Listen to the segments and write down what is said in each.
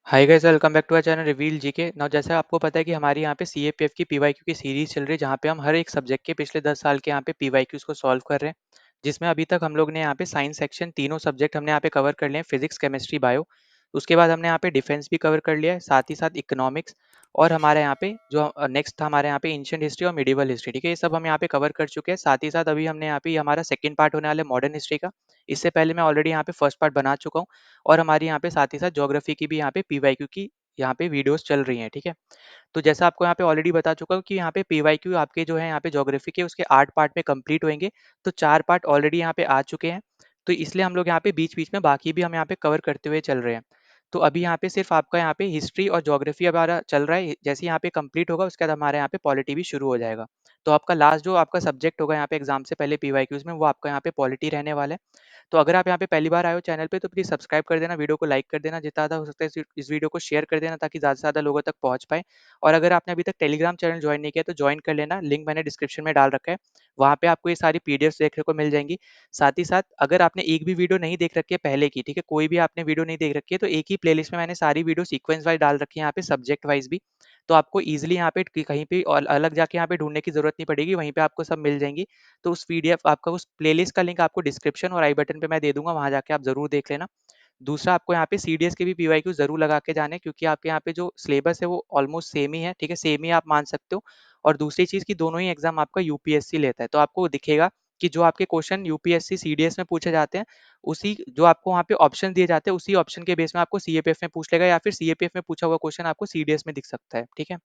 Hi guys, welcome back to our channel Reveal GK. Now जैसा आपको पता है कि हमारी यहाँ पे सीएपीएफ की पीवाईक्यू की सीरीज चल रही है, जहाँ पे हम हर एक सब्जेक्ट के पिछले 10 साल के यहाँ पे पीवाईक्यूज को सॉल्व कर रहे हैं। जिसमें अभी तक हम लोग ने यहाँ पे साइंस सेक्शन तीनों सब्जेक्ट हमने यहाँ पे कवर कर लिए हैं, फिजिक्स, केमिस्ट्री, बायो। उसके बाद हमने यहाँ पे डिफेंस भी कवर कर लिया है, साथ ही साथ इकोनॉमिक्स। और हमारे यहाँ पे जो नेक्स्ट था हमारे यहाँ पे एंशिएंट हिस्ट्री और मिडिवल हिस्ट्री। ठीक है, ये सब हम यहाँ पे कवर कर चुके हैं। साथ ही साथ अभी हमने यहाँ पे हमारा सेकंड पार्ट होने वाला है मॉडर्न हिस्ट्री का। इससे पहले मैं ऑलरेडी यहाँ पे फर्स्ट पार्ट बना चुका हूँ। और हमारी यहाँ पे साथ ही साथ ज्योग्राफी की भी यहाँ पे पीवाईक्यू की यहाँ पे वीडियोस चल रही हैं। ठीक है, तो जैसा आपको यहाँ पे ऑलरेडी बता चुका हूँ कि यहाँ पे पीवाईक्यू आपके जो है यहाँ पे ज्योग्राफी के उसके 8 पार्ट में कंप्लीट होंगे। तो 4 पार्ट ऑलरेडी यहाँ पे आ चुके हैं। तो इसलिए हम लोग यहाँ पे बीच बीच में बाकी भी हम यहाँ पे कवर करते हुए चल रहे हैं। तो अभी यहाँ पे सिर्फ आपका यहाँ पे हिस्ट्री और ज्योग्राफी हमारा चल रहा है। जैसे यहाँ पे कंप्लीट होगा उसके बाद हमारे यहाँ पे पॉलिटी भी शुरू हो जाएगा। तो आपका लास्ट जो आपका सब्जेक्ट होगा यहाँ पे एग्जाम से पहले पीवाईक्यूज में, वो आपका यहाँ पे पॉलिटी रहने वाला है। तो अगर आप यहाँ पे पहली बार आए हो चैनल पे, तो प्लीज सब्सक्राइब कर देना, वीडियो को लाइक कर देना, जितना ज़्यादा हो सकता है इस वीडियो को शेयर कर देना, ताकि ज़्यादा से ज़्यादा लोगों तक पहुंच पाए। और अगर आपने अभी तक टेलीग्राम चैनल ज्वाइन नहीं किया तो ज्वाइन कर लेना, लिंक मैंने डिस्क्रिप्शन में डाल रखा है। वहाँ पे आपको ये सारी पीडीएफ देखने को मिल जाएंगी। साथ ही साथ अगर आपने एक भी वीडियो नहीं देख रखी है पहले की, ठीक है, कोई भी आपने वीडियो नहीं देख रखी है, तो एक ही प्लेलिस्ट में मैंने सारी वीडियो सीक्वेंस वाइज डाल रखी है, यहाँ पे सब्जेक्ट वाइज भी। तो आपको ईजिली यहाँ पे कहीं पे और अलग जाके यहाँ पे ढूंढने की जरूरत नहीं पड़ेगी, वहीं पे आपको सब मिल जाएंगी। तो उस पीडीएफ आपका उस प्लेलिस्ट का लिंक आपको डिस्क्रिप्शन और आई बटन पे मैं दे दूंगा, वहां जाके आप जरूर देख लेना। दूसरा, आपको यहाँ पे सीडीएस के भी पीवाईक्यू जरूर लगा के जाने, क्योंकि आपके यहाँ पे जो सिलेबस है वो ऑलमोस्ट सेम ही है। ठीक है, सेम ही आप मान सकते हो। और दूसरी चीज की दोनों ही एग्जाम आपका यूपीएससी लेता है, तो आपको दिखेगा कि जो आपके क्वेश्चन यूपीएससी सीडीएस में पूछे जाते हैं, उसी जो आपको वहाँ पे ऑप्शन दिए जाते हैं, उसी ऑप्शन के बेस में आपको सीएपीएफ में पूछ लेगा, या फिर सीएपीएफ में पूछा हुआ क्वेश्चन आपको सीडीएस में दिख सकता है। ठीक है,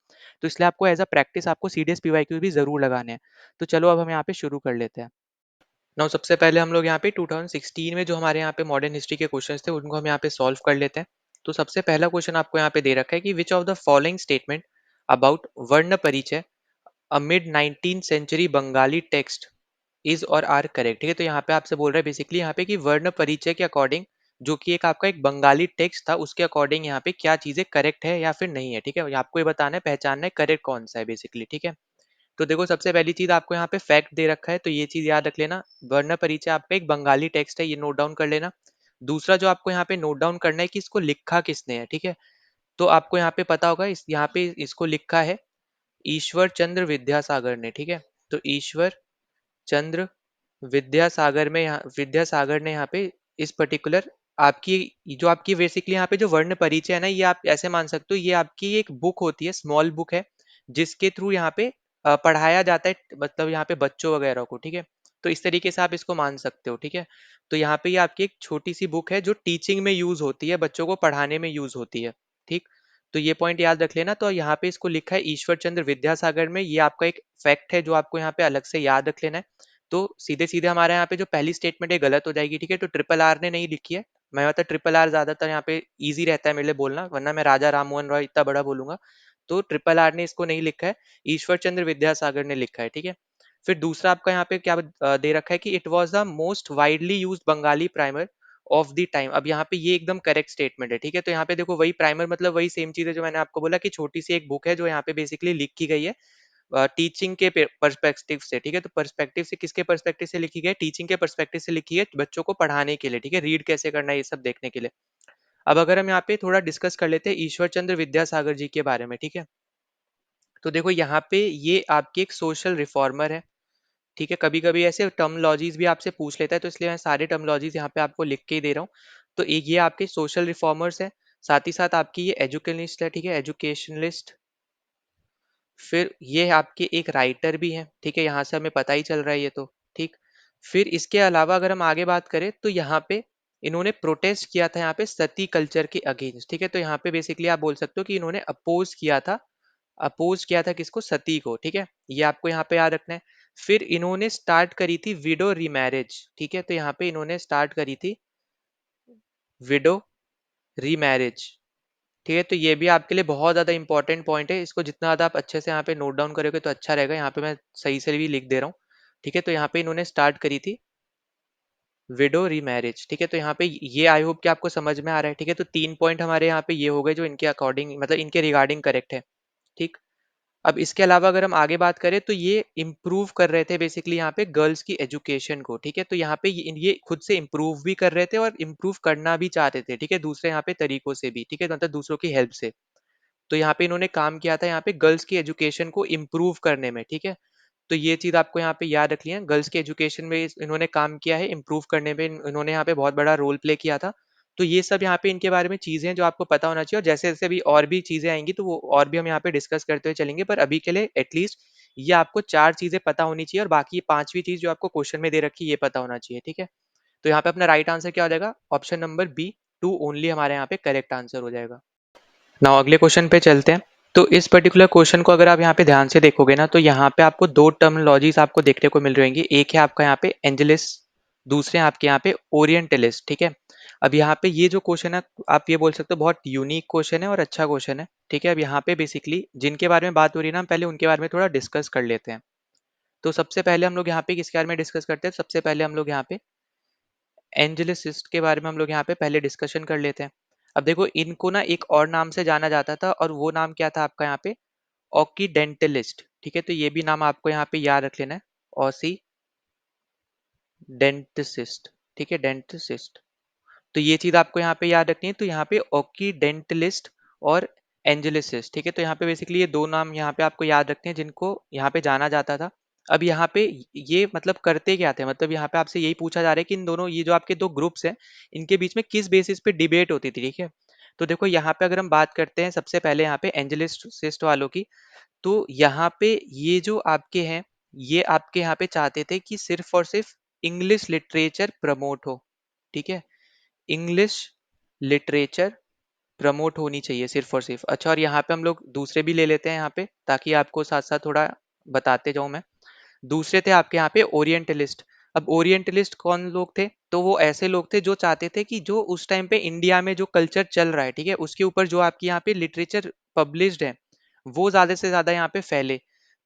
तो इसलिए आपको एज अ प्रैक्टिस आपको सीडीएस पीवाईक्यू भी जरूर लगाने हैं। तो चलो अब हम यहाँ पे शुरू कर लेते हैं। नाउ सबसे पहले हम लोग यहाँ पे 2016 में जो हमारे यहाँ पे मॉडर्न हिस्ट्री के क्वेश्चंस थे, उनको हम यहाँ पे सॉल्व कर लेते हैं। तो सबसे पहला क्वेश्चन आपको यहाँ पे दे रखा है कि which of the following statement about Varna Parichay amid 19th century Bengali text is और आर करेक्ट। ठीक है, तो यहाँ पे आपसे बोल रहा है बेसिकली यहाँ पे कि वर्ण परिचय के अकॉर्डिंग, जो कि एक आपका एक बंगाली टेक्स्ट था, उसके अकॉर्डिंग यहाँ पे क्या चीजें करेक्ट है या फिर नहीं है। ठीक है, आपको ये बताना है, पहचानना है करेक्ट कौन सा है बेसिकली। ठीक है, तो देखो सबसे पहली चीज आपको यहाँ पे फैक्ट दे रखा है, तो ये चीज याद रख लेना, वर्ण परिचय आपका एक बंगाली टेक्स्ट है, ये नोट डाउन कर लेना। दूसरा जो आपको यहाँ पे नोट डाउन करना है कि इसको लिखा किसने है। ठीक है, तो आपको यहाँ पे पता होगा, इस यहाँ पे इसको लिखा है ईश्वर चंद्र विद्यासागर ने। ठीक है, तो ईश्वर चंद्र विद्यासागर में यहाँ विद्यासागर ने यहाँ पे इस पर्टिकुलर आपकी जो आपकी बेसिकली यहाँ पे जो वर्ण परिचय है ना, ये आप ऐसे मान सकते हो, ये आपकी एक बुक होती है, स्मॉल बुक है, जिसके थ्रू यहाँ पे पढ़ाया जाता है, मतलब यहाँ पे बच्चों वगैरह को। ठीक है, तो इस तरीके से आप इसको मान सकते हो। ठीक है, तो यहाँ पे ये आपकी एक छोटी सी बुक है जो टीचिंग में यूज होती है, बच्चों को पढ़ाने में यूज होती है। ठीक, तो ये पॉइंट याद रख लेना। तो यहाँ पे इसको लिखा है ईश्वर चंद्र विद्यासागर में, ये आपका एक फैक्ट है जो आपको यहाँ पे अलग से याद रख लेना है। तो सीधे सीधे हमारे यहाँ पे जो पहली स्टेटमेंट है गलत हो जाएगी। ठीक है, तो ट्रिपल आर ने नहीं लिखी है। मैं मतलब ट्रिपल आर ज्यादातर यहाँ पे इजी रहता है मेरे लिए बोलना, वरना मैं राजा राम मोहन रॉय इतना बड़ा बोलूंगा। तो ट्रिपल आर ने इसको नहीं लिखा है, ईश्वर चंद्र विद्यासागर ने लिखा है। ठीक है, फिर दूसरा आपका यहाँ पे क्या दे रखा है कि it was the most widely use Bengali primer of the time. अब यहाँ पे ये एकदम करेक्ट स्टेटमेंट है। ठीक है, तो यहाँ पे देखो वही प्राइमर मतलब वही सेम चीज है जो मैंने आपको बोला कि छोटी सी एक बुक है जो यहाँ पे बेसिकली लिखी गई है टीचिंग के पर्सपेक्टिव से। ठीक है, तो पर्सपेक्टिव से किसके पर्सपेक्टिव से लिखी गई है? टीचिंग के पर्सपेक्टिव से लिखी है, बच्चों को पढ़ाने के लिए। ठीक है, रीड कैसे करना है ये सब देखने के लिए। अब अगर हम यहाँ पे थोड़ा डिस्कस कर लेते हैं ईश्वर चंद्र विद्यासागर जी के बारे में। ठीक है, तो देखो यहाँ पे ये आपके एक सोशल रिफॉर्मर है। ठीक है, कभी कभी ऐसे टर्मोलॉजीज भी आपसे पूछ लेता है, तो इसलिए मैं सारे टर्मोलॉजीज यहाँ पे आपको लिख के ही दे रहा हूँ। तो एक ये आपके सोशल रिफॉर्मर्स है, साथ ही साथ आपकी ये एजुकेशनिस्ट है। ठीक है, एजुकेशनलिस्ट। फिर ये आपके एक राइटर भी हैं। ठीक है, यहाँ से हमें पता ही चल रहा है ये तो। ठीक, फिर इसके अलावा अगर हम आगे बात करें तो यहाँ पे इन्होंने प्रोटेस्ट किया था यहाँ पे सती कल्चर के अगेंस्ट। ठीक है, तो यहाँ पे बेसिकली आप बोल सकते हो कि इन्होंने अपोज किया था किसको? सती को। ठीक है, ये आपको यहाँ पे याद रखना है। फिर इन्होंने स्टार्ट करी थी विडो रीमैरिज। ठीक है, तो यहाँ पे इन्होंने स्टार्ट करी थी विडो रीमैरिज। ठीक है, तो ये भी आपके लिए बहुत ज्यादा इंपॉर्टेंट पॉइंट है, इसको जितना ज्यादा आप अच्छे से यहाँ पे नोट डाउन करोगे तो अच्छा रहेगा। यहाँ पे मैं सही से भी लिख दे रहा हूँ। ठीक है, तो यहाँ पे इन्होंने स्टार्ट करी थी विडो रीमैरिज। ठीक है, तो यहाँ पे ये आई होप कि आपको समझ में आ रहा है। ठीक है, तो 3 पॉइंट हमारे यहाँ पे ये हो गए जो इनके अकॉर्डिंग मतलब इनके रिगार्डिंग करेक्ट है। ठीक, अब इसके अलावा अगर हम आगे बात करें तो ये इम्प्रूव कर रहे थे बेसिकली यहाँ पे गर्ल्स की एजुकेशन को, ठीक है। तो यहाँ पे ये खुद से इम्प्रूव भी कर रहे थे और इम्प्रूव करना भी चाहते थे, ठीक है, दूसरे यहाँ पे तरीकों से भी, ठीक है, मतलब दूसरों की हेल्प से। तो यहाँ पे इन्होंने काम किया था यहाँ पे गर्ल्स की एजुकेशन को इम्प्रूव करने में, ठीक है। तो ये चीज़ आपको यहाँ पे याद रखनी है, गर्ल्स के एजुकेशन में इन्होंने काम किया है, इम्प्रूव करने में इन्होंने यहाँ पे बहुत बड़ा रोल प्ले किया था। तो ये सब यहाँ पे इनके बारे में चीज़ें हैं जो आपको पता होना चाहिए, और जैसे जैसे अभी और भी चीज़ें आएंगी तो वो और भी हम यहाँ पे डिस्कस करते हुए चलेंगे, पर अभी के लिए एटलीस्ट ये आपको चार चीज़ें पता होनी चाहिए, और बाकी पांचवी चीज़ जो आपको क्वेश्चन में दे रखी है ये पता होना चाहिए, ठीक है। तो यहाँ पे अपना राइट आंसर क्या हो जाएगा, option number B, two only हमारे यहाँ पे करेक्ट आंसर हो जाएगा। नाउ अगले क्वेश्चन पे चलते हैं। तो इस पर्टिकुलर क्वेश्चन को अगर आप यहाँ पे ध्यान से देखोगे ना, तो यहाँ पे आपको दो टर्मिनोलॉजीज आपको देखने को मिल रही होंगी। एक है आपका यहाँ पे एंजेलिस, दूसरे हैं आपके यहाँ पे ओरिएंटलिस्ट, ठीक है। अब यहाँ पे ये जो क्वेश्चन है, आप ये बोल सकते हो बहुत यूनिक क्वेश्चन है और अच्छा क्वेश्चन है, ठीक है। अब यहाँ पे बेसिकली जिनके बारे में बात हो रही है ना, हम पहले उनके बारे में थोड़ा डिस्कस कर लेते हैं। तो सबसे पहले हम लोग यहाँ पे किसके बारे में डिस्कस करते हैं, सबसे पहले हम लोग यहाँ पे एंजेलिसिस्ट के बारे में हम लोग यहाँ पे पहले डिस्कशन कर लेते हैं। अब देखो इनको ना एक और नाम से जाना जाता था, और वो नाम क्या था आपका यहाँ पे, ऑक्सीडेंटलिस्ट, ठीक है। तो ये भी नाम आपको यहाँ पे याद रख लेना है, ऑसी डेंटिसिस्ट, ठीक है, डेंटिसिस्ट। तो ये चीज आपको यहाँ पे याद रखनी है। तो यहाँ पे ऑक्सीडेंटलिस्ट और एंजेलिसिस्ट, ठीक है। तो यहाँ पे बेसिकली ये दो नाम यहाँ पे आपको याद रखने हैं जिनको यहाँ पे जाना जाता था। अब यहाँ पे ये मतलब करते क्या थे, मतलब यहाँ पे आपसे यही पूछा जा रहा है कि इन दोनों, ये जो आपके दो ग्रुप्स हैं, इनके बीच में किस बेसिस पे डिबेट होती थी, ठीक है। तो देखो यहाँ पे अगर हम बात करते हैं सबसे पहले यहाँ पे एंजेलिस्ट वालों की, तो यहाँ पे ये जो आपके हैं, ये आपके यहाँ पे चाहते थे कि सिर्फ और सिर्फ इंग्लिश लिटरेचर प्रमोट हो, ठीक है। इंग्लिश लिटरेचर प्रमोट होनी चाहिए सिर्फ और सिर्फ। अच्छा, और यहाँ पे हम लोग दूसरे भी ले लेते हैं यहाँ पे, ताकि आपको साथ साथ थोड़ा बताते जाऊं मैं। दूसरे थे आपके यहाँ पे ओरिएंटलिस्ट। अब ओरिएंटलिस्ट कौन लोग थे, तो वो ऐसे लोग थे जो चाहते थे कि जो उस टाइम पे इंडिया में जो कल्चर चल रहा है, ठीक है, उसके ऊपर जो आपके यहाँ पे लिटरेचर पब्लिश्ड है, वो ज्यादा से ज्यादा यहाँ पे फैले।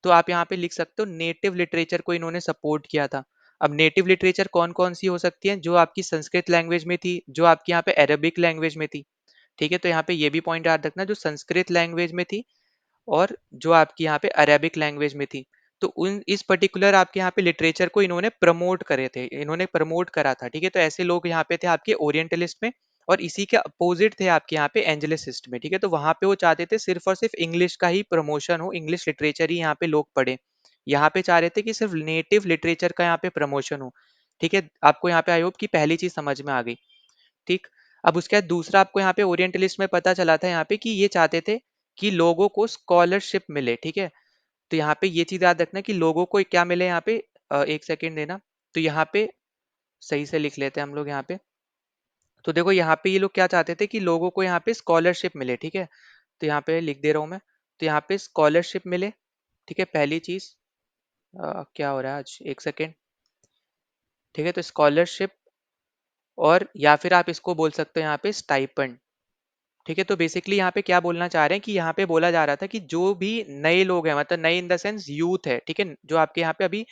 तो आप यहाँ पे लिख सकते हो नेटिव लिटरेचर को इन्होंने सपोर्ट किया था। अब नेटिव लिटरेचर कौन कौन सी हो सकती है, जो आपकी संस्कृत लैंग्वेज में थी, जो आपकी यहाँ पे अरबिक लैंग्वेज में थी, ठीक है। तो यहाँ पे ये भी पॉइंट याद रखना, जो संस्कृत लैंग्वेज में थी और जो आपकी यहाँ पे अरेबिक लैंग्वेज में थी। तो उन इस पर्टिकुलर आपके यहाँ पे लिटरेचर को इन्होंने प्रमोट करे थे, इन्होंने प्रमोट करा था, ठीक है। तो ऐसे लोग यहाँ पे थे आपके ओरिएंटलिस्ट में, और इसी के अपोजिट थे आपके यहाँ पे एंजेलिसिस्ट में, ठीक है। तो वहां पे वो चाहते थे सिर्फ और सिर्फ इंग्लिश का ही प्रमोशन हो, इंग्लिश लिटरेचर ही यहाँ पे लोग पढ़े। यहाँ पे चाह रहे थे कि सिर्फ नेटिव लिटरेचर का यहाँ पे प्रमोशन हो, ठीक है। आपको यहाँ पे आई होप की पहली चीज समझ में आ गई, ठीक। अब उसके बाद दूसरा आपको यहाँ पे ओरिएंटलिस्ट में पता चला था यहाँ पे कि ये चाहते थे कि लोगों को स्कॉलरशिप मिले, ठीक है। तो यहाँ पे ये चीज याद रखना कि लोगों को क्या मिले यहाँ पे, एक सेकंड देना। तो यहाँ पे सही से लिख लेते हैं हम लोग यहाँ पे। तो देखो यहाँ पे ये लोग क्या चाहते थे कि लोगों को यहाँ पे स्कॉलरशिप मिले, ठीक है। तो यहाँ पे लिख दे रहा हूँ मैं। तो यहाँ पे स्कॉलरशिप मिले, ठीक है, पहली चीज। क्या हो रहा है आज, एक सेकेंड, ठीक है। तो स्कॉलरशिप, और या फिर आप इसको बोल सकते हो यहाँ पे स्टाइपेंड, ठीक है। तो बेसिकली यहाँ पे क्या बोलना चाह रहे हैं कि यहाँ पे बोला जा रहा था कि जो भी नए लोग हैं, मतलब नए इन द सेंस यूथ है, ठीक है, जो आपके यहाँ पे अभी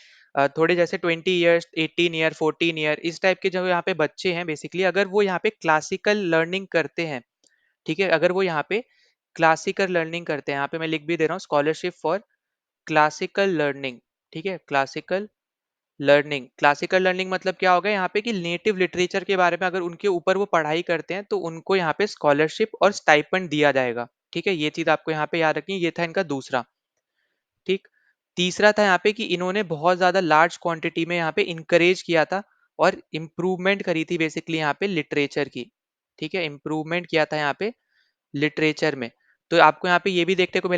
थोड़े जैसे 20 ईयर्स, 18 ईयर, 14 ईयर, इस टाइप के जो यहाँ पे बच्चे हैं, बेसिकली अगर वो यहाँ पे क्लासिकल लर्निंग करते हैं, ठीक है, अगर वो यहाँ पे क्लासिकल लर्निंग करते हैं, यहाँ पे मैं लिख भी दे रहा हूँ, स्कॉलरशिप फॉर क्लासिकल लर्निंग, ठीक है, क्लासिकल लर्निंग। क्लासिकल लर्निंग मतलब क्या होगा यहाँ पे कि नेटिव लिटरेचर के बारे में अगर उनके ऊपर वो पढ़ाई करते हैं, तो उनको यहाँ पे स्कॉलरशिप और स्टाइपेंड दिया जाएगा, ठीक है। ये चीज आपको यहाँ पे याद रखनी है, ये था इनका दूसरा, ठीक। तीसरा था यहाँ पे कि इन्होंने बहुत ज्यादा लार्ज क्वांटिटी में यहाँ पे इंकरेज किया था और इम्प्रूवमेंट करी थी बेसिकली यहाँ पे लिटरेचर की, ठीक है, इम्प्रूवमेंट किया था यहाँ पे लिटरेचर में। तो आपको यहाँ पे ये भी देखने को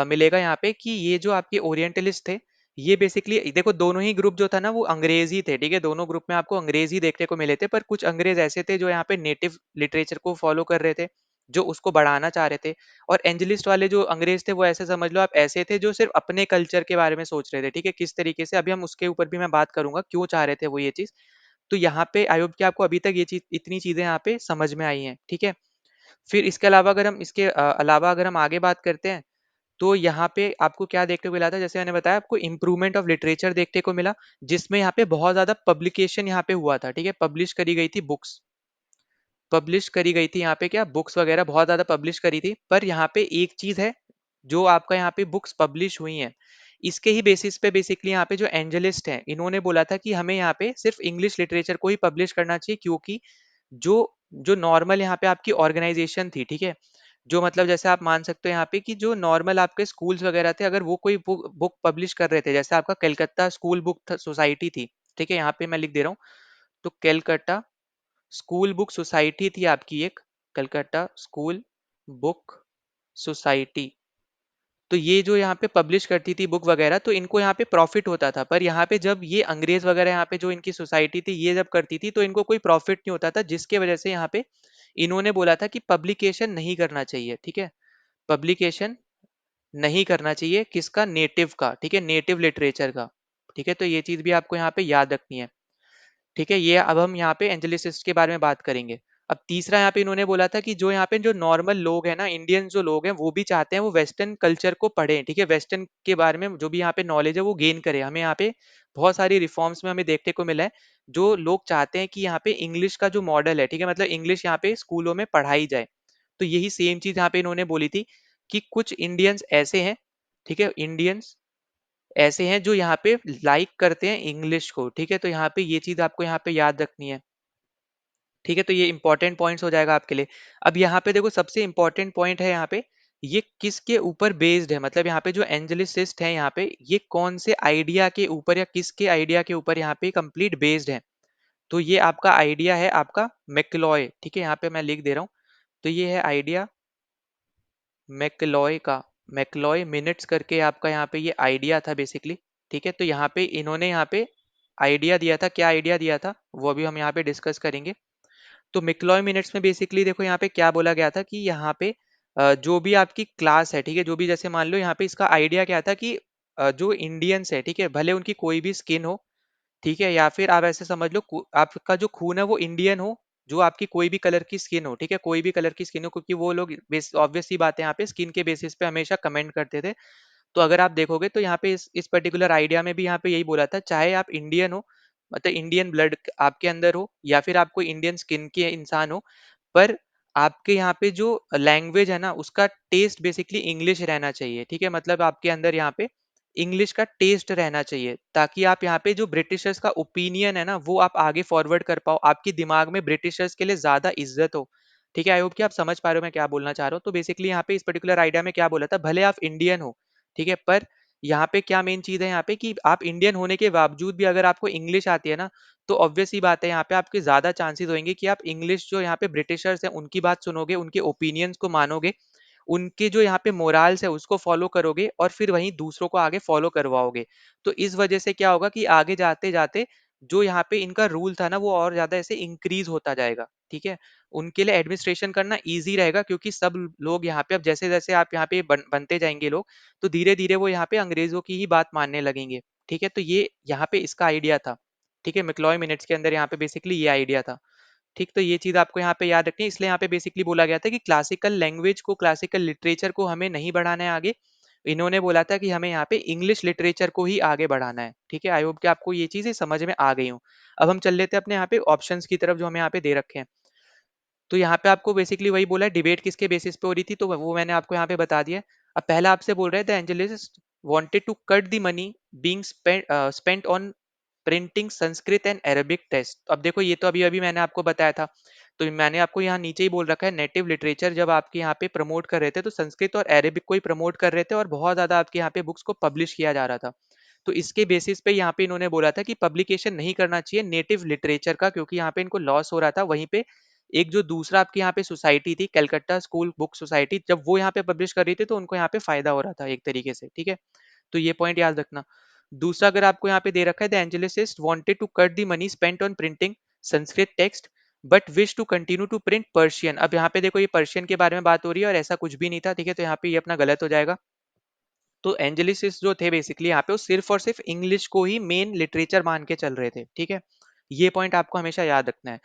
मिलेगा यहाँ पे कि ये जो आपके ओरिएंटलिस्ट थे, ये बेसिकली देखो दोनों ही ग्रुप जो था ना वो अंग्रेजी थे, ठीक है। दोनों ग्रुप में आपको अंग्रेजी देखने को मिले थे, पर कुछ अंग्रेज ऐसे थे जो यहाँ पे नेटिव लिटरेचर को फॉलो कर रहे थे, जो उसको बढ़ाना चाह रहे थे। और एंजलिस्ट वाले जो अंग्रेज थे, वो ऐसे समझ लो आप, ऐसे थे जो सिर्फ अपने कल्चर के बारे में सोच रहे थे, ठीक है, किस तरीके से, अभी हम उसके ऊपर भी मैं बात करूंगा क्यों चाह रहे थे वो ये चीज। तो यहाँ पे आई होप कि आपको अभी तक ये चीज, इतनी चीजें यहाँ पे समझ में आई हैं, ठीक है। फिर इसके अलावा अगर हम इसके अलावा अगर हम आगे बात करते हैं, तो यहाँ पे आपको क्या देखने को मिला था, जैसे मैंने बताया आपको इम्प्रूवमेंट ऑफ लिटरेचर देखने को मिला, जिसमें यहाँ पे बहुत ज्यादा पब्लिकेशन यहाँ पे हुआ था, ठीक है, पब्लिश करी गई थी बुक्स, पब्लिश करी गई थी यहाँ पे क्या, बुक्स वगैरह बहुत ज्यादा पब्लिश करी थी। पर यहाँ पे एक चीज है जो आपका यहाँ पे बुक्स पब्लिश हुई हैं, इसके ही बेसिस पे बेसिकली यहाँ पे जो एंजलिस्ट हैं इन्होंने बोला था कि हमें यहाँ पे सिर्फ इंग्लिश लिटरेचर को ही पब्लिश करना चाहिए, क्योंकि जो जो नॉर्मल यहाँ पे आपकी ऑर्गेनाइजेशन थी, ठीक है, जो मतलब जैसे आप मान सकते हो यहाँ पे कि जो नॉर्मल आपके स्कूल्स वगैरह थे, अगर वो कोई बुक पब्लिश कर रहे थे, जैसे आपका कलकत्ता स्कूल बुक सोसाइटी थी, ठीक है, यहाँ पे मैं लिख दे रहा हूँ, तो कलकत्ता स्कूल बुक सोसाइटी थी आपकी एक, कलकत्ता स्कूल बुक सोसाइटी, तो ये जो यहाँ पे पब्लिश करती थी बुक वगैरह, तो इनको यहाँ पे प्रॉफिट होता था, पर यहाँ पे जब ये अंग्रेज वगैरह यहाँ पे जो इनकी सोसाइटी थी ये जब करती थी, तो इनको कोई प्रॉफिट नहीं होता था, जिसके वजह से यहाँ पे इन्होंने बोला था कि पब्लिकेशन नहीं करना चाहिए, ठीक है, पब्लिकेशन नहीं करना चाहिए किसका, नेटिव का, ठीक है, नेटिव लिटरेचर का, ठीक है, तो ये चीज भी आपको यहाँ पे याद रखनी है, ठीक है, ये अब हम यहाँ पे एंजेलिसिस्ट के बारे में बात करेंगे। अब तीसरा यहाँ पे इन्होंने बोला था कि जो यहाँ पे जो नॉर्मल लोग हैं ना, इंडियन जो लोग हैं, वो भी चाहते हैं वो वेस्टर्न कल्चर को पढ़ें, ठीक है, वेस्टर्न के बारे में जो भी यहाँ पे नॉलेज है वो गेन करें, हमें यहाँ पे बहुत सारी रिफॉर्म्स में हमें देखने को मिला है, जो लोग चाहते हैं कि यहाँ पे इंग्लिश का जो मॉडल है, ठीक है, मतलब इंग्लिश यहाँ पे स्कूलों में पढ़ाई जाए, तो यही सेम चीज यहाँ पे इन्होंने बोली थी कि कुछ इंडियंस ऐसे हैं, ठीक है, इंडियंस ऐसे हैं जो यहाँ पे लाइक करते हैं इंग्लिश को, ठीक है, तो यहाँ पे ये चीज आपको यहाँ पे याद रखनी है, ठीक है, तो ये इंपॉर्टेंट पॉइंट्स हो जाएगा आपके लिए। अब यहाँ पे देखो सबसे इंपॉर्टेंट पॉइंट है यहाँ पे, ये किसके ऊपर बेस्ड है, मतलब यहाँ पे जो एंजेलिसिस्ट है यहाँ पे ये कौन से आइडिया के ऊपर या किसके आइडिया के ऊपर यहाँ पे कंप्लीट बेस्ड है, तो ये आपका आइडिया है आपका मैकलॉय, ठीक है, यहाँ पे मैं लिख दे रहा हूँ, तो ये है आइडिया मैकलॉय का, मैकलॉय मिनट्स करके आपका यहाँ पे ये आइडिया था बेसिकली, ठीक है, तो यहाँ पे इन्होंने यहाँ पे आइडिया दिया था, क्या आइडिया दिया था वो अभी हम यहाँ पे डिस्कस करेंगे। तो मिक्लॉय मिनट्स में बेसिकली देखो यहाँ पे क्या बोला गया था कि यहाँ पे जो भी आपकी क्लास है, ठीक है, जो भी जैसे मान लो यहाँ पे इसका आइडिया क्या था कि जो इंडियंस है, ठीक है, भले उनकी कोई भी स्किन हो, ठीक है, या फिर आप ऐसे समझ लो आपका जो खून है वो इंडियन हो, जो आपकी कोई भी कलर की स्किन हो, ठीक है, कोई भी कलर की स्किन हो, क्योंकि वो लोग ऑब्वियस सी बात है यहाँ पे स्किन के बेसिस पे हमेशा कमेंट करते थे, तो अगर आप देखोगे तो यहाँ पे इस पर्टिकुलर आइडिया में भी यहाँ पे यही बोला था, चाहे आप इंडियन हो, मतलब इंडियन ब्लड आपके अंदर हो, या फिर आप कोई इंडियन स्किन के इंसान हो, पर आपके यहाँ पे जो लैंग्वेज है ना उसका टेस्ट बेसिकली इंग्लिश रहना चाहिए, ठीक है, मतलब आपके अंदर यहाँ पे इंग्लिश का टेस्ट रहना चाहिए, ताकि आप यहाँ पे जो ब्रिटिशर्स का ओपिनियन है ना वो आप आगे फॉरवर्ड कर पाओ, आपके दिमाग में ब्रिटिशर्स के लिए ज्यादा इज्जत हो, ठीक है, आई होप कि आप समझ पा रहे हो मैं क्या बोलना चाह रहा हूँ। तो बेसिकली यहाँ पे इस पर्टिकुलर आइडिया में क्या बोला था, भले आप इंडियन हो, ठीक है, पर यहाँ पे क्या मेन चीज है यहाँ पे कि आप इंडियन होने के बावजूद भी अगर आपको इंग्लिश आती है ना, तो ऑब्वियस ही बात है यहाँ पे आपके ज्यादा चांसेस होंगे कि आप इंग्लिश जो यहाँ पे ब्रिटिशर्स हैं उनकी बात सुनोगे, उनके ओपिनियंस को मानोगे, उनके जो यहाँ पे मोराल्स है उसको फॉलो करोगे और फिर वहीं दूसरों को आगे फॉलो करवाओगे, तो इस वजह से क्या होगा कि आगे जाते जाते जो यहाँ पे इनका रूल था ना वो और ज्यादा ऐसे इंक्रीज होता जाएगा, ठीक है, उनके लिए एडमिनिस्ट्रेशन करना इजी रहेगा, क्योंकि सब लोग यहाँ पे अब जैसे जैसे आप यहाँ पे बनते जाएंगे लोग, तो धीरे धीरे वो यहाँ पे अंग्रेजों की ही बात मानने लगेंगे, ठीक है, तो ये यहाँ पे इसका आइडिया था, ठीक है, मैक्लॉय मिनट्स के अंदर यहाँ पे बेसिकली ये आइडिया था, ठीक, तो ये चीज आपको यहाँ पे याद रखनी है, इसलिए यहाँ पे बेसिकली बोला गया था कि क्लासिकल लैंग्वेज को, क्लासिकल लिटरेचर को हमें नहीं बढ़ाना है आगे, इन्होंने बोला था कि हमें यहाँ पे इंग्लिश लिटरेचर को ही आगे बढ़ाना है, ठीक है, आई होप कि आपको ये चीजें समझ में आ गई हूँ। अब हम चल लेते हैं अपने यहाँ पे ऑप्शंस की तरफ जो हमें यहाँ पे दे रखे हैं, तो यहाँ पे आपको बेसिकली वही बोला है, डिबेट किसके बेसिस पे हो रही थी, तो वो मैंने आपको यहाँ पे बता दिया है। अब पहला आपसे बोल रहे हैं the Anglicists wanted to cut the money being spent on printing Sanskrit and Arabic text, अब देखो ये तो अभी अभी मैंने आपको बताया था, तो मैंने आपको यहाँ नीचे ही बोल रखा है नेटिव लिटरेचर जब आपके यहाँ पे प्रमोट कर रहे थे तो संस्कृत और अरेबिक को ही प्रमोट कर रहे थे, और बहुत ज्यादा आपके यहाँ पे बुक्स को पब्लिश किया जा रहा था, तो इसके बेसिस पे यहाँ पे इन्होंने बोला था कि पब्लिकेशन नहीं करना चाहिए नेटिव लिटरेचर का, क्योंकि यहाँ पे इनको लॉस हो रहा था, वहीं पे एक जो दूसरा आपके यहाँ पे सोसाइटी थी कलकत्ता स्कूल बुक सोसाइटी, जब वो यहाँ पे पब्लिश कर रही थी तो उनको यहाँ पे फायदा हो रहा था एक तरीके से, ठीक है, तो ये पॉइंट याद रखना। दूसरा अगर आपको यहाँ पे दे रखा है the Anglicists wanted to cut the money spent on printing Sanskrit text but wish to continue to print Persian, अब यहाँ पे देखो ये पर्शियन के बारे में बात हो रही है और ऐसा कुछ भी नहीं था, ठीक है, तो यहाँ पे ये अपना गलत हो जाएगा। तो एंजेलिसिस जो थे बेसिकली यहाँ पे वो सिर्फ और सिर्फ इंग्लिश को ही मेन लिटरेचर मान के चल रहे थे, ठीक है, ये पॉइंट आपको हमेशा याद रखना है।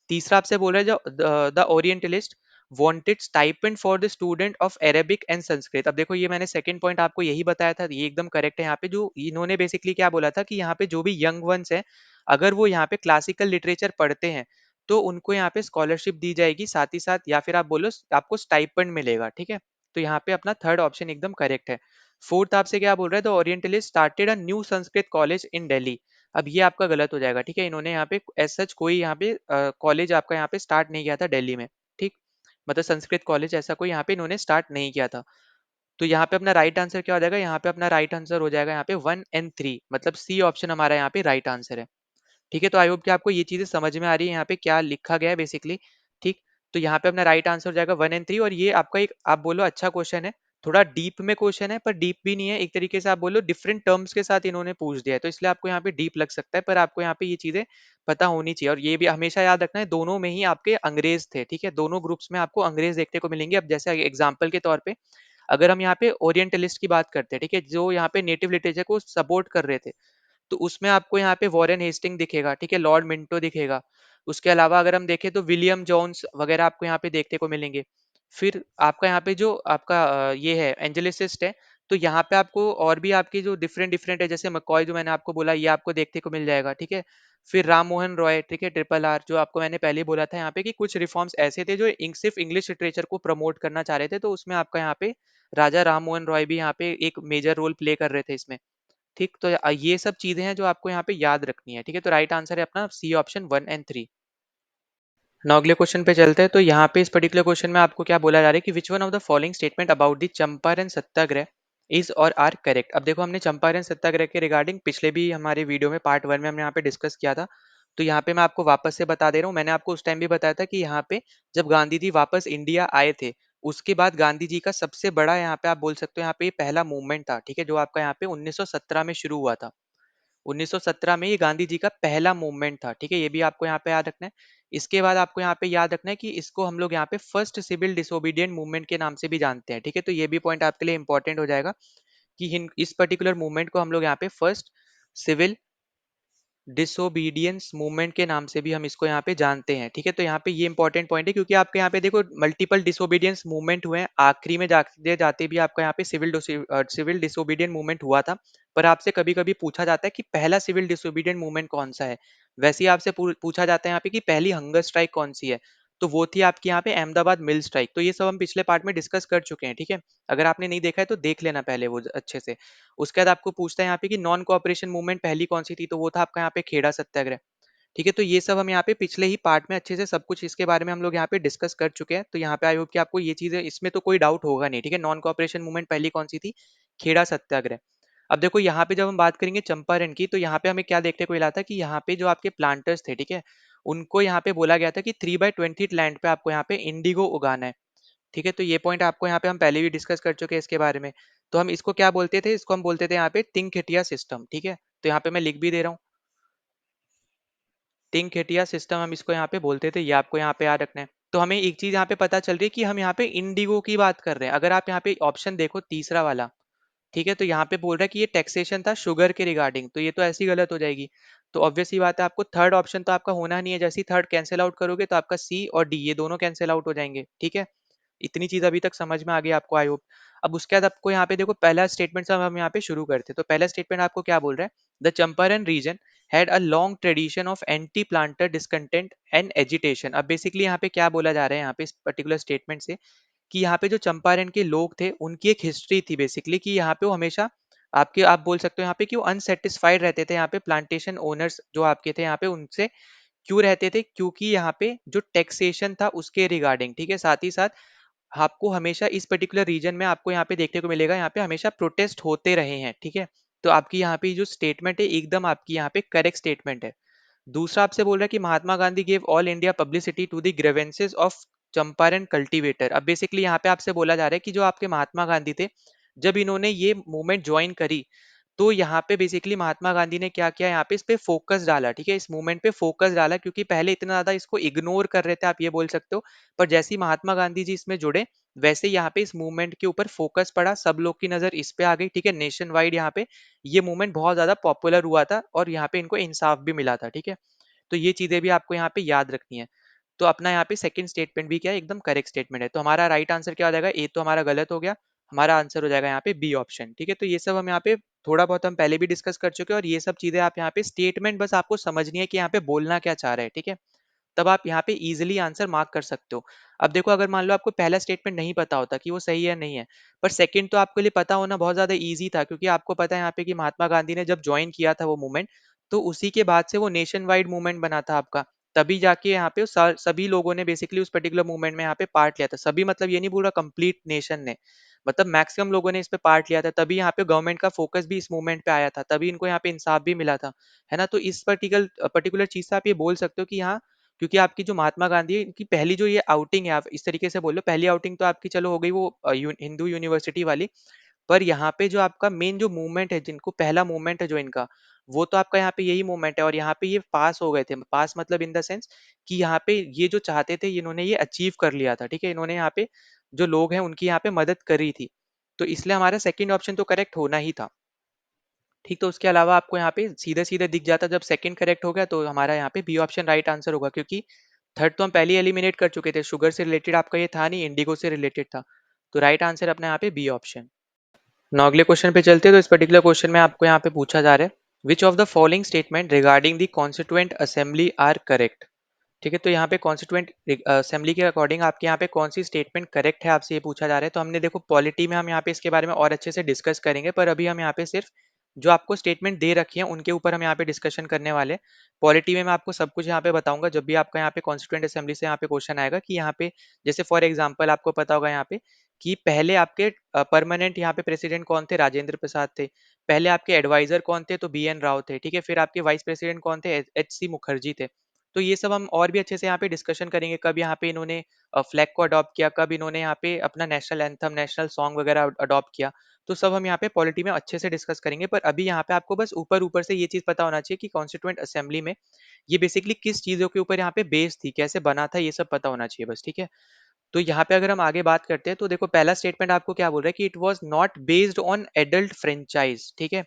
तीसरा आपसे बोल रहा है जो the orientalist wanted stipend for the student of Arabic and Sanskrit, अब देखो ये मैंने सेकंड पॉइंट आपको यही बताया था, ये एकदम करेक्ट है, यहाँ पे जो इन्होंने बेसिकली क्या बोला था कि यहाँ पे जो भी यंग वंस है अगर वो यहाँ पे क्लासिकल लिटरेचर पढ़ते हैं तो उनको यहाँ पे स्कॉलरशिप दी जाएगी, साथ ही साथ या फिर आप बोलो आपको स्टाइपेंड मिलेगा, ठीक है, तो यहाँ पे अपना थर्ड ऑप्शन एकदम करेक्ट है। फोर्थ आपसे क्या बोल रहा है, the orientalist started a new Sanskrit college in Delhi. अब ये आपका गलत हो जाएगा, ठीक है। इन्होंने यहाँ पे एज सच कोई यहाँ पे कॉलेज आपका यहाँ पे स्टार्ट नहीं किया था दिल्ली में, ठीक। मतलब संस्कृत कॉलेज ऐसा कोई यहाँ पे इन्होंने स्टार्ट नहीं किया था। तो यहाँ पे अपना राइट आंसर क्या हो जाएगा, यहाँ पे अपना राइट आंसर हो जाएगा यहाँ पे 1 और 3, मतलब सी ऑप्शन हमारा यहाँ पे राइट आंसर है। ठीक है, तो आई होप कि आपको ये चीजें समझ में आ रही है यहाँ पे क्या लिखा गया है बेसिकली। ठीक, तो यहाँ पे अपना राइट आंसर हो जाएगा 1 और 3। और ये आपका एक आप बोलो अच्छा क्वेश्चन है, थोड़ा डीप में क्वेश्चन है पर डीप भी नहीं है, एक तरीके से आप बोलो डिफरेंट टर्म्स के साथ इन्होंने पूछ दिया है, तो इसलिए आपको यहाँ पे डीप लग सकता है, पर आपको यहाँ पे ये चीजें पता होनी चाहिए। और ये भी हमेशा याद रखना है, दोनों में ही आपके अंग्रेज थे, ठीक है, दोनों ग्रुप्स में आपको अंग्रेज देखने को मिलेंगे। अब जैसे एग्जाम्पल के तौर पे अगर हम यहाँ पे ओरिएंटलिस्ट की बात करते हैं, ठीक है, जो यहाँ पे नेटिव लिटरेचर को सपोर्ट कर रहे थे, तो उसमें आपको यहाँ पे वॉरेन हेस्टिंग दिखेगा, ठीक है, लॉर्ड मिंटो दिखेगा। उसके अलावा अगर हम देखें तो विलियम जोन्स वगैरह आपको यहाँ पे देखने को मिलेंगे। फिर आपका यहाँ पे जो आपका ये है एंजेलिसिस्ट है, तो यहाँ पे आपको और भी आपकी जो डिफरेंट डिफरेंट है, जैसे मकॉय जो मैंने आपको बोला, ये आपको देखने को मिल जाएगा, ठीक है। फिर राम मोहन रॉय, ठीक है, ट्रिपल आर, जो आपको मैंने पहले ही बोला था यहाँ पे कि कुछ रिफॉर्म्स ऐसे थे जो सिर्फ इंग्लिश लिटरेचर को प्रमोट करना चाह रहे थे, तो उसमें आपका यहाँ पे राजा राम मोहन रॉय भी यहाँ पे एक मेजर रोल प्ले कर रहे थे इसमें। ठीक, तो ये सब चीजें हैं जो आपको यहाँ पे याद रखनी है, ठीक है। तो राइट आंसर है अपना सी ऑप्शन 1 और 3। नाउ अगले क्वेश्चन पे चलते हैं। तो यहाँ पे इस पर्टिकुलर क्वेश्चन में आपको क्या बोला जा रहा है कि which one of the following statement about the Champaran Satyagraha is और आर करेक्ट। अब देखो, हमने चंपारण सत्याग्रह के रिगार्डिंग पिछले भी हमारे वीडियो में पार्ट 1 में हमने यहाँ पे डिस्कस किया था। तो यहाँ पे मैं आपको वापस से बता दे रहा हूँ, मैंने आपको उस टाइम भी बताया था कि यहाँ पे जब गांधी जी वापस इंडिया आए थे, उसके बाद गांधी जी का सबसे बड़ा यहाँ पे आप बोल सकते हो यहाँ पे ये पहला मूवमेंट था, ठीक है, जो आपका यहाँ पे 1917 में शुरू हुआ था। 1917 में ये गांधी जी का पहला मूवमेंट था, ठीक है, ये भी आपको यहाँ पे याद रखना है। इसके बाद आपको यहाँ पे याद रखना है कि इसको हम लोग यहाँ पे फर्स्ट सिविल डिसोबीडियंट मूवमेंट के नाम से भी जानते हैं, ठीक है। तो ये भी पॉइंट आपके लिए इंपॉर्टेंट हो जाएगा कि इस पर्टिकुलर मूवमेंट को हम लोग यहाँ पे फर्स्ट सिविल डिसोबीडियंस मूवमेंट के नाम से भी हम इसको यहाँ पे जानते हैं, ठीक है। तो यहाँ पे ये इंपॉर्टेंट पॉइंट है, क्योंकि आपके यहाँ पे देखो मल्टीपल डिसोबीडियंस मूवमेंट हुए हैं, आखिरी में जाते जाते भी आपका यहाँ पे सिविल डिसोबीडियंट मूवमेंट हुआ था। पर आपसे कभी कभी पूछा जाता है कि पहला सिविल डिसोबीडियंट मूवमेंट कौन सा है। वैसे ही आपसे पूछा जाता है यहाँ पे कि पहली हंगर स्ट्राइक कौन सी है, तो वो थी आपकी यहाँ पे अहमदाबाद मिल स्ट्राइक। तो ये सब हम पिछले पार्ट में डिस्कस कर चुके हैं, ठीक है। अगर आपने नहीं देखा है तो देख लेना पहले वो अच्छे से। उसके बाद आपको पूछता है यहाँ पे कि नॉन कोऑपरेशन मूवमेंट पहली कौन सी थी, तो वो था आपका यहाँ पे खेड़ा सत्याग्रह, ठीक है। तो ये सब हम यहाँ पे पिछले ही पार्ट में अच्छे से सब कुछ इसके बारे में हम लोग यहाँ पे डिस्कस कर चुके हैं। तो यहाँ पे आई होप कि आपको ये चीजें इसमें तो कोई डाउट होगा नहीं, ठीक है। नॉन कोऑपरेशन मूवमेंट पहली कौन सी थी, खेड़ा सत्याग्रह। अब देखो यहाँ पे जब हम बात करेंगे चंपारण की, तो यहाँ पे हमें क्या देखने को मिला था कि यहाँ पे जो आपके प्लांटर्स थे, ठीक है, उनको यहाँ पे बोला गया था कि 3/20 लैंड पे आपको यहाँ पे इंडिगो उगाना है, ठीक है। तो ये पॉइंट आपको यहाँ पे हम पहले भी डिस्कस कर चुके हैं इसके बारे में। तो हम इसको क्या बोलते थे, इसको हम बोलते थे यहाँ पे तिंग सिस्टम, ठीक है। तो यहाँ पे मैं लिख भी दे रहा हूँ, तिंग सिस्टम हम इसको यहाँ पे बोलते थे, ये आपको यहाँ पे याद रखना है। तो हमें एक चीज यहाँ पे पता चल रही है कि हम यहाँ पे इंडिगो की बात कर रहे हैं। अगर आप यहाँ पे ऑप्शन देखो तीसरा वाला, ठीक है, तो यहाँ पे बोल रहा है कि ये टैक्सेशन था शुगर के रिगार्डिंग, तो ये तो ऐसी गलत हो जाएगी। तो ऑब्वियस ही बात है, आपको थर्ड ऑप्शन तो आपका होना नहीं है, जैसे ही थर्ड कैंसिल आउट करोगे तो आपका सी और डी ये दोनों कैंसिल आउट हो जाएंगे, ठीक है। इतनी चीज अभी तक समझ में आ गई आपको, आई होप। अब उसके बाद आपको यहाँ पे देखो पहला स्टेटमेंट से हम यहाँ पे शुरू करते हैं। तो पहला स्टेटमेंट आपको क्या बोल रहा है, the Champaran region had a long tradition of anti planter discontent and agitation. अब बेसिकली यहाँ पे क्या बोला जा रहा है यहाँ पे इस पर्टिकुलर स्टेटमेंट से, कि यहाँ पे जो चंपारण के लोग थे उनकी एक हिस्ट्री थी बेसिकली, कि यहाँ पे वो हमेशा आपके आप बोल सकते हो यहाँ पे कि वो अनसेटिस्फाइड रहते थे। यहाँ पे प्लांटेशन ओनर्स जो आपके थे यहाँ पे उनसे क्यों रहते थे, क्योंकि यहाँ पे जो टैक्सेशन था उसके रिगार्डिंग, ठीक है। साथ ही साथ आपको हमेशा इस पर्टिकुलर रीजन में आपको यहाँ पे देखने को मिलेगा, यहाँ पे हमेशा प्रोटेस्ट होते रहे हैं, ठीक है। तो आपकी यहाँ पे जो स्टेटमेंट है एकदम आपकी यहाँ पे करेक्ट स्टेटमेंट है। दूसरा आपसे बोल रहा है कि Mahatma Gandhi gave all India publicity to the grievances of Champaran cultivator. अब बेसिकली यहाँ पे आपसे बोला जा रहा है कि जो आपके महात्मा गांधी थे, जब इन्होंने ये मूवमेंट ज्वाइन करी, तो यहाँ पे बेसिकली महात्मा गांधी ने क्या किया, यहाँ पे इस पे फोकस डाला, ठीक है, इस मूवमेंट पे फोकस डाला, क्योंकि पहले इतना ज्यादा इसको इग्नोर कर रहे थे, आप ये बोल सकते हो। पर जैसे ही महात्मा गांधी जी इसमें जुड़े, वैसे ही यहाँ पे इस मूवमेंट के ऊपर फोकस पड़ा, सब लोग की नजर इस पे आ गई, ठीक है। नेशन वाइड यहाँ पे ये मूवमेंट बहुत ज्यादा पॉपुलर हुआ था और यहाँ पे इनको इंसाफ भी मिला था, ठीक है। तो ये चीजें भी आपको यहाँ पे याद रखनी है। तो अपना यहाँ पे सेकंड स्टेटमेंट भी क्या है, एकदम करेक्ट स्टेटमेंट है। तो हमारा राइट आंसर क्या हो जाएगा, ए तो हमारा गलत हो गया, हमारा आंसर हो जाएगा यहाँ पे बी ऑप्शन, ठीक है। तो ये सब हम यहाँ पे थोड़ा बहुत हम पहले भी डिस्कस कर चुके हैं, और ये सब चीजें आप यहाँ पे स्टेटमेंट बस आपको समझनी है कि यहाँ पे बोलना क्या चाह रहे हैं, ठीक है। तब आप यहाँ पे इजीली आंसर मार्क कर सकते हो। अब देखो, अगर मान लो आपको पहला स्टेटमेंट नहीं पता होता कि वो सही है या नहीं है, पर सेकंड तो आपके लिए पता होना बहुत ज्यादा इजी था, क्योंकि आपको पता है यहाँ पे कि महात्मा गांधी ने जब ज्वाइन किया था वो मूवमेंट, तो उसी के बाद से वो नेशन वाइड मूवमेंट बना था आपका। तभी जाके यहाँ पे सभी लोगों ने बेसिकली उस पर्टिकुलर मूवमेंट में यहाँ पे पार्ट लिया था। सभी मतलब ये नहीं पूरा कंप्लीट नेशन ने, मतलब मैक्सिमम लोगों ने इस पे पार्ट लिया था। तभी यहाँ पे गवर्नमेंट का फोकस भी इस मूवमेंट पे आया था, तभी इनको यहाँ पे इंसाफ भी मिला था, है ना। तो इस पर्टिकुलर पर्टिकुलर चीज से आप ये बोल सकते हो कि यहाँ, क्योंकि आपकी जो महात्मा गांधी है, इनकी पहली जो ये आउटिंग है, आप इस तरीके से बोल लो, पहली आउटिंग तो आपकी चलो हो गई वो हिंदू यूनिवर्सिटी वाली, पर यहाँ पे जो आपका मेन जो मूवमेंट है, जिनको पहला मूवमेंट है जो इनका, वो तो आपका यहाँ पे यही मूवमेंट है। और यहाँ पे ये पास हो गए थे, पास मतलब इन द सेंस कि यहाँ पे ये जो चाहते थे इन्होंने ये अचीव कर लिया था, ठीक है। इन्होंने यहाँ पे जो लोग हैं उनकी यहाँ पे मदद करी थी, तो इसलिए हमारा सेकंड ऑप्शन तो करेक्ट होना ही था। ठीक, तो उसके अलावा आपको यहाँ पे सीधे सीधे दिख जाता, जब सेकंड करेक्ट हो गया तो हमारा यहाँ पे बी ऑप्शन राइट आंसर होगा, क्योंकि थर्ड तो हम पहले एलिमिनेट कर चुके थे, शुगर से रिलेटेड आपका ये था नहीं, इंडिगो से रिलेटेड था। तो राइट आंसर अपना यहाँ पे बी ऑप्शन। नाउ अगले क्वेश्चन पे चलते हैं। तो इस पर्टिकुलर क्वेश्चन में आपको यहाँ पे पूछा जा रहा है, which of the following statement regarding the constituent assembly are correct. ठीक है, तो यहाँ पे कॉन्स्टिट्यूएंट असेंबली के अकॉर्डिंग आपके यहाँ पे कौन सी स्टेटमेंट करेक्ट है, आपसे ये पूछा जा रहा है। तो हमने देखो पॉलिटी में हम यहाँ पे इसके बारे में और अच्छे से डिस्कस करेंगे, पर अभी हम यहाँ पे सिर्फ जो आपको स्टेटमेंट दे रखी है उनके ऊपर हम यहाँ पे डिस्कशन करने वाले हैं। पॉलिटी में मैं आपको सब कुछ यहाँ पे बताऊंगा, जब भी आपका यहाँ पे कॉन्स्टिट्यूएंट असेंबली से यहाँ पे क्वेश्चन आएगा कि यहाँ पे, जैसे फॉर एग्जाम्पल आपको पता होगा यहाँ पे कि पहले आपके परमानेंट यहाँ पे प्रेसिडेंट कौन थे, राजेंद्र प्रसाद थे। पहले आपके एडवाइजर कौन थे, तो बी एन राव थे, ठीक है। फिर आपके वाइस प्रेसिडेंट कौन थे, एच सी मुखर्जी थे। तो ये सब हम और भी अच्छे से यहाँ पे डिस्कशन करेंगे, कब यहाँ पे इन्होंने फ्लैग को अडॉप्ट किया, कब इन्होंने यहाँ पे अपना नेशनल एंथम, नेशनल सॉन्ग वगैरह अडॉप्ट किया। तो सब हम यहाँ पे पॉलिटी में अच्छे से डिस्कस करेंगे, पर अभी यहाँ पे आपको बस ऊपर ऊपर से ये चीज पता होना चाहिए कि कॉन्स्टिट्यूएंट असेंबली में ये बेसिकली किस चीजों के ऊपर यहाँ पे बेस थी, कैसे बना था, ये सब पता होना चाहिए बस, ठीक है। तो यहाँ पे अगर हम आगे बात करते हैं, तो देखो पहला स्टेटमेंट आपको क्या बोल रहा है कि it was not based on adult franchise, ठीक है।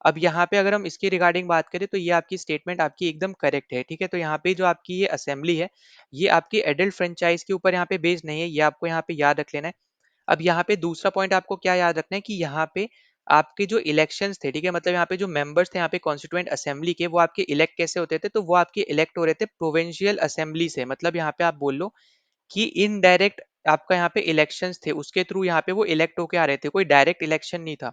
अब यहाँ पे अगर हम इसके रिगार्डिंग बात करें, तो ये आपकी स्टेटमेंट आपकी एकदम करेक्ट है, ठीक है। तो यहाँ पे जो आपकी ये असेंबली है, ये आपकी एडल्ट फ्रेंचाइज के ऊपर यहाँ पे बेस्ड नहीं है, ये आपको यहाँ पे याद रख लेना है। अब यहाँ पे दूसरा पॉइंट आपको क्या याद रखना है कि यहाँ पे आपके जो इलेक्शंस थे, ठीक है, मतलब यहाँ पे जो मेंबर्स थे यहाँ पे कॉन्स्टिट्यूएंट असेंबली के, वो आपके इलेक्ट कैसे होते थे, तो वो आपके इलेक्ट हो रहे थे प्रोविंशियल असेंबली से। मतलब यहाँ पे आप बोल लो कि इनडायरेक्ट आपका यहाँ पे इलेक्शंस थे, उसके थ्रू यहाँ पे वो इलेक्ट होके आ रहे थे, कोई डायरेक्ट इलेक्शन नहीं था।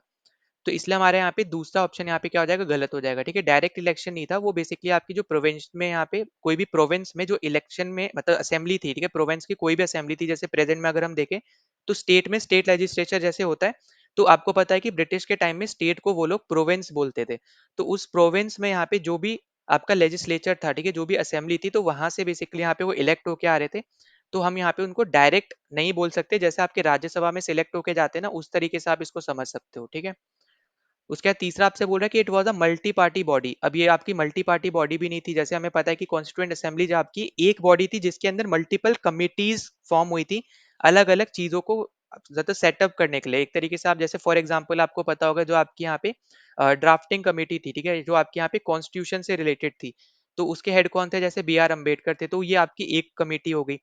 तो इसलिए हमारे यहाँ पे दूसरा ऑप्शन यहाँ पे क्या हो जाएगा, गलत हो जाएगा, ठीक है। डायरेक्ट इलेक्शन नहीं था वो, बेसिकली आपकी जो प्रोविंस में यहाँ पे कोई भी प्रोविंस में जो इलेक्शन में मतलब असेंबली थी, ठीक है, प्रोविंस की कोई भी असेंबली थी, जैसे प्रेजेंट में अगर हम देखें तो स्टेट में स्टेट लेजिस्लेचर जैसे होता है, तो आपको पता है कि ब्रिटिश के टाइम में स्टेट को वो लोग प्रोविंस बोलते थे। तो उस प्रोविंस में यहाँ पे जो भी आपका लेजिस्लेचर था, ठीक है, जो भी असेंबली थी, तो वहां से बेसिकली यहाँ पे वो इलेक्ट होके आ रहे थे। तो हम यहाँ पे उनको डायरेक्ट नहीं बोल सकते, जैसे आपके राज्यसभा में सिलेक्ट होके जाते हैं ना, उस तरीके से आप इसको समझ सकते हो, ठीक है। उसके बाद तीसरा आपसे बोल रहा है कि it was a multi party body. अब ये आपकी मल्टी पार्टी बॉडी भी नहीं थी, जैसे हमें पता है कि कॉन्स्टिट्यूएंट असेंबली जो आपकी एक बॉडी थी जिसके अंदर मल्टीपल कमिटीज फॉर्म हुई थी, अलग अलग चीजों को ज्यादा सेटअप करने के लिए। एक तरीके से आप जैसे फॉर एग्जांपल आपको पता होगा जो आपकी यहाँ पे ड्राफ्टिंग कमेटी थी, ठीक है, जो आपके यहाँ पे कॉन्स्टिट्यूशन से रिलेटेड थी, तो उसके हेड कौन थे, जैसे बी आर अम्बेडकर थे, तो ये आपकी एक कमेटी हो गई।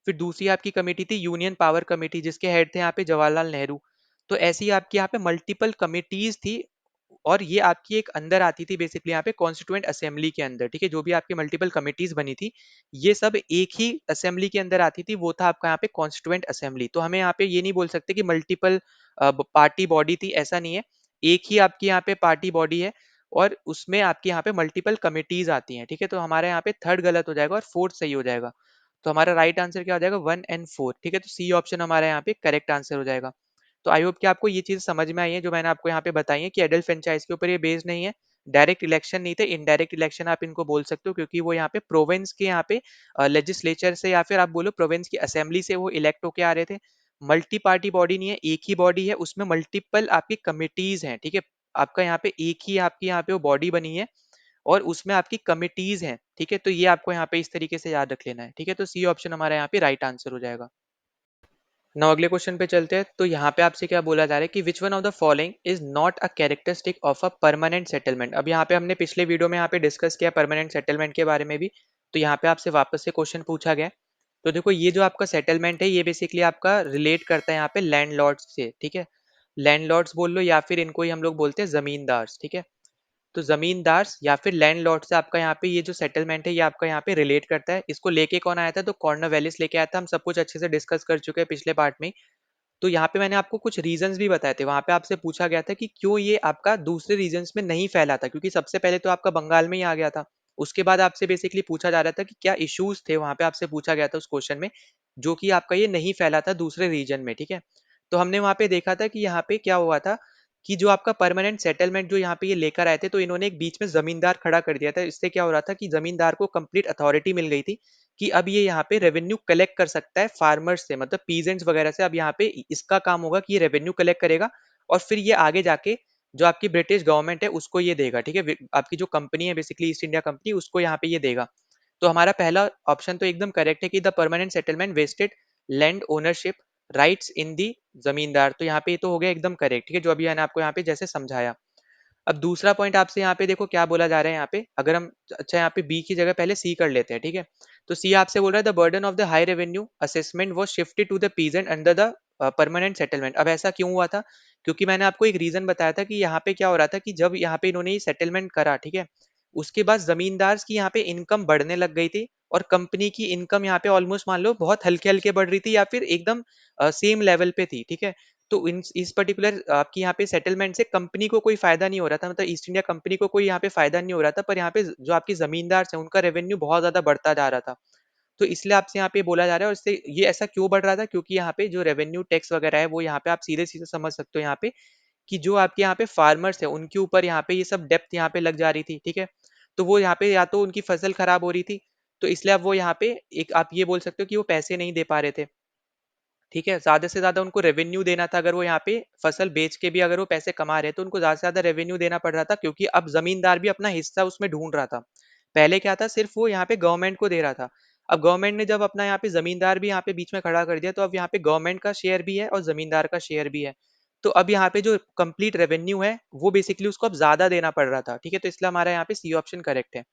फिर दूसरी आपकी कमेटी थी यूनियन पावर कमेटी, जिसके हेड थे यहाँ पे जवाहरलाल नेहरू। तो ऐसी ही आपकी यहाँ पे मल्टीपल कमिटीज थी, और ये आपकी एक अंदर आती थी बेसिकली यहाँ पे कॉन्स्टिट्यूएंट असेंबली के अंदर, ठीक है। जो भी आपकी मल्टीपल कमिटीज बनी थी, ये सब एक ही असेंबली के अंदर आती थी, वो था आपका यहाँ पे कॉन्स्टिट्यूएंट असेंबली। तो हमें यहाँ पे ये नहीं बोल सकते कि मल्टीपल पार्टी बॉडी थी, ऐसा नहीं है। एक ही आपकी यहाँ पे पार्टी बॉडी है, और उसमें आपके यहाँ पे मल्टीपल कमिटीज आती हैं, ठीक है। तो हमारे यहाँ पे थर्ड गलत हो जाएगा और फोर्थ सही हो जाएगा। तो हमारा राइट आंसर क्या हो जाएगा, 1 और 4, ठीक है। तो सी ऑप्शन हमारा यहाँ पे करेक्ट आंसर हो जाएगा। तो आई होप कि आपको ये चीज समझ में आई है जो मैंने आपको यहाँ पे बताई है, कि एडल्ट फ्रेंचाइज के ऊपर ये बेस्ड नहीं है, डायरेक्ट इलेक्शन नहीं थे, इनडायरेक्ट इलेक्शन आप इनको बोल सकते हो, क्योंकि वो यहाँ पे प्रोविंस के यहाँ पे लेजिस्लेचर से, या फिर आप बोलो प्रोविंस की असेंबली से वो इलेक्ट होके आ रहे थे। मल्टी पार्टी बॉडी नहीं है, एक ही बॉडी है, उसमें मल्टीपल आपकी कमिटीज हैं, ठीक है। आपका यहाँ पे एक ही आपकी यहाँ पे वो बॉडी बनी है, और उसमें आपकी कमिटीज हैं, ठीक है। तो ये आपको यहाँ पे इस तरीके से याद रख लेना है, ठीक है। तो सी ऑप्शन हमारा यहाँ पे राइट आंसर हो जाएगा। नाउ अगले क्वेश्चन पे चलते हैं। तो यहाँ पे आपसे क्या बोला जा रहा है कि which one of the following is not a characteristic of a permanent settlement. अब यहाँ पे हमने पिछले वीडियो में यहाँ पे डिस्कस किया परमानेंट सेटलमेंट के बारे में भी, तो यहाँ पे आपसे वापस से क्वेश्चन पूछा गया है। तो देखो ये जो आपका सेटलमेंट है, ये बेसिकली आपका रिलेट करता है यहाँ पे लैंडलॉर्ड्स से, ठीक है। लैंडलॉर्ड्स बोल लो, या फिर इनको ही हम लोग बोलते हैं जमींदार, ठीक है। तो ज़मींदार या फिर लैंडलॉर्ड से आपका यहाँ पे ये जो सेटलमेंट है ये आपका यहाँ पे रिलेट करता है। इसको लेके कौन आया था? तो कॉर्नवालिस लेके आया था। हम सब कुछ अच्छे से डिस्कस कर चुके हैं पिछले पार्ट में। तो यहाँ पे मैंने आपको कुछ रीजंस भी बताए थे। वहाँ पे आपसे पूछा गया था कि क्यों ये आपका दूसरे रीजन्स में नहीं फैला था, क्योंकि सबसे पहले तो आपका बंगाल में ही आ गया था। उसके बाद आपसे बेसिकली पूछा जा रहा था कि क्या इश्यूज थे, वहाँ पे आपसे पूछा गया था उस क्वेश्चन में, जो कि आपका ये नहीं फैला था दूसरे रीजन में, ठीक है। तो हमने वहाँ पे देखा था कि यहाँ पे क्या हुआ था कि जो आपका परमानेंट सेटलमेंट जो यहाँ पे ये लेकर आए थे, तो इन्होंने एक बीच में जमींदार खड़ा कर दिया था। इससे क्या हो रहा था कि जमींदार को कंप्लीट अथॉरिटी मिल गई थी कि अब ये यहाँ पे रेवेन्यू कलेक्ट कर सकता है फार्मर्स से, मतलब पीजेंट्स वगैरह से। अब यहाँ पे इसका काम होगा कि ये रेवेन्यू कलेक्ट करेगा और फिर ये आगे जाके जो आपकी ब्रिटिश गवर्नमेंट है उसको ये देगा, ठीक है। आपकी जो कंपनी है बेसिकली ईस्ट इंडिया कंपनी, उसको यहाँ पे ये देगा। तो हमारा पहला ऑप्शन तो एकदम करेक्ट है कि the permanent settlement vested land ownership rights in the zamindar. तो यहाँ पे ये तो हो गया एकदम करेक्ट, ठीक है, जो अभी मैंने आपको यहाँ पे जैसे समझाया। अब दूसरा पॉइंट आपसे यहाँ पे देखो क्या बोला जा रहा है यहाँ पे, अगर हम अच्छा यहाँ पे बी की जगह पहले सी कर लेते हैं, ठीक है। तो सी आपसे बोल रहा है the burden of the high revenue assessment was shifted to the peasant under the permanent settlement. अब ऐसा क्यों हुआ था? क्योंकि मैंने आपको एक रीजन बताया था कि यहाँ पे क्या हो रहा था कि जब यहाँ पे इन्होंने ये सेटलमेंट करा, ठीक है, उसके बाद जमींदार की यहाँ पे इनकम बढ़ने लग गई थी और कंपनी की इनकम यहाँ पे ऑलमोस्ट मान लो बहुत हल्के हल्के बढ़ रही थी या फिर एकदम सेम लेवल पे थी, ठीक है। तो इस पर्टिकुलर आपकी यहाँ पे सेटलमेंट से कंपनी को कोई फायदा नहीं हो रहा था, मतलब ईस्ट इंडिया कंपनी को कोई यहाँ पे फायदा नहीं हो रहा था, पर यहाँ पे जो आपकी जमींदार है उनका रेवेन्यू बहुत ज्यादा बढ़ता जा रहा था। तो इसलिए आपसे यहाँ पे बोला जा रहा है, और इससे ये ऐसा क्यों बढ़ रहा था, क्योंकि यहाँ पे जो रेवेन्यू टैक्स वगैरह है वो यहाँ पे आप सीधे सीधे समझ सकते हो यहाँ पे कि जो आपके यहाँ पे फार्मर्स है उनके ऊपर यहाँ पे ये सब डेप्थ यहाँ पे लग जा रही थी, ठीक है। तो वो यहाँ पे या तो उनकी फसल खराब हो रही थी, तो इसलिए अब वो यहाँ पे एक आप ये बोल सकते हो कि वो पैसे नहीं दे पा रहे थे, ठीक है। ज़्यादा से ज़्यादा उनको रेवेन्यू देना था, अगर वो यहाँ पे फसल बेच के भी अगर वो पैसे कमा रहे हैं तो उनको ज़्यादा से ज़्यादा रेवेन्यू देना पड़ रहा था, क्योंकि अब ज़मींदार भी अपना हिस्सा उसमें ढूंढ रहा था। पहले क्या था, सिर्फ वो यहाँ पे गवर्नमेंट को दे रहा था। अब गवर्नमेंट ने जब अपना यहाँ पे ज़मींदार भी यहाँ पे बीच में खड़ा कर दिया, तो अब यहाँ पे गवर्नमेंट का शेयर भी है और ज़मींदार का शेयर भी है। तो अब यहाँ पे जो कंप्लीट रेवेन्यू है वो बेसिकली उसको अब ज्यादा देना पड़ रहा था, ठीक है। तो इसलिए हमारा यहाँ पे सी ऑप्शन करेक्ट है।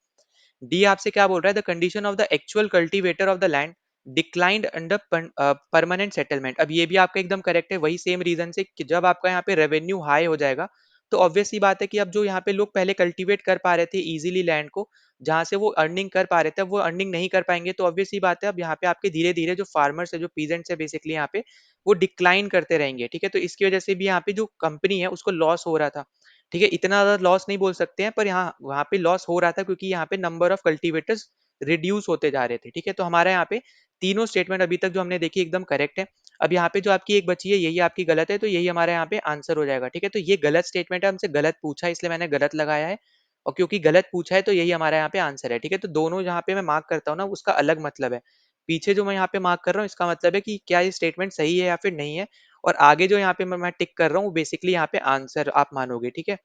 डी आपसे क्या बोल रहा है, the condition of the actual cultivator of the land declined under permanent settlement. अब ये भी आपका एकदम करेक्ट है, वही सेम रीजन से कि जब आपका यहाँ पे रेवेन्यू हाई हो जाएगा तो ऑब्वियस सी बात है कि अब जो यहाँ पे लोग पहले कल्टीवेट कर पा रहे थे इजीली लैंड को, जहां से वो अर्निंग कर पा रहे थे, अब वो अर्निंग नहीं कर पाएंगे। तो ऑब्वियस सी बात है अब यहाँ पे आपके धीरे धीरे जो फार्मर्स है, जो पीजेंट्स है बेसिकली यहाँ पे, वो डिक्लाइन करते रहेंगे, ठीक है। तो इसकी वजह से भी यहाँ पे जो कंपनी है उसको लॉस हो रहा था, ठीक है। इतना ज्यादा लॉस नहीं बोल सकते हैं, पर यहाँ वहां पे लॉस हो रहा था क्योंकि यहाँ पे नंबर ऑफ कल्टीवेटर्स रिड्यूस होते जा रहे थे, ठीक है। तो हमारा यहाँ पे तीनों स्टेटमेंट अभी तक जो हमने देखी एकदम करेक्ट है। अब यहाँ पे जो आपकी एक बची है यही आपकी गलत है, तो यही हमारा यहाँ पे आंसर हो जाएगा, ठीक है। तो ये गलत स्टेटमेंट है, हमसे गलत पूछा है इसलिए मैंने गलत लगाया है, और क्योंकि गलत पूछा है तो यही हमारा यहाँ पे आंसर है, ठीक है। तो दोनों जहाँ पे मैं मार्क करता हूँ ना उसका अलग मतलब है। पीछे जो मैं यहाँ पे मार्क कर रहा हूँ इसका मतलब है कि क्या ये स्टेटमेंट सही है या फिर नहीं है, और आगे जो यहाँ पे मैं टिक कर रहा हूँ बेसिकली यहाँ पे आंसर आप मानोगे, ठीक है।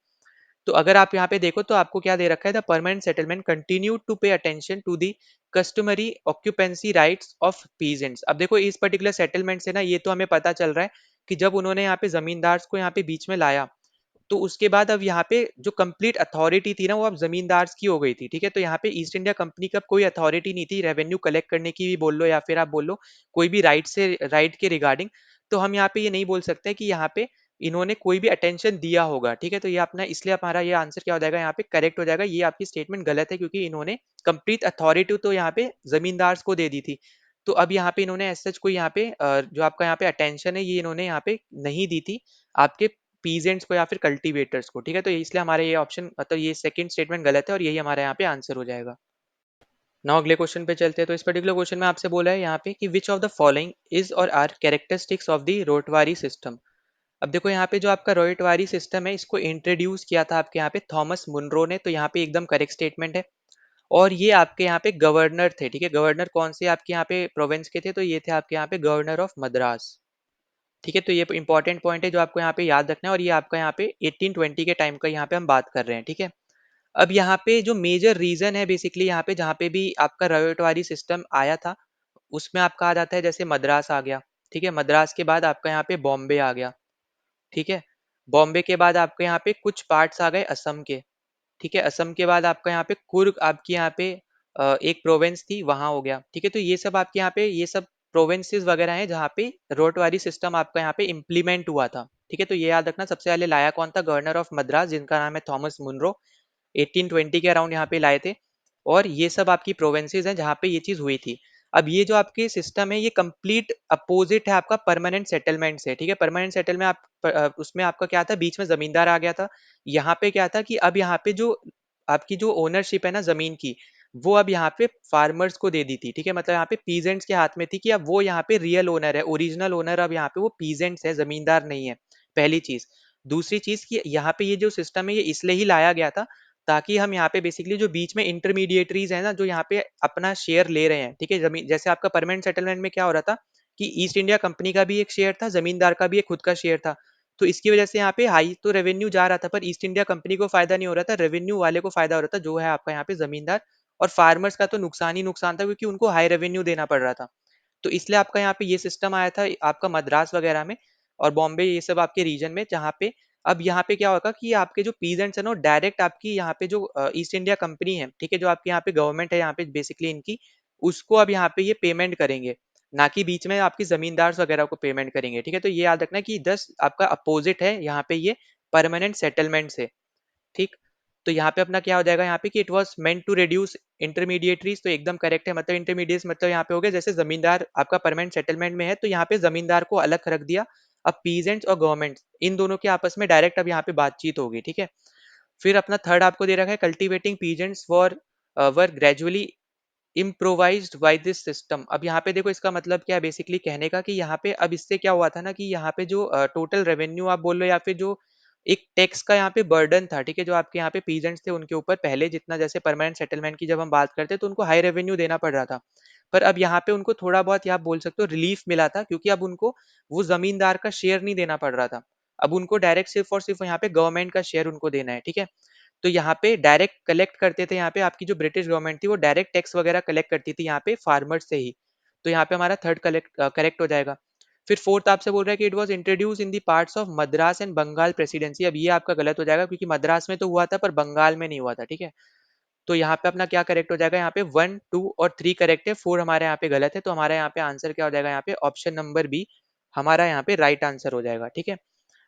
तो अगर आप यहाँ पे देखो तो आपको क्या दे रखा है, the permanent settlement continue to pay attention to the customary occupancy rights of peasants. अब देखो इस पर्टिकुलर सेटलमेंट से ना ये तो हमें पता चल रहा है कि जब उन्होंने यहाँ पे जमींदार को यहाँ पे बीच में लाया, तो उसके बाद अब यहाँ पे जो कंप्लीट अथॉरिटी थी ना वो अब जमींदार की हो गई थी, ठीक है। तो यहाँ पे ईस्ट इंडिया कंपनी का कोई अथॉरिटी नहीं थी रेवेन्यू कलेक्ट करने की भी बोल लो या फिर आप बोल लो कोई भी राइट के रिगार्डिंग। तो हम यहाँ पे ये नहीं बोल सकते कि यहाँ पे इन्होंने कोई भी अटेंशन दिया होगा, ठीक है। तो ये अपना इसलिए हमारा ये आंसर क्या हो जाएगा, यहाँ पे करेक्ट हो जाएगा। ये आपकी स्टेटमेंट गलत है क्योंकि इन्होंने कंप्लीट अथॉरिटी तो यहाँ पे जमींदार को दे दी थी। तो अब यहाँ पे इन्होंने एज सच कोई यहाँ पे जो आपका यहाँ पे अटेंशन है ये इन्होंने यहाँ पे नहीं दी थी आपके पीजेंट्स को या फिर कल्टीवेटर्स को, ठीक है। तो इसलिए हमारे ये ऑप्शन मतलब ये सेकंड स्टेटमेंट गलत है और यही हमारे यहाँ पे आंसर हो जाएगा। नाउ अगले क्वेश्चन पे चलते हैं। तो इस पर्टिकुलर क्वेश्चन में आपसे बोला है यहाँ पे कि which of the following is और are characteristics of the ryotwari system. अब देखो यहाँ पे जो आपका रोटवारी सिस्टम है इसको इंट्रोड्यूस किया था आपके यहाँ पे थॉमस मुनरो ने, तो यहाँ पे एकदम करेक्ट स्टेटमेंट है। और ये आपके यहाँ पे गवर्नर थे, ठीक है। गवर्नर कौन से आपके यहाँ पे प्रोविंस के थे, तो ये थे आपके यहाँ पे गवर्नर ऑफ मद्रास, ठीक है। तो ये इंपॉर्टेंट पॉइंट है जो आपको यहाँ पे याद रखना है, और ये आपका यहाँ पे 1820 के टाइम का यहाँ पे हम बात कर रहे हैं, ठीक है। अब यहाँ पे जो मेजर रीजन है बेसिकली यहाँ पे जहाँ पे भी आपका रवियटवारी सिस्टम आया था उसमें आपका आ जाता है जैसे मद्रास आ गया, ठीक है। मद्रास के बाद आपका यहाँ पे बॉम्बे आ गया, ठीक है। बॉम्बे के बाद आपके यहाँ पे कुछ पार्ट्स आ गए असम के, ठीक है। असम के बाद आपका यहाँ पे कुर्ग आपकी यहाँ पे एक प्रोविंस थी वहां हो गया, ठीक है। तो ये सब आपके यहाँ पे ये सब प्रोविंसेस वगैरह हैं जहाँ पे रोटवारी सिस्टम आपका यहाँ पे इम्प्लीमेंट हुआ था, ठीक है। तो ये याद रखना, सबसे पहले लाया कौन था, गवर्नर ऑफ मद्रास जिनका नाम है थॉमस मुनरो। 1820 के अराउंड यहाँ पे लाए थे। और ये सब आपकी प्रोविंसेस हैं जहाँ पे ये चीज़ हुई थी। अब ये जो आपके सिस्टम है ये कंप्लीट अपोजिट है आपका परमानेंट सेटलमेंट से, ठीक है। परमानेंट सेटलमेंट उसमें आपका क्या था, बीच में जमींदार आ गया था। यहाँ पे क्या था कि अब यहाँ पे जो आपकी जो ओनरशिप है ना जमीन की, वो अब यहाँ पे फार्मर्स को दे दी थी, ठीक है। मतलब यहाँ पे पीजेंट्स के हाथ में थी कि अब वो यहाँ पे रियल ओनर है, ओरिजिनल ओनर अब यहाँ पे वो पीजेंट्स है, जमींदार नहीं है। पहली चीज। दूसरी चीज कि यहाँ पे ये जो सिस्टम है ये इसलिए ही लाया गया था ताकि हम यहाँ पे बेसिकली जो बीच में इंटरमीडिएटरीज है ना, जो यहाँ पे अपना शेयर ले रहे हैं, ठीक है। जमीन जैसे आपका परमानेंट सेटलमेंट में क्या हो रहा था कि ईस्ट इंडिया कंपनी का भी एक शेयर था, जमींदार का भी एक खुद का शेयर था। तो इसकी वजह से यहाँ पे हाई तो रेवेन्यू जा रहा था, पर ईस्ट इंडिया कंपनी को फायदा नहीं हो रहा था, रेवेन्यू वाले को फायदा हो रहा था, जो है आपका यहाँ पे जमींदार। और फार्मर्स का तो नुकसान ही नुकसान था, क्योंकि उनको हाई रेवेन्यू देना पड़ रहा था। तो इसलिए आपका यहाँ पे ये सिस्टम आया था आपका मद्रास वगैरह में और बॉम्बे, ये सब आपके रीजन में, जहाँ पे अब यहाँ पे क्या होगा कि आपके जो पीजेंट्स है ना, डायरेक्ट आपकी यहाँ पे जो ईस्ट इंडिया कंपनी है, ठीक है, जो आपके यहाँ पे गवर्नमेंट है यहाँ पे बेसिकली इनकी, उसको अब यहाँ पे ये पेमेंट करेंगे, ना कि बीच में आपकी जमींदार वगैरह को पेमेंट करेंगे, ठीक है। तो ये याद रखना कि 10 आपका अपोजिट है यहाँ पे ये परमानेंट सेटलमेंट से, ठीक। तो यहाँ पे अपना क्या हो जाएगा यहाँ पे कि it was meant to reduce intermediaries, तो एकदम करेक्ट है। मतलब इंटरमीडिएट मतलब यहाँ पे हो गया, जैसे जमींदार आपका परमानेंट सेटलमेंट में है तो यहाँ पे जमींदार को अलग रख दिया। अब पीजेंट्स और गवर्नमेंट इन दोनों के आपस में डायरेक्ट अब यहाँ पे बातचीत होगी, ठीक है। फिर अपना थर्ड आपको दे रखा है, cultivating peasants for were gradually improvised by this system. अब यहाँ पे देखो इसका मतलब क्या है, बेसिकली कहने का कि यहाँ पे अब इससे क्या हुआ था ना कि यहाँ पे जो टोटल रेवेन्यू आप बोल लो या फिर जो एक टैक्स का यहाँ पे बर्डन था, ठीक है, जो आपके यहाँ पे पीजेंट्स थे उनके ऊपर पहले जितना, जैसे परमानेंट सेटलमेंट की जब हम बात करते तो उनको हाई रेवेन्यू देना पड़ रहा था। पर अब यहाँ पे उनको थोड़ा बहुत आप बोल सकते हो रिलीफ मिला था, क्योंकि अब उनको वो जमींदार का शेयर नहीं देना पड़ रहा था। अब उनको डायरेक्ट सिर्फ और सिर्फ यहाँ पे गवर्नमेंट का शेयर उनको देना है, ठीक है। तो यहाँ पे डायरेक्ट कलेक्ट करते थे, यहाँ पे आपकी जो ब्रिटिश गवर्नमेंट थी वो डायरेक्ट टैक्स वगैरह कलेक्ट करती थी यहाँ पे फार्मर्स से ही। तो यहाँ पे हमारा थर्ड करेक्ट हो जाएगा। फिर फोर्थ आपसे बोल रहा है कि it was introduced in the parts of Madras and Bengal presidency. अब ये आपका गलत हो जाएगा, क्योंकि मद्रास में तो हुआ था पर बंगाल में नहीं हुआ था, ठीक है। तो यहाँ पे अपना क्या करेक्ट हो जाएगा, यहाँ पे 1, 2 और 3 करेक्ट है, 4 हमारे यहाँ पे गलत है। तो हमारा यहाँ पे आंसर क्या हो जाएगा, यहाँ पे ऑप्शन नंबर बी हमारा यहाँ पे राइट आंसर हो जाएगा, ठीक है।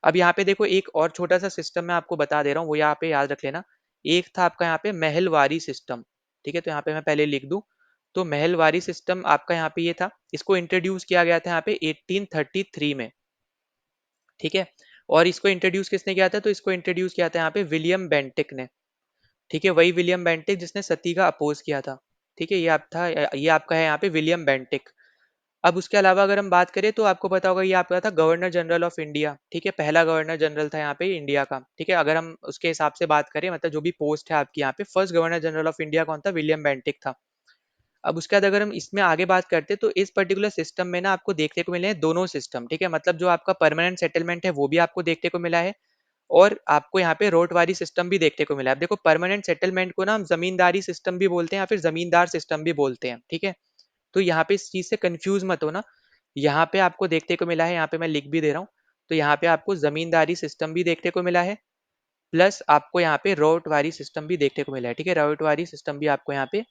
अब यहाँ पे देखो एक और छोटा सा सिस्टम मैं आपको बता दे रहा हूँ, वो यहाँ पे याद रख लेना। एक था आपका यहाँ पे महलवारी सिस्टम, ठीक है। तो यहाँ पे मैं पहले लिख दूं, तो महलवारी सिस्टम आपका यहाँ पे ये था, इसको इंट्रोड्यूस किया गया था यहाँ पे 1833 में, ठीक है। और इसको इंट्रोड्यूस किसने किया था, तो इसको इंट्रोड्यूस किया था यहाँ पे विलियम बेंटिक ने, ठीक है। वही विलियम बेंटिक जिसने सती का अपोज किया था, ठीक है। ये आप था, ये आपका है यहाँ पे विलियम बेंटिक। अब उसके अलावा अगर हम बात करें तो आपको पता होगा ये आपका था गवर्नर जनरल ऑफ इंडिया, ठीक है। पहला गवर्नर जनरल था यहाँ पे इंडिया का, ठीक है। अगर हम उसके हिसाब से बात करें, मतलब जो भी पोस्ट है आपकी यहाँ पे, first governor general of India कौन था, विलियम बेंटिक था। अब उसके बाद अगर हम इसमें आगे बात करते हैं तो इस पर्टिकुलर सिस्टम में ना आपको देखने को मिले हैं दोनों सिस्टम, ठीक है। मतलब जो आपका परमानेंट सेटलमेंट है वो भी आपको देखने को मिला है, और आपको यहाँ पे रोटवारी सिस्टम भी देखने को मिला है। अब देखो परमानेंट सेटलमेंट को ना हम जमींदारी सिस्टम भी बोलते हैं या फिर जमींदार सिस्टम भी बोलते हैं, ठीक है। तो यहाँ पे इस चीज से कंफ्यूज मत हो ना। यहाँ पे आपको देखने को मिला है, यहाँ पे मैं लिख भी दे रहा हूँ, तो यहाँ पे आपको जमींदारी सिस्टम भी देखने को मिला है, प्लस आपको यहाँ पे रोटवारी सिस्टम भी देखने को मिला है, ठीक है। रोटवारी सिस्टम भी आपको यहाँ पे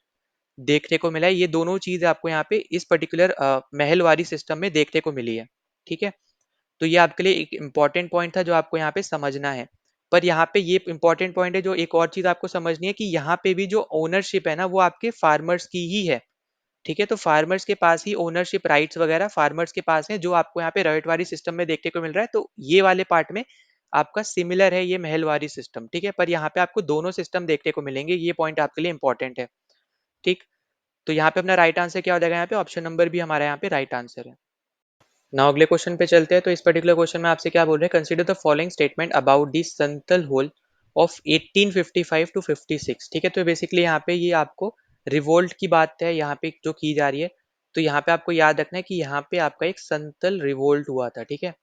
देखने को मिला है। ये दोनों चीज आपको यहाँ पे इस पर्टिकुलर महलवारी सिस्टम में देखने को मिली है, ठीक है। तो ये आपके लिए एक इंपॉर्टेंट पॉइंट था जो आपको यहाँ पे समझना है। पर यहाँ पे ये इंपॉर्टेंट पॉइंट है, जो एक और चीज आपको समझनी है कि यहाँ पे भी जो ओनरशिप है ना वो आपके फार्मर्स की ही है, ठीक है। तो फार्मर्स के पास ही ओनरशिप राइट्स वगैरह फार्मर्स के पास है, जो आपको यहाँ पे रॉयटवारी सिस्टम में देखने को मिल रहा है। तो ये वाले पार्ट में आपका सिमिलर है ये महलवारी सिस्टम, ठीक है। पर यहाँ पे आपको दोनों सिस्टम देखने को मिलेंगे, ये पॉइंट आपके लिए इंपॉर्टेंट है, ठीक। तो यहाँ पे अपना राइट आंसर क्या हो जाएगा, यहाँ पे ऑप्शन नंबर भी हमारा यहाँ पे राइट आंसर है। नाउ अगले क्वेश्चन पे चलते हैं। तो इस पर्टिकुलर क्वेश्चन में आपसे क्या बोल रहे हैं, consider the following statement about the Santhal Hul of 1855 to 56, ठीक है। तो बेसिकली यहाँ पे ये आपको रिवोल्ट की बात है यहाँ पे जो की जा रही है। तो यहाँ पे आपको याद रखना है कि यहाँ पे आपका एक संतल रिवोल्ट हुआ था, ठीक है।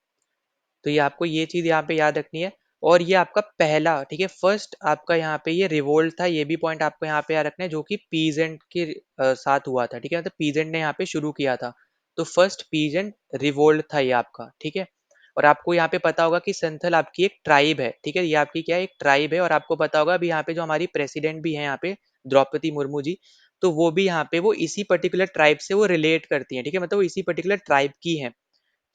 तो ये आपको ये चीज यहाँ पे याद रखनी है। और ये आपका पहला, ठीक है, फर्स्ट आपका यहाँ पे ये रिवोल्ट था, ये भी पॉइंट आपको यहाँ पे याद रखना है, जो कि पीजेंट के साथ हुआ था, ठीक है। मतलब पीजेंट ने यहाँ पे शुरू किया था। तो फर्स्ट पीजेंट रिवोल्ट था ये आपका, ठीक है। और आपको यहाँ पे पता होगा कि संथल आपकी एक ट्राइब है, ठीक है। ये आपकी क्या है, एक ट्राइब है। और आपको पता होगा अभी यहाँ पे जो हमारी प्रेसिडेंट भी है यहाँ पे, द्रौपदी मुर्मू जी, तो वो भी यहाँ पे वो इसी पर्टिकुलर ट्राइब से वो रिलेट करती है, ठीक है। मतलब वो इसी पर्टिकुलर ट्राइब की है।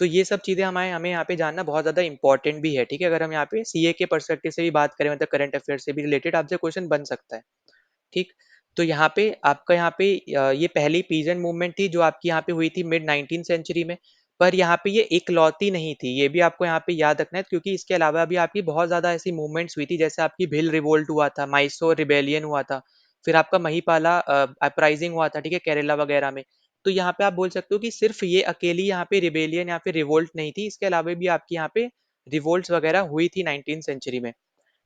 तो ये सब चीज़ें हमें हमें यहाँ पे जानना बहुत ज़्यादा इंपॉर्टेंट भी है, ठीक है? अगर हम यहाँ पे सीए के पर्सपेक्टिव से भी बात करें, मतलब करंट अफेयर से भी रिलेटेड आपसे क्वेश्चन बन सकता है, ठीक? तो यहाँ पे आपका यहाँ पे ये पहली पीजन मूवमेंट थी जो आपकी यहाँ पे हुई थी मिड 19th सेंचुरी में। पर यहाँ पे ये इकलौती नहीं थी, ये भी आपको यहाँ पे याद रखना है, क्योंकि इसके अलावा भी आपकी बहुत ज़्यादा ऐसी मूवमेंट्स हुई थी, जैसे आपकी भिल रिवोल्ट हुआ था, माइसोर रिबेलियन हुआ था, फिर आपका महिपाला अपराइजिंग हुआ था, ठीक है? केरला वगैरह में। तो यहाँ पे आप बोल सकते हो कि सिर्फ ये अकेली यहाँ पे रिबेलियन या फिर रिवोल्ट नहीं थी, इसके अलावा भी आपकी यहाँ पे रिवोल्ट्स वगैरह हुई थी 19th सेंचुरी में।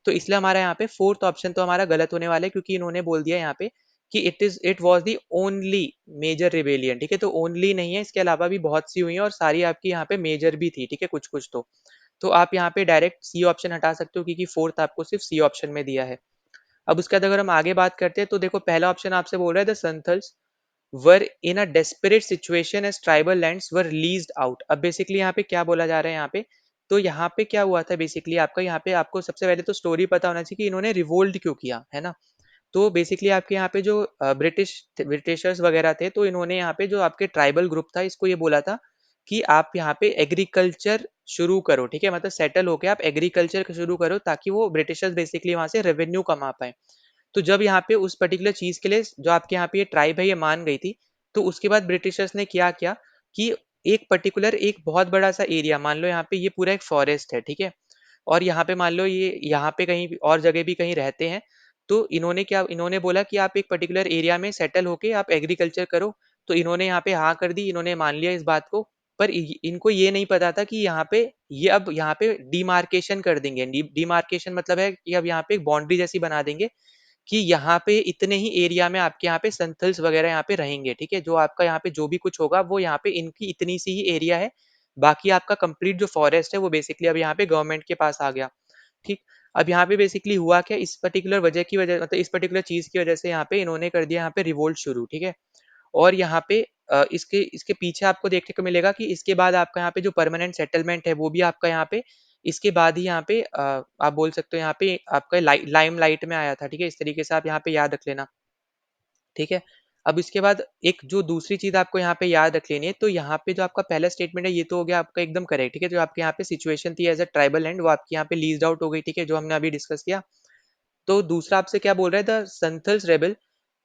तो इसलिए हमारा यहाँ पे फोर्थ ऑप्शन तो हमारा गलत होने वाला है, क्योंकि इन्होंने बोल दिया यहाँ पे कि it was the only major rebellion, ठीक है? तो ओनली नहीं है, इसके अलावा भी बहुत सी हुई हैं और सारी आपकी यहाँ पे मेजर भी थी, ठीक है? कुछ कुछ तो आप यहाँ पे डायरेक्ट सी ऑप्शन हटा सकते हो, क्योंकि फोर्थ आपको सिर्फ सी ऑप्शन में दिया है। अब उसके बाद अगर हम आगे बात करते हैं, तो देखो पहला ऑप्शन आपसे बोल रहा है the Santhals were in a desperate situation as tribal lands were leased out. अब बेसिकली यहाँ पे क्या बोला जा रहा है यहाँ पे, तो यहाँ पे क्या हुआ था बेसिकली, आपका यहाँ पे आपको सबसे पहले तो स्टोरी पता होना चाहिए कि इन्होंने रिवोल्ट क्यों किया, है ना? तो बेसिकली आपके यहाँ पे जो ब्रिटिशर्स वगैरह थे, तो इन्होंने यहाँ पे जो आपके ट्राइबल ग्रुप था, इसको ये बोला था कि आप यहाँ पे एग्रीकल्चर शुरू करो, ठीक है? मतलब सेटल होके आप एग्रीकल्चर शुरू करो, ताकि वो ब्रिटिशर्स बेसिकली वहां से रेवेन्यू कमा पाए। तो जब यहाँ पे उस पर्टिकुलर चीज के लिए जो आपके यहाँ पे ये ट्राइब है ये मान गई थी, तो उसके बाद ब्रिटिशर्स ने क्या किया कि एक पर्टिकुलर एक बहुत बड़ा सा एरिया, मान लो यहाँ पे ये पूरा एक फॉरेस्ट है, ठीक है? और यहाँ पे मान लो ये यहाँ पे कहीं और जगह भी कहीं रहते हैं, तो इन्होंने बोला कि आप एक पर्टिकुलर एरिया में सेटल होके आप एग्रीकल्चर करो। तो इन्होंने यहाँ पे हाँ कर दी, इन्होंने मान लिया इस बात को। पर इनको ये नहीं पता था कि यहाँ पे ये अब यहाँ पे डिमार्केशन कर देंगे। डिमार्केशन मतलब है कि अब यहाँ पे एक बाउंड्री जैसी बना देंगे कि यहाँ पे इतने ही एरिया में आपके यहाँ पे संथल्स वगैरह यहाँ पे रहेंगे, ठीक है? जो आपका यहाँ पे जो भी कुछ होगा वो यहाँ पे इनकी इतनी सी ही एरिया है, बाकी आपका कंप्लीट जो फॉरेस्ट है वो बेसिकली अब यहाँ पे गवर्नमेंट के पास आ गया, ठीक? अब यहाँ पे बेसिकली हुआ क्या, इस पर्टिकुलर वजह की वजह, मतलब इस पर्टिकुलर चीज की वजह से यहाँ पे इन्होंने कर दिया यहाँ पे रिवोल्ट शुरू, ठीक है? और यहाँ पे इसके इसके पीछे आपको देखने को मिलेगा कि इसके बाद आपका यहाँ पे जो परमानेंट सेटलमेंट है वो भी आपका यहाँ पे इसके बाद ही यहाँ पे आप बोल सकते हो यहाँ पे आपका लाइम लाइट में आया था, ठीक है? इस तरीके से आप यहाँ पे याद रख लेना, ठीक है? अब इसके बाद एक जो दूसरी चीज आपको यहाँ पे याद रख लेनी है, तो यहाँ पे जो आपका पहला स्टेटमेंट है ये तो हो गया आपका एकदम करेक्ट, ठीक है? जो आपके यहाँ पे सिचुएशन थी एज अ ट्राइबल लैंड, वो आपके यहाँ पे लीज्ड आउट हो गई, ठीक है? जो हमने अभी डिस्कस किया। तो दूसरा आपसे क्या बोल रहा है, the Santhals rebel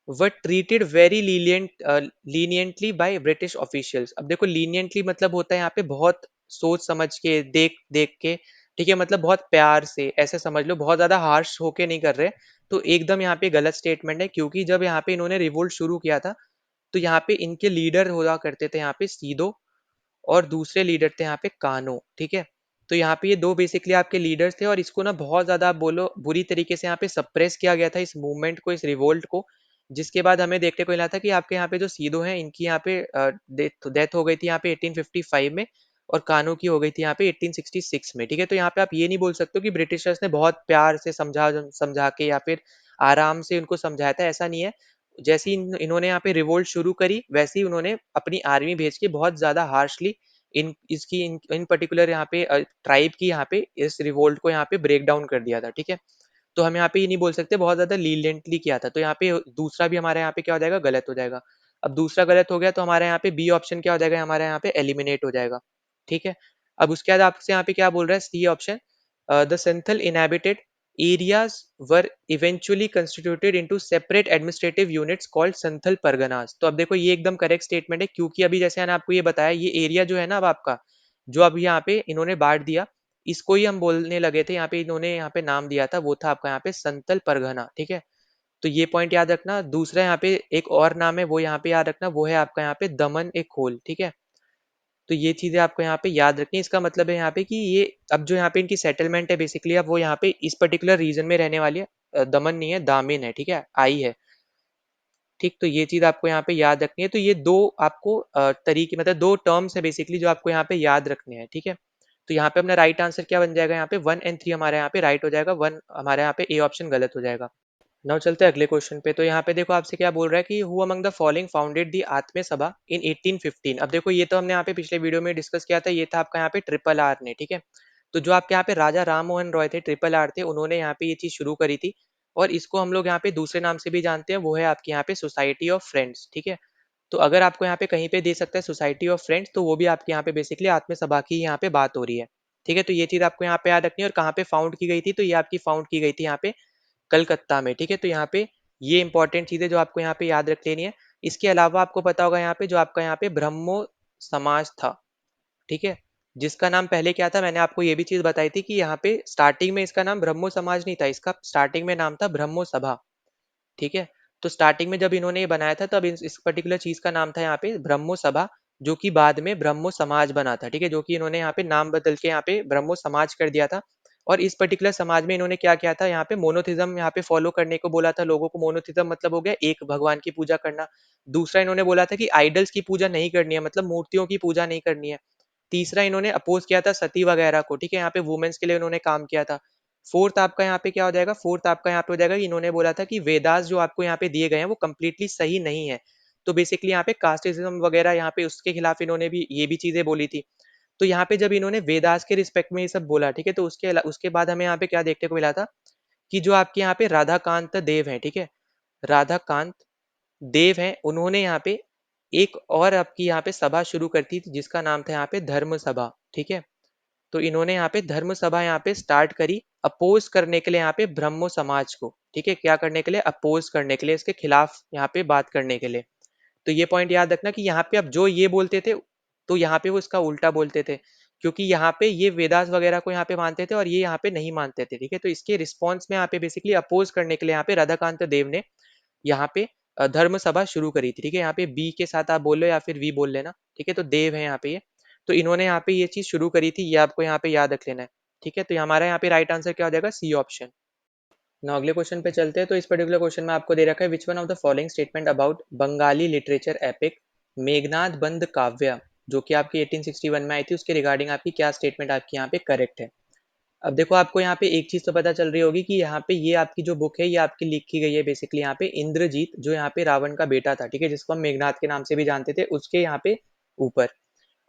were treated very leniently by British officials. अब देखो लीनियंटली मतलब होता है यहाँ पे बहुत सोच समझ के, देख देख के, ठीक है? मतलब बहुत प्यार से, ऐसे समझ लो, बहुत ज्यादा हार्श होके नहीं कर रहे। तो एकदम यहाँ पे गलत स्टेटमेंट है, क्योंकि जब यहाँ पे इन्होंने रिवोल्ट शुरू किया था, तो यहाँ पे इनके लीडर हुआ करते थे यहाँ पे सीदो, और दूसरे लीडर थे यहाँ पे कानो, ठीक है? तो यहाँ पे ये दो बेसिकली आपके लीडर्स थे, और इसको ना बहुत ज्यादा आप बोलो बुरी तरीके से यहाँ पे सप्रेस किया गया था, इस मूवमेंट को, इस रिवोल्ट को। जिसके बाद हमें देखने को मिला था कि आपके यहाँ पे जो सीदो हैं, इनकी यहाँ पे डेथ डेथ हो गई थी यहाँ पे 1855 में, और कानो की हो गई थी यहाँ पे 1866 में, ठीक है? तो यहाँ पे आप ये नहीं बोल सकते हो कि ब्रिटिशर्स ने बहुत प्यार से समझा समझा के या फिर आराम से उनको समझाया था, ऐसा नहीं है। जैसे ही इन्होंने यहाँ पे रिवोल्ट शुरू करी, वैसे ही उन्होंने अपनी आर्मी भेज के बहुत ज्यादा हार्शली इन पर्टिकुलर यहाँ पे ट्राइब की यहाँ पे इस रिवोल्ट को यहाँ पे ब्रेक डाउन कर दिया था, ठीक है? तो हम यहाँ पे ये नहीं बोल सकते बहुत ज्यादा लीलेंटली किया था। तो यहाँ पे दूसरा भी हमारे यहाँ पे क्या हो जाएगा, गलत हो जाएगा। अब दूसरा गलत हो गया, तो हमारे यहाँ पे बी ऑप्शन क्या हो जाएगा, हमारे यहाँ पे एलिमिनेट हो जाएगा, ठीक है? अब उसके बाद आपसे यहाँ पे क्या बोल रहा है, C option, the Santhal inhabited areas were eventually constituted into separate administrative units called Santhal Parganas. तो अब देखो ये एकदम करेक्ट स्टेटमेंट है, क्योंकि अभी जैसे मैंने आपको ये बताया, ये एरिया जो है ना अब आपका, जो अब यहाँ पे इन्होंने बांट दिया, इसको ही हम बोलने लगे थे, यहाँ पे इन्होंने यहाँ पे नाम दिया था, वो था आपका यहाँ पे संतल परगना, ठीक है? तो ये पॉइंट याद रखना। दूसरा यहाँ पे एक और नाम है, वो यहाँ पे याद रखना, वो है आपका यहाँ पे दमन एक खोल, ठीक है? तो ये चीजें आपको यहाँ पे याद रखनी है। इसका मतलब है यहाँ पे कि ये अब जो यहाँ पे इनकी सेटलमेंट है बेसिकली, अब वो यहाँ पे इस पर्टिकुलर रीजन में रहने वाली है। दमन नहीं है, दामिन है, ठीक है? आई है, ठीक? तो ये चीज आपको यहाँ पे याद रखनी है। तो ये दो आपको तरीके, मतलब दो टर्म्स है बेसिकली जो आपको यहाँ पे याद रखने हैं, ठीक है? तो यहाँ पे अपना राइट आंसर क्या बन जाएगा, यहाँ पे 1 और 3 हमारे यहाँ पे राइट हो जाएगा, 1 हमारे यहाँ पे ए ऑप्शन गलत हो जाएगा। नाउ चलते हैं अगले क्वेश्चन पे। तो यहाँ पे देखो आपसे क्या बोल रहा है कि who among the following founded the आत्मे सभा इन 1815। अब देखो ये तो हमने यहाँ पे पिछले वीडियो में डिस्कस किया था, ये था आपका यहाँ पे ट्रिपल आर ने, ठीक है? तो जो आपके यहाँ पे राजा राम मोहन रॉय थे, ट्रिपल आर थे, उन्होंने यहाँ पे ये चीज शुरू करी थी। और इसको हम लोग यहाँ पे दूसरे नाम से भी जानते हैं, वो है आपके यहाँ पे सोसाइटी ऑफ फ्रेंड्स, ठीक है? तो अगर आपको यहाँ पे कहीं पे दे सकता है सोसाइटी ऑफ फ्रेंड्स, तो वो भी आपके यहाँ पे बेसिकली आत्म सभा की यहाँ पे बात हो रही है। ठीक है, तो ये चीज आपको यहाँ पे याद रखनी है। और कहाँ पे फाउंड की गई थी, तो ये आपकी फाउंड की गई थी यहाँ पे कलकत्ता में। ठीक है, तो यहाँ पे ये इंपॉर्टेंट चीजें जो आपको यहाँ पे याद रख लेनी है। इसके अलावा आपको पता होगा यहाँ पे जो आपका यहाँ पे ब्रह्मो समाज था, ठीक है, जिसका नाम पहले क्या था, मैंने आपको ये भी चीज बताई थी कि यहाँ पे स्टार्टिंग में इसका नाम ब्रह्मो समाज नहीं था, इसका स्टार्टिंग में नाम था ब्रह्मो सभा। ठीक है, तो स्टार्टिंग में जब इन्होंने ये बनाया था तब इस पर्टिकुलर चीज का नाम था यहाँ पे ब्रह्मो सभा, जो कि बाद में ब्रह्मो समाज बना था। ठीक है, जो कि इन्होंने यहाँ पे नाम बदल के यहाँ पे ब्रह्मो समाज कर दिया था। और इस पर्टिकुलर समाज में इन्होंने क्या किया था, यहाँ पे मोनोथिज्म यहाँ पे फॉलो करने को बोला था लोगों को। मोनोथिज्म मतलब हो गया एक भगवान की पूजा करना। दूसरा इन्होंने बोला था कि आइडल्स की पूजा नहीं करनी है, मतलब मूर्तियों की पूजा नहीं करनी है। तीसरा इन्होंने अपोज किया था सती वगैरह को। ठीक है, यहाँ पे वुमेन्स के लिए इन्होंने काम किया था। फोर्थ आपका यहाँ पे क्या हो जाएगा, फोर्थ आपका यहाँ पे हो जाएगा, इन्होंने बोला था कि वेदास जो आपको यहाँ पे दिए गए हैं वो कंप्लीटली सही नहीं है। तो बेसिकली यहाँ पे कास्टिज्म वगैरह यहाँ पे उसके खिलाफ इन्होंने भी ये भी चीजें बोली थी। तो यहाँ पे जब इन्होंने वेदास के रिस्पेक्ट में ये सब बोला, ठीक है, तो उसके बाद हमें यहाँ पे क्या देखने को मिला था कि जो आपके यहाँ पे राधाकांत देव है, ठीक है, राधाकांत देव हैं, उन्होंने यहाँ पे एक और आपकी यहाँ पे सभा शुरू कर थी जिसका नाम था यहाँ पे धर्म सभा। ठीक है, तो इन्होंने यहाँ पे धर्म सभा यहाँ पे स्टार्ट करी अपोज करने के लिए यहाँ पे ब्रह्मो समाज को। ठीक है, क्या करने के लिए, अपोज करने के लिए, इसके खिलाफ यहाँ पे बात करने के लिए। तो ये पॉइंट याद रखना कि यहाँ पे अब जो ये बोलते थे तो यहाँ पे वो इसका उल्टा बोलते थे, क्योंकि यहाँ पे ये वेदास वगैरह को यहाँ पे मानते थे और ये यहाँ पे नहीं मानते थे। ठीक है, तो इसके रिस्पॉन्स में यहाँ पे बेसिकली अपोज करने के लिए यहाँ पे राधाकांत देव ने यहाँ पे धर्म सभा शुरू करी थी। ठीक है, यहाँ पे बी के साथ आप बोल लो या फिर वी बोल लेना। ठीक है, तो देव है यहाँ पे ये। तो इन्होंने यहाँ पे ये चीज शुरू करी थी, ये आपको यहाँ पे याद रख लेना है। ठीक है, तो हमारा यहाँ पे राइट आंसर क्या हो जाएगा, सी ऑप्शन। ना अगले क्वेश्चन पे चलते हैं। तो इस पर्टिकुलर क्वेश्चन में आपको दे रखा है which one of the following statement about Bengali literature epic Meghnad बंद काव्य, जो कि आपकी 1861 में आई थी, उसके रिगार्डिंग आपकी क्या स्टेटमेंट आपकी यहाँ पे करेक्ट है। अब देखो आपको यहाँ पे एक चीज तो पता चल रही होगी कि यहाँ पे ये आपकी जो बुक है ये आपकी लिखी गई है बेसिकली यहाँ पे इंद्रजीत, जो यहाँ पे रावण का बेटा था, ठीक है, जिसको हम मेघनाथ के नाम से भी जानते थे, उसके यहाँ पे ऊपर।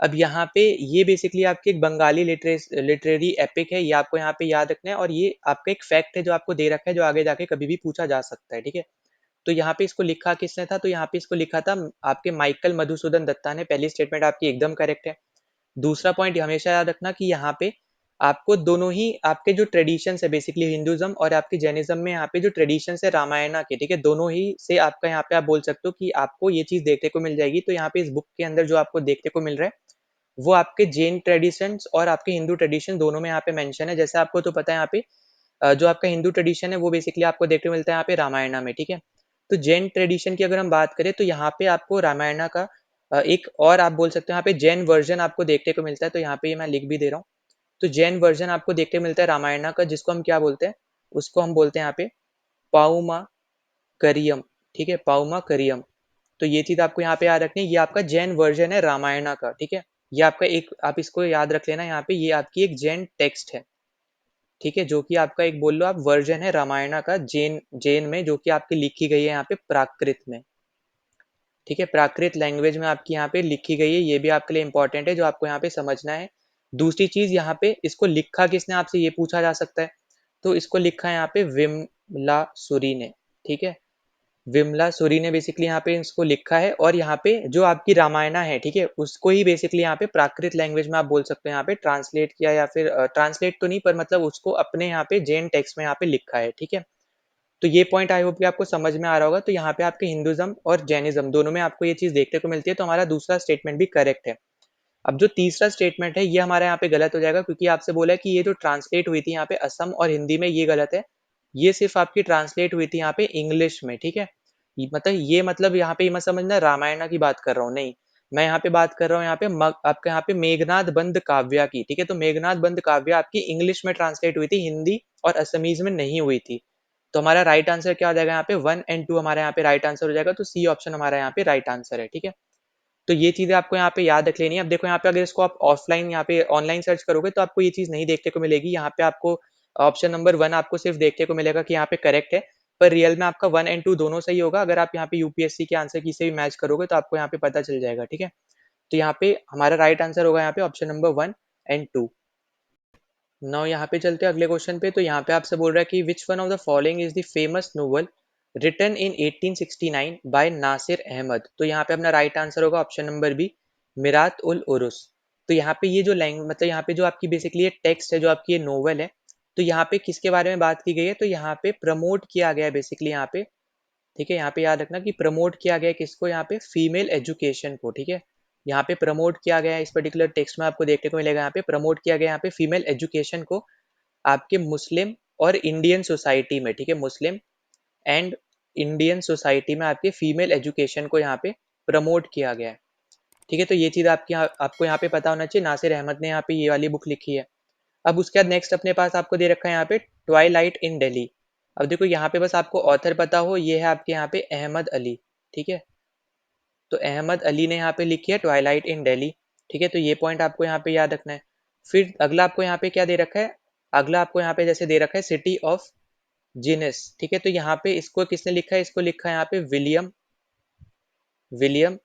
अब यहाँ पे ये बेसिकली आपकी एक बंगाली लिटरेरी एपिक है, ये आपको यहाँ पे याद रखना है। और ये आपका एक फैक्ट है जो आपको दे रखा है, जो आगे जाके कभी भी पूछा जा सकता है। ठीक है, तो यहाँ पे इसको लिखा किसने था, तो यहाँ पे इसको लिखा था आपके माइकल मधुसूदन दत्ता ने। पहली स्टेटमेंट आपकी एकदम करेक्ट है। दूसरा पॉइंट हमेशा याद रखना कि यहाँ पे आपको दोनों ही आपके जो ट्रेडिशन है बेसिकली हिंदुज्म और आपके जैनिज्म में यहाँ पे जो ट्रेडिशन है रामायणा के, ठीक है, दोनों ही से आपका यहाँ पे आप बोल सकते हो कि आपको ये चीज देखने को मिल जाएगी। तो यहाँ पे इस बुक के अंदर जो आपको देखने को मिल रहा है वो आपके जैन ट्रेडिशंस और आपके हिंदू ट्रेडिशन दोनों में यहाँ पे मेंशन है। जैसे आपको तो पता है यहाँ पे जो आपका हिंदू ट्रेडिशन है वो बेसिकली आपको देखने को मिलता है यहाँ पे रामायणा में। ठीक है, तो जैन ट्रेडिशन की अगर हम बात करें तो यहाँ पे आपको रामायणा का एक और आप बोल सकते हो यहाँ पे जैन वर्जन आपको देखने को मिलता है। तो यहाँ पे मैं लिख भी दे रहा हूँ। तो जैन वर्जन आपको देखने को मिलता है रामायणा का, जिसको हम क्या बोलते हैं, उसको हम बोलते हैं यहाँ पे पाउमा करियम। ठीक है, पाउमा करियम। तो ये चीज आपको यहाँ पे याद रखनी है, ये आपका जैन वर्जन है रामायणा का। ठीक है, ये आपका एक, आप इसको याद रख लेना, यहाँ पे ये आपकी एक जैन टेक्स्ट है। ठीक है, जो कि आपका एक बोल लो आप वर्जन है रामायणा का जैन जैन में, जो कि आपकी लिखी गई है यहाँ पे प्राकृत में। ठीक है, प्राकृत लैंग्वेज में आपकी यहाँ पे लिखी गई है, ये भी आपके लिए इंपॉर्टेंट है जो आपको यहाँ पे समझना है। दूसरी चीज यहाँ पे इसको लिखा किसने, आपसे ये पूछा जा सकता है। तो इसको लिखा है यहाँ पे विमला सुरी ने। ठीक है, विमला सुरी ने बेसिकली यहाँ पे इसको लिखा है। और यहाँ पे जो आपकी रामायणा है, ठीक है, उसको ही बेसिकली यहाँ पे प्राकृत लैंग्वेज में आप बोल सकते हो यहाँ पे ट्रांसलेट किया, या फिर ट्रांसलेट तो नहीं पर मतलब उसको अपने यहाँ पे जैन टेक्स्ट में यहाँ पे लिखा है। ठीक है, तो ये पॉइंट आई होप कि आपको समझ में आ रहा होगा। तो यहाँ पे आपके हिंदुज्म और जैनिज्म दोनों में आपको ये चीज देखने को मिलती है। तो हमारा दूसरा स्टेटमेंट भी करेक्ट है। अब जो तीसरा स्टेटमेंट है ये हमारे यहाँ पे गलत हो जाएगा, क्योंकि आपसे बोला है कि ये जो ट्रांसलेट हुई थी यहाँ पे असम और हिंदी में, ये गलत है। ये सिर्फ आपकी ट्रांसलेट हुई थी यहाँ पे इंग्लिश में। ठीक है, मतलब यहाँ पे मत समझना रामायणा की बात कर रहा हूँ, नहीं, मैं यहाँ पे बात कर रहा हूँ यहाँ पे आपके यहाँ पे मेघनाद बंद काव्या की। ठीक है, तो मेघनाद बंद काव्या आपकी इंग्लिश में ट्रांसलेट हुई थी, हिंदी और असमीज में नहीं हुई थी। तो हमारा राइट आंसर क्या हो जाएगा, यहाँ पे 1 और 2 हमारे यहाँ पे राइट आंसर हो जाएगा। तो सी ऑप्शन हमारा यहाँ पे राइट आंसर है। ठीक है, तो ये चीजें आपको यहाँ पे याद रख लेनी है। अब देखो यहाँ पे अगर इसको आप ऑफलाइन यहाँ पे ऑनलाइन सर्च करोगे तो आपको ये चीज नहीं देखने को मिलेगी। यहाँ पे आपको ऑप्शन नंबर 1 आपको सिर्फ देखने को मिलेगा कि यहाँ पे करेक्ट है, पर रियल में आपका 1 और 2 दोनों सही होगा। अगर आप यहाँ पे यूपीएससी के आंसर की से भी मैच करोगे तो आपको यहाँ पे पता चल जाएगा। ठीक है, तो यहाँ पे हमारा राइट आंसर होगा यहाँ पे ऑप्शन नंबर 1 और 2। नाउ यहाँ पे चलते हैं अगले क्वेश्चन पे। तो यहाँ पे आपसे बोल रहा है कि which one of the following is the famous novel written in 1869 by Nasir Ahmad. तो यहाँ पे अपना राइट आंसर होगा option number B, Mirat ul Uroos. तो यहाँ पे ये जो लैंग्वेज मतलब यहाँ पे जो आपकी बेसिकली ये टेक्स्ट है, जो आपकी ये नोवेल है, तो यहाँ पे किसके बारे में बात की गई है, तो यहाँ पे प्रमोट किया गया है बेसिकली यहाँ पे, ठीक है। यहाँ पे याद रखना कि प्रमोट किया गया है किसको, यहाँ पे फीमेल एजुकेशन को, ठीक है। यहाँ पे प्रमोट किया गया है, इस पर्टिकुलर टेक्स्ट में आपको देखने को मिलेगा, यहाँ पे प्रमोट किया गया है यहाँ पे फीमेल एजुकेशन को आपके मुस्लिम और इंडियन सोसाइटी में, ठीक है। मुस्लिम एंड इंडियन सोसाइटी में आपके फीमेल एजुकेशन को यहाँ पे प्रमोट किया गया है, ठीक है। तो ये चीज़ आपको यहाँ पे पता होना चाहिए, नासिर अहमद ने यहाँ पे ये वाली बुक लिखी है। अब उसके बाद नेक्स्ट अपने पास आपको दे रखा है यहाँ पे ट्वाइलाइट इन दिल्ली। अब देखो यहाँ पे बस आपको ऑथर पता हो, ये है आपके यहाँ पे अहमद अली, ठीक है। तो अहमद अली ने यहाँ पे लिखी है ट्वाइलाइट इन दिल्ली, ठीक है। तो ये पॉइंट आपको यहाँ पे याद रखना है। फिर अगला आपको यहाँ पे क्या दे रखा है, अगला आपको यहाँ पे जैसे दे रखा है सिटी ऑफ जीनस, ठीक है। तो यहाँ पे इसको किसने लिखा है, इसको लिखा है यहाँ पे विलियम विलियम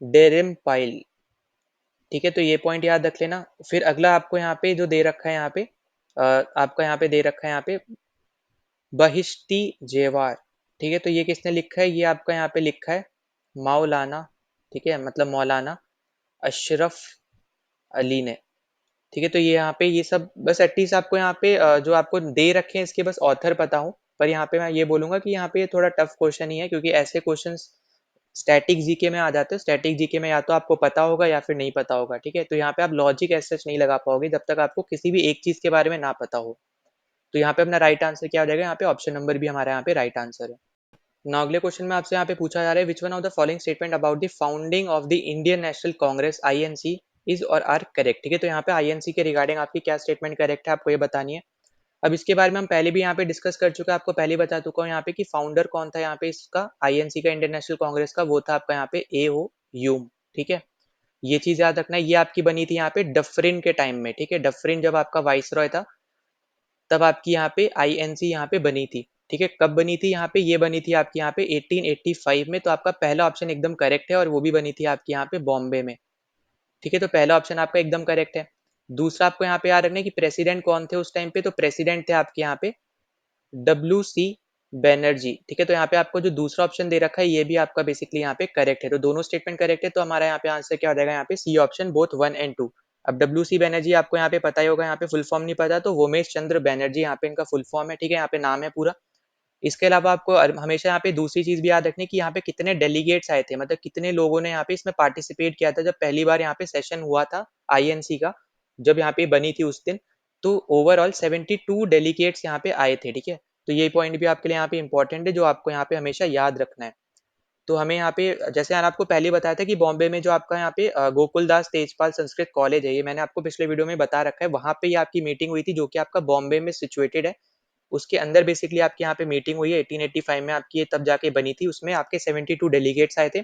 डेरेमपाइल, ठीक है। तो ये पॉइंट याद रख लेना। फिर अगला आपको यहाँ पे जो दे रखा है यहाँ पे आपका यहाँ पे दे रखा है यहाँ पे बहिश्ती जेवार, ठीक है। तो ये किसने लिखा है, ये आपका यहाँ पे लिखा है मौलाना, ठीक है, मतलब मौलाना अशरफ अली ने, ठीक है। तो ये यहाँ पे ये सब बस एटलीस्ट आपको यहाँ पे जो आपको दे रखे हैं इसके बस ऑथर पता हो। पर यहाँ पे मैं ये बोलूंगा कि यहाँ पे थोड़ा टफ क्वेश्चन ही है, क्योंकि ऐसे क्वेश्चंस स्टैटिक जीके में आ जाते हैं। स्टैटिक जीके में या तो आपको पता होगा या फिर नहीं पता होगा, ठीक है। तो यहाँ पे आप लॉजिक ऐसे नहीं लगा पाओगे जब तक आपको किसी भी एक चीज के बारे में ना पता हो। तो यहाँ पे अपना राइट आंसर क्या हो जाएगा, यहाँ पे ऑप्शन नंबर भी हमारा यहाँ पे राइट आंसर है। नाउ अगले क्वेश्चन में आपसे यहाँ पे पूछा जा रहा है, which one of the following statement about the founding of the Indian national Congress INC is और आर करेक्ट, ठीक है। तो यहाँ पे आईएनसी के रिगार्डिंग आपकी क्या स्टेटमेंट करेक्ट है, आपको ये बतानी है। अब इसके बारे में हम पहले भी यहाँ पे डिस्कस कर चुके हैं, आपको पहले बता चुका हूँ यहाँ पे कि फाउंडर कौन था यहाँ पे इसका आईएनसी का, इंडियन नेशनल कांग्रेस का, वो था आपका यहाँ पे ए ओ ह्यूम, ठीक है। ये चीज याद रखना है, ये आपकी बनी थी यहाँ पे डफरिन के टाइम में, ठीक है। डफरिन जब आपका वाइसरॉय था तब आपकी यहाँ पे आईएनसी यहाँ पे बनी थी, ठीक है। कब बनी थी यहाँ पे, ये बनी थी आपकी यहाँ पे 1885 में। तो आपका पहला ऑप्शन एकदम करेक्ट है, और वो भी बनी थी आपकी यहाँ पे बॉम्बे में, ठीक है। तो पहला ऑप्शन आपका एकदम करेक्ट है। दूसरा आपको यहाँ पे याद रखना है कि प्रेसिडेंट कौन थे उस टाइम पे, तो प्रेसिडेंट थे आपके यहाँ पे डब्ल्यू सी बैनर्जी, ठीक है। तो यहाँ पे आपको जो दूसरा ऑप्शन दे रखा है ये भी आपका बेसिकली यहाँ पे करेक्ट है। तो दोनों स्टेटमेंट करेक्ट है, तो हमारा यहाँ पे आंसर क्या हो जाएगा, यहाँ पे सी ऑप्शन बोथ 1 और 2। अब डब्ल्यू सी बैनर्जी आपको यहाँ पे पता ही होगा, यहाँ पे फुल फॉर्म नहीं पता तो वोमेश चंद्र बैनर्जी यहाँ पे इनका फुल फॉर्म है, ठीक है। यहाँ पे नाम है पूरा। इसके अलावा आपको हमेशा यहाँ पे दूसरी चीज भी याद रखनी कि यहाँ पे कितने डेलीगेट्स आए थे, मतलब कितने लोगों ने यहाँ पे इसमें पार्टिसिपेट किया था जब पहली बार यहाँ पे सेशन हुआ था आईएनसी का, जब यहाँ पे बनी थी उस दिन। तो ओवरऑल 72 डेलीगेट्स यहाँ पे आए थे, ठीक है। तो ये पॉइंट भी आपके लिए यहाँ पे इंपॉर्टेंट है, जो आपको यहाँ पे हमेशा याद रखना है। तो हमें यहाँ पे जैसे मैंने आपको पहले बताया था कि बॉम्बे में जो आपका यहाँ पे गोकुलदास तेजपाल संस्कृत कॉलेज है, ये मैंने आपको पिछले वीडियो में बता रखा है, वहां पे ये आपकी मीटिंग हुई थी, जो कि आपका बॉम्बे में सिचुएटेड है। उसके अंदर बेसिकली आपके यहाँ पे मीटिंग हुई है 1885 में आपकी, ये तब जाके बनी थी। उसमें आपके 72 डेलीगेट्स आए थे,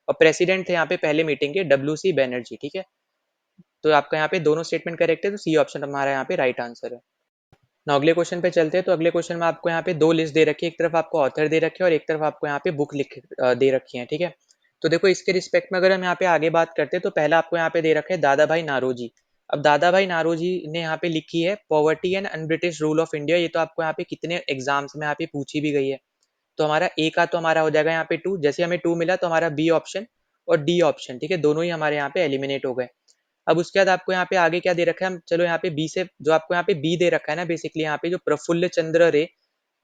और प्रेसिडेंट थे यहाँ पे पहले मीटिंग के डब्ल्यू सी बैनर्जी, ठीक है। तो आपका यहाँ पे दोनों स्टेटमेंट करेक्ट है, तो सी ऑप्शन हमारा यहाँ पे राइट आंसर है। ना अगले क्वेश्चन पे चलते हैं। तो अगले क्वेश्चन में आपको यहाँ पे दो लिस्ट दे रखी है, एक तरफ आपको ऑथर दे रखे हैं और एक तरफ आपको यहाँ पे बुक दे रखी है, ठीक है। तो देखो इसके रिस्पेक्ट में अगर हम यहाँ पे आगे बात करते हैं, तो पहला आपको यहाँ पे दे रखा है दादा भाई नारोजी। अब दादा भाई नारोजी ने यहाँ पे लिखी है poverty and un-British rule of India. ये तो आपको यहाँ पे कितने एग्जाम्स में यहाँ पे पूछी भी गई है। तो हमारा ए का तो हमारा हो जाएगा यहाँ पे 2, जैसे हमें 2 मिला तो हमारा बी ऑप्शन और डी ऑप्शन, ठीक है, दोनों ही हमारे यहाँ पे एलिमिनेट हो गए। अब उसके बाद आपको यहाँ पे आगे क्या दे रखा है, हम चलो यहाँ पे बी से, जो आपको यहाँ पे बी दे रखा है ना बेसिकली यहाँ पे जो प्रफुल्ल चंद्र रे,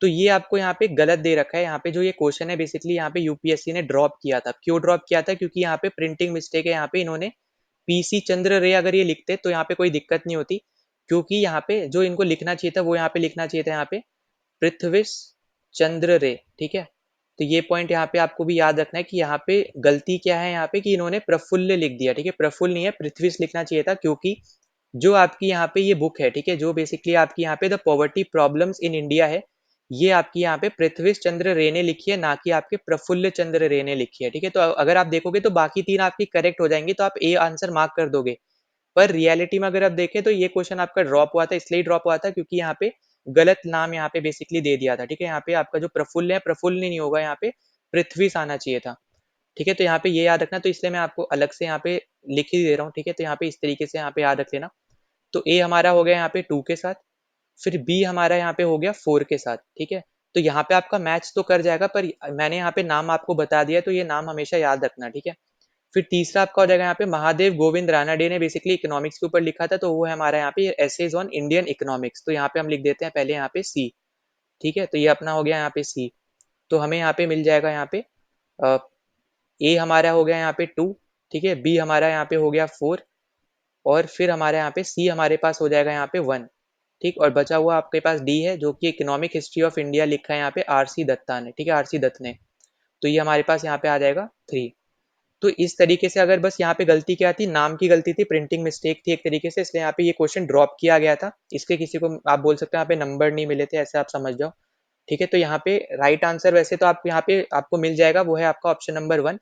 तो ये आपको यहाँ पे गलत दे रखा है। यहाँ पे जो ये क्वेश्चन है बेसिकली यहाँ पे यूपीएससी ने ड्रॉप किया था। क्यों ड्रॉप किया था, क्योंकि यहाँ पे प्रिंटिंग मिस्टेक है। यहाँ पे इन्होंने पीसी चंद्र रे अगर ये लिखते तो यहाँ पे कोई दिक्कत नहीं होती, क्योंकि यहाँ पे जो इनको लिखना चाहिए था वो यहाँ पे लिखना चाहिए था यहाँ पे पृथ्वीश चंद्र रे, ठीक है। तो ये पॉइंट यहाँ पे आपको भी याद रखना है कि यहाँ पे गलती क्या है, यहाँ पे कि इन्होंने प्रफुल्ल लिख दिया, ठीक है। प्रफुल्ल नहीं है, पृथ्वीश लिखना चाहिए था, क्योंकि जो आपकी यहाँ पे ये बुक है, ठीक है, जो बेसिकली आपकी यहाँ पे the poverty problems in India है, ये आपकी यहाँ पे पृथ्वीश चंद्र रे ने लिखी है, ना कि आपके प्रफुल्ल चंद्र रे ने लिखी है, ठीक है। तो अगर आप देखोगे तो बाकी तीन आपकी करेक्ट हो जाएंगी, तो आप ए आंसर मार्क कर दोगे। पर रियलिटी में अगर आप देखें तो ये क्वेश्चन आपका ड्रॉप हुआ था, इसलिए ड्रॉप हुआ था क्योंकि यहाँ पे गलत नाम यहाँ पे बेसिकली दे दिया था, ठीक है। यहाँ पे आपका जो प्रफुल्ल है, प्रफुल्ल नहीं होगा, यहाँ पे पृथ्वी आना चाहिए था, ठीक है। तो यहाँ पे ये याद रखना, तो इसलिए मैं आपको अलग से यहाँ पे लिख ही दे रहा हूँ, ठीक है। तो यहाँ पे इस तरीके से यहाँ पे याद रख लेना। तो ए हमारा हो गया यहाँ पे 2 के साथ, फिर बी हमारा यहाँ पे हो गया 4 के साथ, ठीक है। तो यहाँ पे आपका मैच तो कर जाएगा, पर मैंने यहाँ पे नाम आपको बता दिया, तो ये नाम हमेशा याद रखना, ठीक है। फिर तीसरा आपका हो जाएगा यहाँ पे महादेव गोविंद रानाडे ने बेसिकली इकोनॉमिक्स के ऊपर लिखा था, तो वो है हमारा यहाँ पे एसेज ऑन इंडियन इकोनॉमिक्स। तो यहाँ पे हम लिख देते हैं पहले यहाँ पे सी, ठीक है। तो ये अपना हो गया यहाँ पे सी। तो हमें यहाँ पे मिल जाएगा यहाँ पे ए हमारा हो गया यहाँ पे 2, ठीक है। बी हमारा यहाँ पे हो गया 4, और फिर हमारे यहाँ पे सी हमारे पास हो जाएगा यहाँ पे 1, ठीक। और बचा हुआ आपके पास डी है, जो कि इकोनॉमिक हिस्ट्री ऑफ इंडिया लिखा है यहाँ पे आर सी दत्ता ने, ठीक है, आर सी दत्त ने। तो ये हमारे पास यहाँ पे आ जाएगा 3। तो इस तरीके से अगर बस यहाँ पे गलती क्या थी, नाम की गलती थी, प्रिंटिंग मिस्टेक थी एक तरीके से, इसलिए यहाँ पे ये क्वेश्चन ड्रॉप किया गया था। इसके किसी को आप बोल सकते हैं यहाँ पे नंबर नहीं मिले थे, ऐसे आप समझ जाओ, ठीक है। तो यहाँ पे राइट आंसर वैसे तो आप यहाँ पे आपको मिल जाएगा, वो है आपका ऑप्शन नंबर 1।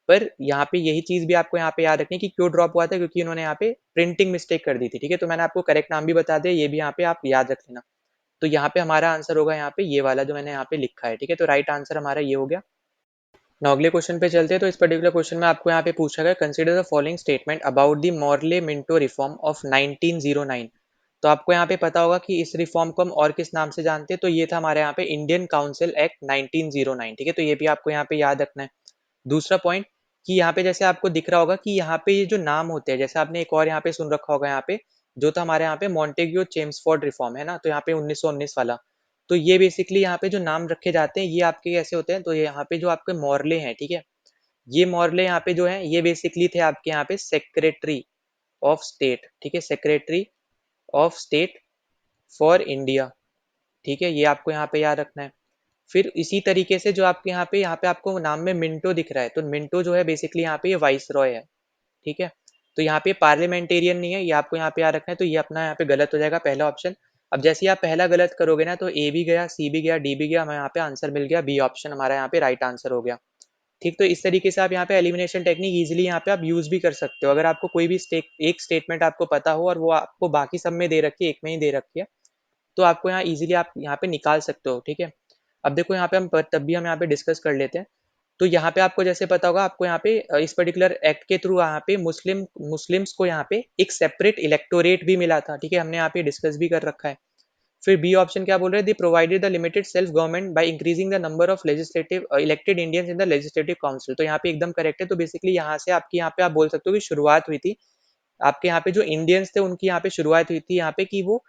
पर यहाँ पे यही चीज भी आपको यहाँ पे याद रखनी कि क्यों ड्रॉप हुआ था, क्योंकि उन्होंने यहाँ पे प्रिंटिंग मिस्टेक कर दी थी, ठीक है। तो मैंने आपको करेक्ट नाम भी बता दिया, ये भी यहाँ पे आप याद रख लेना। तो यहाँ पे हमारा आंसर होगा यहाँ पे ये वाला जो मैंने यहाँ पे लिखा है, ठीक है। तो राइट आंसर हमारा ये हो गया। ना अगले क्वेश्चन पे चलते हैं। तो इस पर्टिकुलर क्वेश्चन में आपको यहाँ पे पूछा गया, consider the following statement about the Morley Minto reform of 1909। तो आपको यहाँ पे पता होगा कि इस रिफॉर्म को हम और किस नाम से जानते हैं, तो ये था हमारे यहाँ पे इंडियन काउंसिल एक्ट 1909, ठीक है। तो ये भी आपको यहाँ पे याद रखना है। दूसरा पॉइंट कि यहाँ पे जैसे आपको दिख रहा होगा कि यहाँ पे ये जो नाम होते हैं, जैसे आपने एक और यहाँ पे सुन रखा होगा, यहाँ पे जो था हमारे यहाँ पे मॉन्टेग्यू चेम्सफोर्ड रिफॉर्म है ना, तो यहाँ पे 1919 वाला। तो ये बेसिकली यहाँ पे जो नाम रखे जाते हैं ये आपके कैसे होते हैं, तो यहाँ पे जो आपके मॉर्ले हैं, ठीक है, ये मॉर्ले यहाँ पे जो है ये बेसिकली थे आपके यहाँ पे सेक्रेटरी ऑफ स्टेट, ठीक है, secretary of state for India, ठीक है। ये आपको यहाँ पे याद रखना है। फिर इसी तरीके से जो आपके यहाँ पे आपको नाम में मिंटो दिख रहा है, तो मिंटो जो है बेसिकली यहाँ पे ये वाइस रॉय है, ठीक है। तो यहाँ पे पार्लियामेंटेरियन नहीं है, ये आपको यहाँ पे याद रखना है। तो ये अपना यहाँ पे गलत हो जाएगा पहला ऑप्शन। अब जैसे ही आप पहला गलत करोगे ना, तो ए भी गया, सी भी गया, डी भी गया, हमें यहाँ पे आंसर मिल गया बी ऑप्शन हमारा यहाँ पे राइट आंसर हो गया, ठीक। तो इस तरीके से आप यहाँ पे एलिमिनेशन टेक्निक इजीली यहाँ पे आप यूज भी कर सकते हो। अगर आपको कोई भी एक स्टेटमेंट आपको पता हो और वो आपको बाकी सब में दे रखी है, एक में ही दे रखी है, तो आपको यहाँ इजीली आप यहाँ पे निकाल सकते हो, ठीक है। अब देखो यहाँ पे हम तब भी हम यहाँ पे डिस्कस कर लेते हैं। तो यहाँ पे आपको जैसे पता होगा, आपको यहाँ पे इस पर्टिकुलर एक्ट के थ्रू यहाँ पे मुस्लिम्स को यहाँ पे एक सेपरेट इलेक्टोरेट भी मिला था, ठीक है, हमने यहाँ पे डिस्कस भी कर रखा है। फिर बी ऑप्शन क्या बोल रहे हैं, दे provided the limited self government by increasing the number of legislative elected Indians in the legislative council. तो यहाँ पे एकदम करेक्ट है। तो बेसिकली यहाँ से आपकी यहाँ पे आप बोल सकते हो कि शुरुआत हुई थी, आपके यहाँ पे जो इंडियंस थे उनकी यहाँ पे शुरुआत हुई थी यहाँ पे कि वो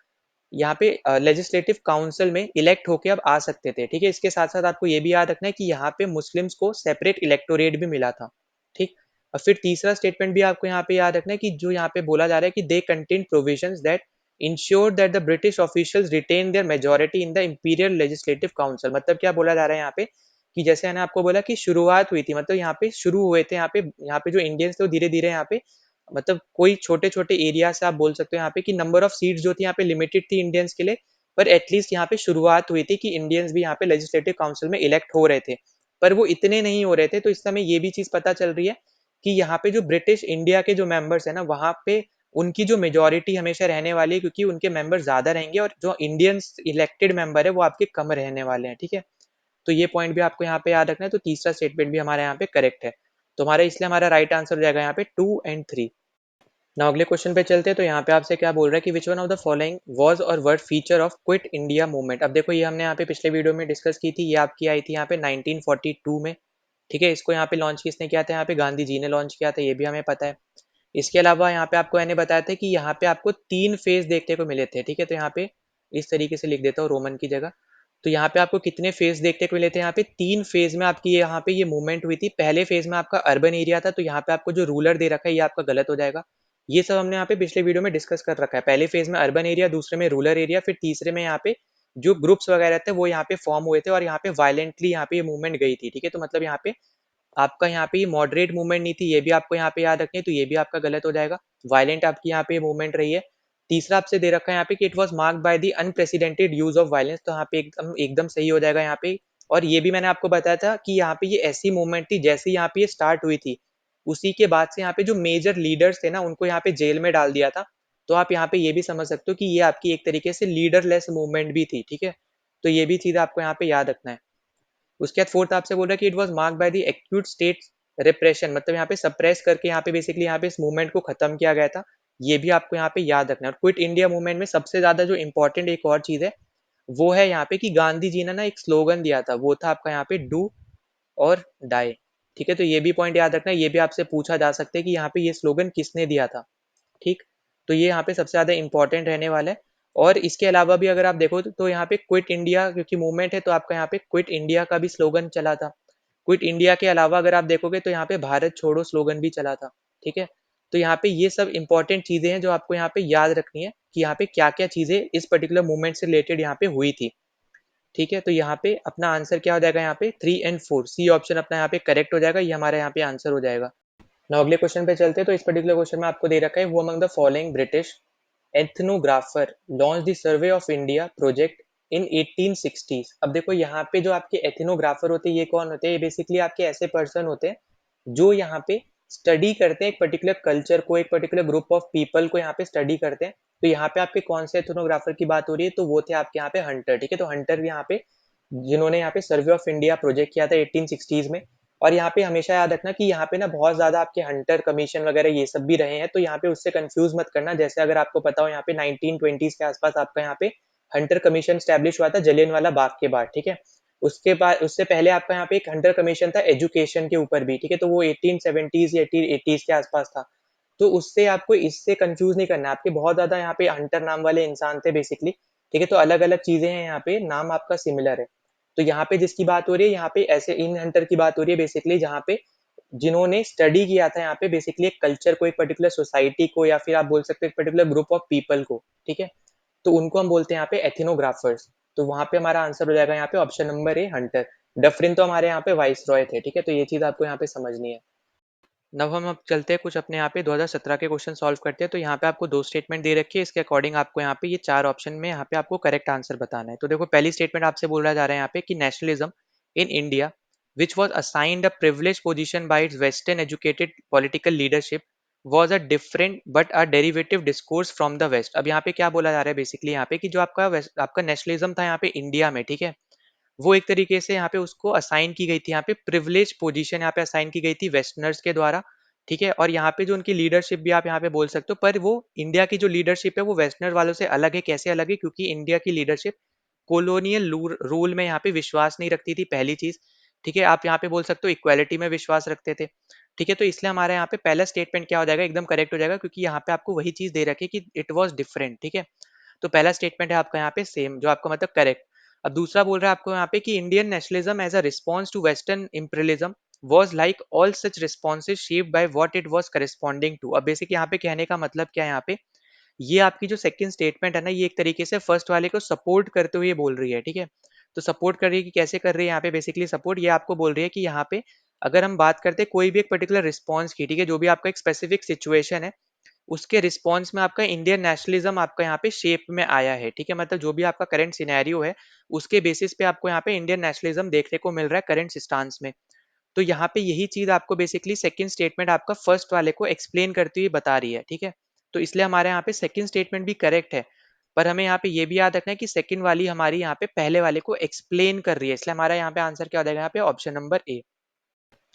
यहाँ पे लेजिस्लेटिव काउंसिल में इलेक्ट होके अब आ सकते थे, ठीक है। इसके साथ साथ आपको ये भी याद रखना है कि यहाँ पे मुस्लिम्स को सेपरेट इलेक्टोरेट भी मिला था, ठीक। और फिर तीसरा स्टेटमेंट भी आपको यहाँ पे याद रखना है कि जो यहाँ पे बोला जा रहा है कि they contain provisions that ensure that the British officials retain their majority in the imperial legislative council. मतलब क्या बोला जा रहा है यहाँ पे कि जैसे मैंने आपको बोला कि शुरुआत हुई थी, मतलब यहाँ पे शुरू हुए थे, यहाँ पे जो इंडियंस थे वो धीरे धीरे यहाँ पे मतलब कोई छोटे छोटे एरिया से आप बोल सकते हो यहाँ पे कि नंबर ऑफ सीट्स जो थी यहाँ पे लिमिटेड थी इंडियंस के लिए, पर एटलीस्ट यहाँ पे शुरुआत हुई थी कि इंडियंस भी यहाँ पे लेजिस्लेटिव काउंसिल में इलेक्ट हो रहे थे, पर वो इतने नहीं हो रहे थे। तो इस समय ये भी चीज पता चल रही है कि यहाँ पे जो ब्रिटिश इंडिया के जो मेंबर्स है ना, वहां पे उनकी जो मेजोरिटी हमेशा रहने वाली है, क्योंकि उनके मेंबर ज्यादा रहेंगे और जो इंडियंस इलेक्टेड मेंबर है वो आपके कम रहने वाले हैं, ठीक है। तो ये पॉइंट भी आपको यहाँ पे याद रखना है। तो तीसरा स्टेटमेंट भी हमारे यहाँ पे करेक्ट है। तो हमारा इसलिए हमारा राइट आंसर हो जाएगा यहाँ पे 2 एंड 3। ना अगले क्वेश्चन पे चलते हैं। तो यहाँ पे आपसे क्या बोल रहा है कि which one of the following was or word feature of quit India movement. अब देखो ये हमने यहाँ पे पिछले वीडियो में डिस्कस की थी, ये आपकी आई थी यहाँ पे 1942 में, ठीक है। इसको यहाँ पे लॉन्च किसने किया था, यहाँ पे गांधी जी ने लॉन्च किया था, ये भी हमें पता है। इसके अलावा यहाँ पे आपको मैंने बताया था कि यहाँ पे आपको 3 फेज देखने को मिले थे, ठीक है। तो यहाँ पे इस तरीके से लिख देता हूँ रोमन की जगह। तो यहाँ पे आपको कितने फेज देखने को मिले थे, यहाँ पे 3 फेज में आपकी यहाँ पे ये मूवमेंट हुई थी। पहले फेज में आपका अर्बन एरिया था, तो यहाँ पे आपको जो रूलर दे रखा है ये आपका गलत हो जाएगा। ये सब हमने यहाँ पे पिछले वीडियो में डिस्कस कर रखा है। पहले फेज में अर्बन एरिया, दूसरे में रूरल एरिया, फिर तीसरे में यहाँ पे जो ग्रुप्स वगैरह थे वो यहाँ पे फॉर्म हुए थे और यहाँ पे वायलेंटली यहाँ पे ये मूवमेंट गई थी, ठीक है। तो मतलब यहाँ पे आपका यहाँ पे ये मॉडरेट मूवमेंट नहीं थी, ये भी आपको यहाँ पे याद रखनी है। तो ये भी आपका गलत हो जाएगा, वायलेंट आपकी यहाँ पे मूवमेंट रही है। तीसरा आपसे दे रखा है यहाँ पे कि it was marked by the unprecedented use of violence. तो यहाँ पे एकदम एकदम सही हो जाएगा यहाँ पे। और ये भी मैंने आपको बताया था कि यहाँ पे ये ऐसी मूवमेंट थी जैसे यहाँ पे ये स्टार्ट हुई थी, उसी के बाद से यहाँ पे जो मेजर लीडर्स थे ना उनको यहाँ पे जेल में डाल दिया था। तो आप यहाँ पे ये भी समझ सकते हो कि ये आपकी एक तरीके से लीडरलेस मूवमेंट भी थी, ठीक है। तो ये भी चीज आपको यहाँ पे याद रखना है। उसके बाद फोर्थ आपसे बोल रहा है कि it was marked by the acute state repression. मतलब यहाँ पे सप्रेस करके यहाँ पे बेसिकली यहाँ पे इस मूवमेंट को खत्म किया गया था। ये भी आपको यहाँ पे याद रखना है। और क्विट इंडिया मूवमेंट में सबसे ज्यादा जो इंपॉर्टेंट एक और चीज है, वो है यहाँ पे कि गांधी जी ने ना एक स्लोगन दिया था, वो था आपका यहाँ पे डू और डाई। ठीक है, तो ये भी पॉइंट याद रखना, ये भी आपसे पूछा जा सकता है कि यहाँ पे ये स्लोगन किसने दिया था। ठीक, तो ये यहाँ पे सबसे ज़्यादा इंपॉर्टेंट रहने वाला है। और इसके अलावा भी अगर आप देखो तो यहाँ पे क्विट इंडिया क्योंकि मूवमेंट है, तो आपका यहाँ पे क्विट इंडिया का भी स्लोगन चला था। क्विट इंडिया के अलावा अगर आप देखोगे तो यहाँ पे भारत छोड़ो स्लोगन भी चला था। ठीक है, तो यहाँ पे ये सब इंपॉर्टेंट चीजें हैं जो आपको यहाँ पे याद रखनी है कि यहाँ पे क्या क्या चीजें इस पर्टिकुलर मूवमेंट से रिलेटेड यहाँ पे हुई थी। ठीक है, तो यहाँ पे अपना आंसर क्या हो जाएगा, यहाँ पे 3 और 4 सी ऑप्शन अपना यहाँ पे करेक्ट हो जाएगा, ये हमारा यहाँ पे आंसर हो जाएगा। ना अगले क्वेश्चन पे चलते हैं, तो इस पर्टिकुलर क्वेश्चन में आपको दे रखा है, वो among the following British ethnographer launch the survey of India project in 1860s। अब देखो यहाँ पे जो आपके एथनोग्राफर होते हैं ये कौन होते हैं, ये बेसिकली आपके ऐसे पर्सन होते हैं जो यहाँ पे स्टडी करते हैं एक पर्टिकुलर कल्चर को, एक पर्टिकुलर ग्रुप ऑफ पीपल को यहाँ पे स्टडी करते हैं। तो यहाँ पे आपके कौन से एथनोग्राफर की बात हो रही है, तो वो थे आपके यहाँ पे हंटर। ठीक है, तो हंटर यहाँ पे जिन्होंने यहाँ पे सर्वे ऑफ इंडिया प्रोजेक्ट किया था 1860s में। और यहाँ पे हमेशा याद रखना कि यहाँ पे ना बहुत ज्यादा आपके हंटर कमीशन वगैरह ये सब भी रहे हैं, तो यहाँ पे उससे कंफ्यूज मत करना। जैसे अगर आपको पता हो यहाँ पे 1920s के आसपास आपका यहाँ पे हंटर कमीशन स्टैब्लिश हुआ था जलियनवाला बाग के बाद। ठीक है, उसके बाद उससे पहले आपका यहाँ पे एक हंटर कमीशन था एजुकेशन के ऊपर भी। ठीक है, तो वो 1870s या 1880s के आसपास था। तो उससे आपको इससे कंफ्यूज नहीं करना, आपके बहुत ज्यादा यहाँ पे हंटर नाम वाले इंसान थे बेसिकली। ठीक है, तो अलग अलग चीजें हैं यहाँ पे, नाम आपका सिमिलर है। तो यहाँ पे जिसकी बात हो रही है, यहाँ पे ऐसे इन हंटर की बात हो रही है बेसिकली, जहाँ पे जिन्होंने स्टडी किया था यहाँ पे बेसिकली एक कल्चर को, एक पर्टिकुलर सोसाइटी को, या फिर आप बोल सकते हो एक पर्टिकुलर ग्रुप ऑफ पीपल को। ठीक है, तो उनको हम बोलते हैं यहाँ पे एथिनोग्राफर्स। तो वहां पे हमारा आंसर हो जाएगा यहाँ पे option number A Hunter. Dufferin तो हमारे यहाँ पे वाइस रॉय थे। ठीक है, तो ये चीज आपको यहाँ पे समझनी है। नव हम अब चलते हैं कुछ अपने यहाँ पे 2017 के क्वेश्चन सॉल्व करते हैं। तो यहाँ पे आपको 2 स्टेटमेंट दे रखी है, इसके अकॉर्डिंग आपको यहाँ पे ये 4 ऑप्शन में यहाँ पे आपको करेक्ट आंसर बताना है। तो देखो पहली स्टेटमेंट आपसे बोला जा रहा है यहाँ पे कि nationalism in India which was assigned a privilege position by its western educated political leadership was a different but a derivative discourse from the west. अब यहाँ पे क्या बोला जा रहा है बेसिकली यहाँ पे कि जो आपका नेशनलिज्म था यहाँ पे इंडिया में, ठीक है, वो एक तरीके से यहाँ पे उसको असाइन की गई थी, यहाँ पे प्रिविलेज पोजीशन यहाँ पे असाइन की गई थी वेस्टर्नर्स के द्वारा। ठीक है, और यहाँ पे जो उनकी लीडरशिप भी आप यहाँ पे बोल सकते हो, पर वो इंडिया की जो लीडरशिप है वो वेस्टर्नर वालों से अलग है। कैसे अलग है, क्योंकि इंडिया की लीडरशिप कोलोनियल रूल में यहाँ पे विश्वास नहीं रखती थी, पहली चीज। ठीक है, आप यहाँ पे बोल सकते हो इक्वालिटी में विश्वास रखते थे। ठीक है, तो इसलिए हमारे यहाँ पे पहला स्टेटमेंट क्या हो जाएगा, एकदम करेक्ट हो जाएगा, क्योंकि यहाँ पे आपको वही चीज दे रखी है कि इट वॉज डिफरेंट। ठीक है, तो पहला स्टेटमेंट है आपका यहाँ पे सेम, जो आपका मतलब करेक्ट। अब दूसरा बोल रहा है आपको यहाँ पे कि Indian nationalism as a response to western imperialism was like all such responses shaped by what it was corresponding to। अब बेसिक यहाँ पे कहने का मतलब क्या है, यहाँ पे ये आपकी जो सेकंड स्टेटमेंट है ना, ये एक तरीके से फर्स्ट वाले को सपोर्ट करते हुए बोल रही है। ठीक है, तो सपोर्ट कर रही है कि कैसे कर रही है यहाँ पे, बेसिकली सपोर्ट ये आपको बोल रही है कि यहाँ पे अगर हम बात करते हैं कोई भी एक पर्टिकुलर रिस्पॉन्स की, ठीक है, जो भी आपका एक स्पेसिफिक सिचुएशन है, उसके रिस्पॉन्स में आपका इंडियन नेशनलिज्म आपका यहाँ पे शेप में आया है। ठीक है, मतलब जो भी आपका करंट सिनेरियो है उसके बेसिस पे आपको यहाँ पे इंडियन नेशनलिज्म देखने को मिल रहा है करंट स्टांस में। तो यहाँ पे यही चीज आपको बेसिकली सेकंड स्टेटमेंट आपका फर्स्ट वाले को एक्सप्लेन करती हुई बता रही है। ठीक है, तो इसलिए हमारे यहाँ पे सेकंड स्टेटमेंट भी करेक्ट है, पर हमें यहाँ पे ये भी याद रखना है कि सेकंड वाली हमारी यहाँ पे पहले वाले को एक्सप्लेन कर रही है, इसलिए हमारा यहाँ पे आंसर क्या हो जाएगा, यहाँ पे ऑप्शन नंबर ए।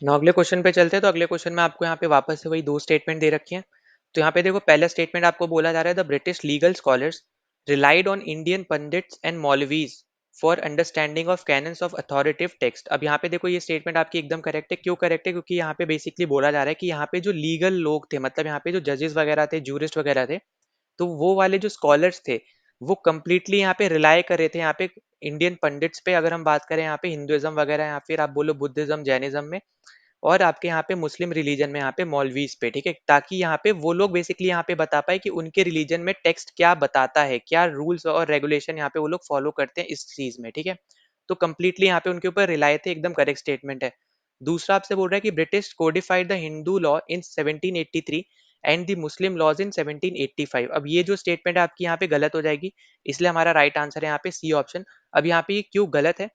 ना अगले क्वेश्चन पे चलते हैं, तो अगले क्वेश्चन में आपको यहाँ पे वापस से वही 2 स्टेटमेंट दे रखी हैं। तो यहाँ पे देखो पहला स्टेटमेंट आपको बोला जा रहा है, the British legal scholars relied on Indian pandits and maulvis for understanding of canons of authoritative text. अब यहाँ पे देखो ये स्टेटमेंट आपकी एकदम करेक्ट है। क्यों करेक्ट है, क्योंकि यहाँ पे बेसिकली बोला जा रहा है कि यहाँ पे जो लीगल लोग थे, मतलब यहाँ पे जो जजेस वगैरह थे, जूरिस्ट वगैरह थे, तो वो वाले जो स्कॉलर्स थे वो कंप्लीटली यहाँ पे रिलाई कर रहे थे यहाँ पे इंडियन पंडित्स पे। अगर हम बात करें यहाँ पे हिंदुइज्म वगैरह, या फिर आप बोलो बुद्धिज्म जैनिज्म में, और आपके यहाँ पे मुस्लिम रिलीजन में यहाँ पे मौलवीज पे। ठीक है, ताकि यहाँ पे वो लोग बेसिकली यहाँ पे बता पाए कि उनके रिलीजन में टेक्स्ट क्या बताता है, क्या रूल्स और रेगुलेशन यहाँ पे वो लोग फॉलो करते हैं इस चीज में। ठीक है, तो कंप्लीटली यहाँ पे उनके ऊपर रिलाय थे, एकदम करेक्ट स्टेटमेंट है। दूसरा आपसे बोल रहा है कि British codified the Hindu law in 1783 and the Muslim laws in 1785। अब ये जो स्टेटमेंट है आपकी यहाँ पे गलत हो जाएगी, इसलिए हमारा राइट आंसर है यहाँ पे सी ऑप्शन। अब यहाँ पे ये क्यों गलत है,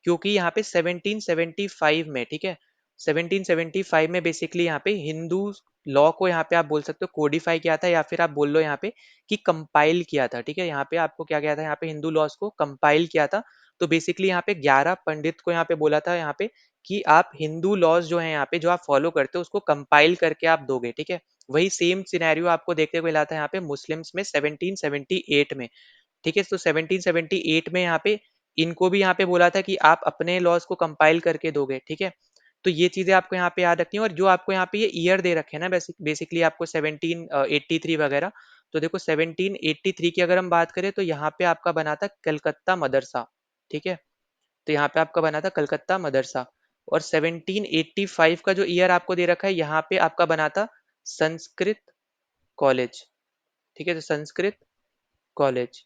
क्योंकि यहाँ पे 1775 में, ठीक है, 1775 में बेसिकली यहाँ पे हिंदू लॉ को यहाँ पे आप बोल सकते हो कोडिफाई किया था, या फिर आप बोल लो यहाँ पे कि कंपाइल किया था। ठीक है, यहाँ पे आपको क्या किया था, यहाँ पे हिंदू लॉज को कंपाइल किया था। तो बेसिकली यहाँ पे 11 पंडित को यहाँ पे बोला था यहाँ पे कि आप हिंदू लॉज जो है यहाँ पे जो आप फॉलो करते हो उसको कंपाइल करके आप दोगे। ठीक है, वही सेम सिनेरियो आपको देखने को मिला था यहाँ पे मुस्लिम्स में 1778 में। ठीक है, तो 1778 में यहाँ पे इनको भी यहाँ पे बोला था कि आप अपने लॉज को कंपाइल करके दोगे, ठीक है। तो ये चीजें आपको यहाँ पे याद रखनी है, और जो आपको यहाँ पे ये ईयर दे रखे हैं ना, बेसिकली आपको 1783 वगैरह, तो देखो 1783 की अगर हम बात करें तो यहाँ पे आपका बना था कलकत्ता मदरसा, ठीक है। तो यहाँ पे आपका बना था कलकत्ता मदरसा। और 1785 का जो ईयर आपको दे रखा है, यहाँ पे आपका बना था संस्कृत कॉलेज, ठीक है, तो संस्कृत कॉलेज।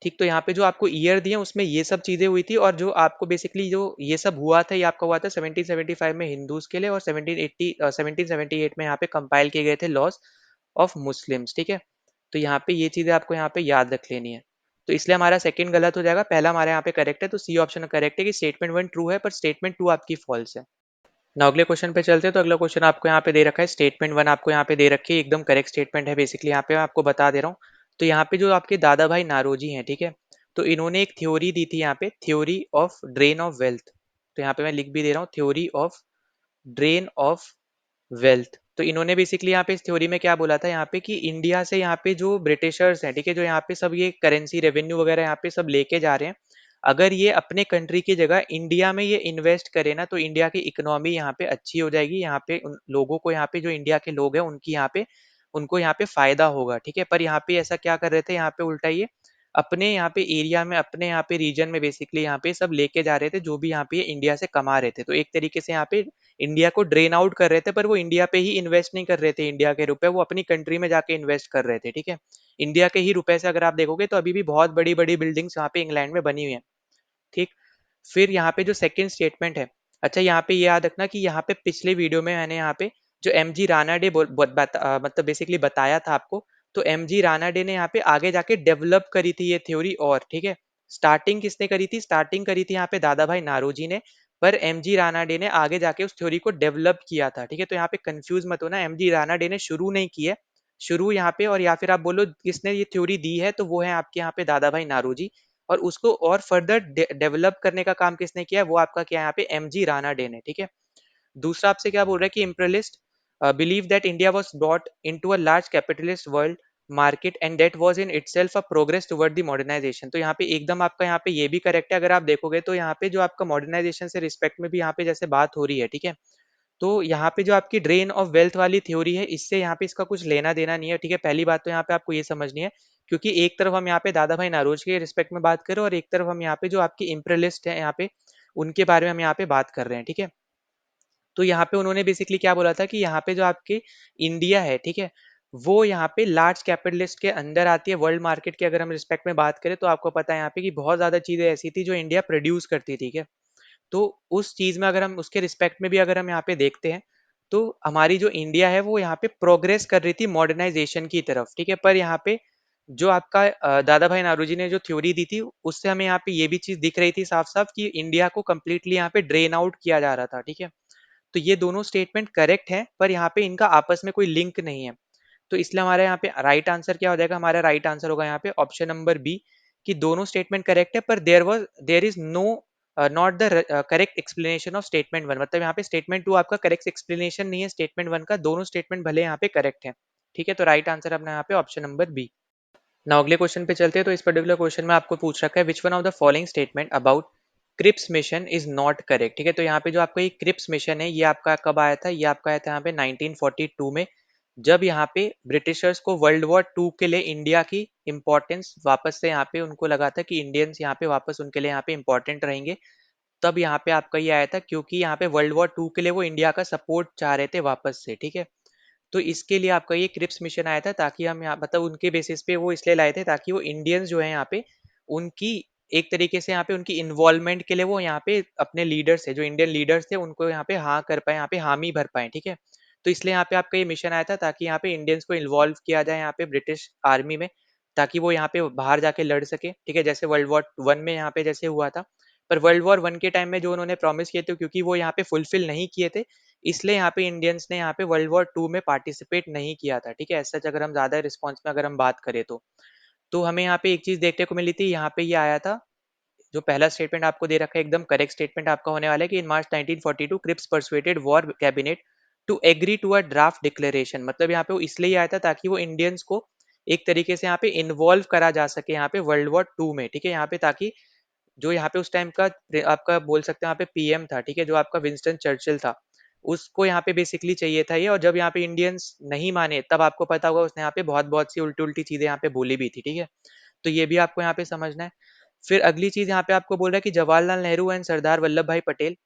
ठीक, तो यहाँ पे जो आपको ईयर दिए उसमें ये सब चीजें हुई थी, और जो आपको बेसिकली जो ये सब हुआ था, ये आपका हुआ था 1775 में हिंदूज के लिए, और 1778 में यहाँ पे कंपाइल किए गए थे लॉज ऑफ मुस्लिम्स, ठीक है। तो यहाँ पे ये चीजें आपको यहाँ पे याद रख लेनी है। तो इसलिए हमारा सेकंड गलत हो जाएगा, पहला हमारे यहाँ पे करेक्ट है, तो सी ऑप्शन करेक्ट है कि स्टेटमेंट 1 ट्रू है पर स्टेटमेंट 2 आपकी फॉल्स है। ना अगले क्वेश्चन पे चलते हैं। तो अगला क्वेश्चन आपको यहाँ पे दे रखा है, स्टेटमेंट 1 आपको यहाँ पे दे रखी है, एकदम करेक्ट स्टेटमेंट है, बेसिकली यहाँ पे मैं आपको बता दे रहा हूँ। तो यहाँ पे जो आपके दादा भाई नारोजी हैं, ठीक है, तो इन्होंने एक थ्योरी दी थी यहाँ पे, theory of drain of wealth. तो यहाँ पे मैं लिख भी दे रहा हूँ, theory of drain of wealth. तो इन्होंने बेसिकली यहाँ पे इस थ्योरी में क्या बोला था यहाँ पे, कि इंडिया से यहाँ पे जो ब्रिटिशर्स हैं, ठीक है, जो यहाँ पे सब ये करेंसी रेवेन्यू वगैरह यहाँ पे सब लेके जा रहे हैं, अगर ये अपने कंट्री की जगह इंडिया में ये इन्वेस्ट करे ना, तो इंडिया की इकोनॉमी यहाँ पे अच्छी हो जाएगी, यहाँ पे उन लोगों को, यहाँ पे जो इंडिया के लोग हैं उनकी यहाँ पे, उनको यहाँ पे फायदा होगा, ठीक है। पर यहाँ पे ऐसा क्या कर रहे थे, यहाँ पे उल्टा ये अपने यहाँ पे एरिया में, अपने यहाँ पे रीजन में बेसिकली यहाँ पे सब लेके जा रहे थे, जो भी यहाँ पे इंडिया से कमा रहे थे। तो एक तरीके से यहाँ पे इंडिया को ड्रेन आउट कर रहे थे, पर वो इंडिया पे ही इन्वेस्ट नहीं कर रहे थे, इंडिया के रुपए वो अपनी कंट्री में जाके इन्वेस्ट कर रहे थे, ठीक है। इंडिया के ही रुपए से अगर आप देखोगे तो अभी भी बहुत बड़ी बड़ी बिल्डिंग्स यहाँ पे इंग्लैंड में बनी हुई है, ठीक। फिर यहाँ पे जो सेकंड स्टेटमेंट है, अच्छा यहाँ पे याद रखना कि यहाँ पे पिछले वीडियो में मैंने यहाँ पे जो एम जी राना डे मतलब बेसिकली बताया था आपको, तो एम जी राना डे ने यहाँ पे आगे जाके डेवलप करी थी ये थ्योरी, और ठीक है, स्टार्टिंग किसने करी थी, स्टार्टिंग करी थी यहाँ पे दादा भाई नारोजी ने, पर एम जी राना डे ने आगे जाके उस थ्योरी को डेवलप किया था, ठीक है। तो यहाँ पे कंफ्यूज मत होना, एम जी राना डे ने शुरू नहीं किया, शुरू यहाँ पे, और या फिर आप बोलो किसने ये थ्योरी दी है, तो वो है आपके यहाँ पे दादा भाई नारोजी, और उसको और फर्दर डेवलप करने का काम किसने किया, वो आपका क्या है यहाँ पे एम जी राना डे ने, ठीक है। दूसरा आपसे क्या बोल रहा है कि imperialist believe that India was brought into a large capitalist world market and that was in itself a progress toward the modernization। तो यहाँ पे एकदम आपका यहाँ पे ये भी करेक्ट है, अगर आप देखोगे तो यहाँ पे जो आपका मॉडर्नाइजेशन से रिस्पेक्ट में भी यहाँ पे जैसे बात हो रही है, ठीक है। तो यहाँ पे जो आपकी ड्रेन ऑफ वेल्थ वाली थ्योरी है, इससे यहाँ पे इसका कुछ लेना देना नहीं है, ठीक है। पहली बात तो यहाँ पे आपको ये समझनी है, क्योंकि एक तरफ हम यहाँ पे दादा भाई नारोज के रिस्पेक्ट में बात कर रहे हैं, और एक तरफ हम यहाँ पे जो आपकी इम्परियलिस्ट है यहाँ पे, उनके बारे में हम यहाँ पे बात कर रहे हैं, ठीक है। तो यहाँ पे उन्होंने बेसिकली क्या बोला था कि यहाँ पे जो आपके इंडिया है, ठीक है, वो यहाँ पे लार्ज कैपिटलिस्ट के अंदर आती है। वर्ल्ड मार्केट की अगर हम रिस्पेक्ट में बात करें तो आपको पता है यहाँ पे कि बहुत ज्यादा चीजें ऐसी थी जो इंडिया प्रोड्यूस करती थी, ठीक है। तो उस चीज में अगर हम उसके रिस्पेक्ट में भी अगर हम यहाँ पे देखते हैं, तो हमारी जो इंडिया है वो यहाँ पे प्रोग्रेस कर रही थी मॉडर्नाइजेशन की तरफ, ठीक है। पर यहाँ पे जो आपका दादा भाई नारोजी ने जो थ्योरी दी थी, उससे हमें यहाँ पे ये भी चीज दिख रही थी साफ साफ कि इंडिया को कंप्लीटली यहाँ पे ड्रेन आउट किया जा रहा था, ठीक है। तो ये दोनों स्टेटमेंट करेक्ट है, पर यहाँ पे इनका आपस में कोई लिंक नहीं है। तो इसलिए हमारे यहाँ पे राइट आंसर क्या हो जाएगा, हमारा राइट आंसर होगा यहाँ पे ऑप्शन नंबर बी, कि दोनों स्टेटमेंट करेक्ट है, पर there is no not the correct explanation of statement 1। मतलब यहाँ पे स्टेटमेंट 2 आपका करेक्ट एक्सप्लेनेशन नहीं है स्टेटमेंट 1 का, दोनों स्टेटमेंट भले यहाँ पे करेक्ट है, ठीक है। तो राइट आंसर अपना यहाँ पे ऑप्शन नंबर बी। नाउ अगले क्वेश्चन पे चलते हैं। तो इस पर्टिकुलर क्वेश्चन में आपको पूछ रखा है which one of the following statement about Cripps mission is not correct, ठीक है। तो यहाँ पे जो आपका ये क्रिप्स मिशन है, ये आपका कब आया था, ये आपका आया था यहाँ पे 1942 में, जब यहाँ पे ब्रिटिशर्स को वर्ल्ड वॉर टू के लिए इंडिया की इंपॉर्टेंस वापस से यहाँ पे उनको लगा था कि इंडियंस यहाँ पे वापस उनके लिए यहाँ पे इंपॉर्टेंट रहेंगे, तब यहाँ पे आपका ये आया था, क्योंकि यहाँ पे वर्ल्ड वॉर टू के लिए वो इंडिया का सपोर्ट चाह रहे थे वापस से, ठीक है। तो इसके लिए आपका ये क्रिप्स मिशन आया था, ताकि हम यहाँ मतलब उनके बेसिस पे वो इसलिए लाए थे ताकि वो इंडियंस जो है यहाँ पे उनकी एक तरीके से यहाँ पे उनकी इन्वॉल्वमेंट के लिए वो यहाँ पे अपने लीडर्स है, जो इंडियन लीडर्स थे, उनको यहाँ पे हाँ कर पाए, यहाँ पे हामी भर पाए, ठीक है। तो इसलिए यहाँ पे आपका ये मिशन आया था ताकि यहाँ पे इंडियंस को इन्वॉल्व किया जाए यहाँ पे ब्रिटिश आर्मी में, ताकि वो यहाँ पे बाहर जाके लड़ सके, ठीक है, जैसे वर्ल्ड वॉर वन में यहाँ पे जैसे हुआ था। पर वर्ल्ड वॉर वन के टाइम में जो उन्होंने प्रॉमिस किए थे, क्योंकि वो यहाँ पे फुलफिल नहीं किए थे, इसलिए यहाँ पे इंडियंस ने यहाँ पे वर्ल्ड वॉर टू में पार्टिसिपेट नहीं किया था, ठीक है। सच अगर हम ज्यादा रिस्पॉन्स में अगर हम बात करें तो हमें यहाँ पे एक चीज देखने को मिली थी, यहाँ पे ये आया था, जो पहला स्टेटमेंट आपको दे रखा है एकदम करेक्ट स्टेटमेंट आपका होने वाला है, कि in March 1942 Cripps persuaded war cabinet to agree to a draft declaration. मतलब यहाँ पे वो इसलिए आया था ताकि वो इंडियंस को एक तरीके से यहाँ पे इन्वॉल्व करा जा सके यहाँ पे वर्ल्ड वॉर 2 में, ठीक है? यहाँ पे ताकि जो यहाँ पे उस टाइम का आपका बोल सकते हैं यहाँ पे पीएम था, ठीक है? जो आपका विंस्टन चर्चिल था, उसको यहाँ पे बेसिकली चाहिए था ये, और जब यहाँ पे इंडियंस नहीं माने तब आपको पता होगा उसने यहाँ पे बहुत-बहुत सी उल्टी-उल्टी चीज़ें यहाँ पे बोली भी थी, ठीक है? तो ये भी आपको यहाँ पे समझना है। फिर अगली चीज़ यहाँ पे आपको बोल रहा है कि Jawaharlal Nehru and Sardar Vallabhbhai Patel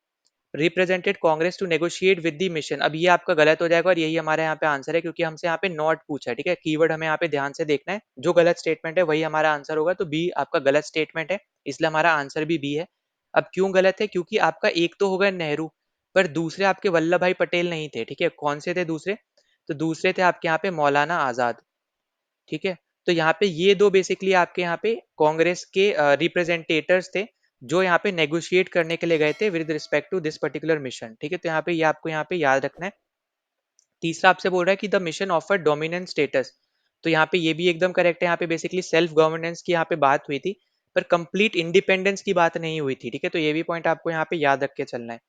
represented Congress to negotiate with the mission. अब ये आपका गलत हो जाएगा और यही हमारा यहाँ पे आंसर है, क्योंकि हमसे यहाँ पे नॉट पूछा है, ठीक है? कीवर्ड हमें यहाँ पे ध्यान से देखना है, जो गलत स्टेटमेंट है वही हमारा आंसर होगा, तो बी आपका गलत स्टेटमेंट है, इसलिए हमारा आंसर भी बी है। अब क्यों गलत है? क्योंकि आपका एक तो होगा नेहरू, पर दूसरे आपके वल्लभ भाई पटेल नहीं थे, ठीक है? कौन से थे दूसरे? तो दूसरे थे आपके यहाँ पे मौलाना आजाद, ठीक है? तो यहाँ पे ये दो बेसिकली आपके यहाँ पे कांग्रेस के रिप्रेजेंटेटर्स थे, जो यहाँ पे नेगोशिएट करने के लिए गए थे with respect to this particular mission, ठीक है? तो यहाँ पे ये आपको यहाँ पे याद रखना है। तीसरा आपसे बोल रहा है कि the mission offer dominant status, तो यहाँ पे ये भी एकदम करेक्ट है। यहाँ पे बेसिकली सेल्फ गवर्नेंस की यहाँ पे बात हुई थी, पर कंप्लीट इंडिपेंडेंस की बात नहीं हुई थी, ठीक है? तो ये भी पॉइंट आपको यहाँ पे याद रख के चलना है।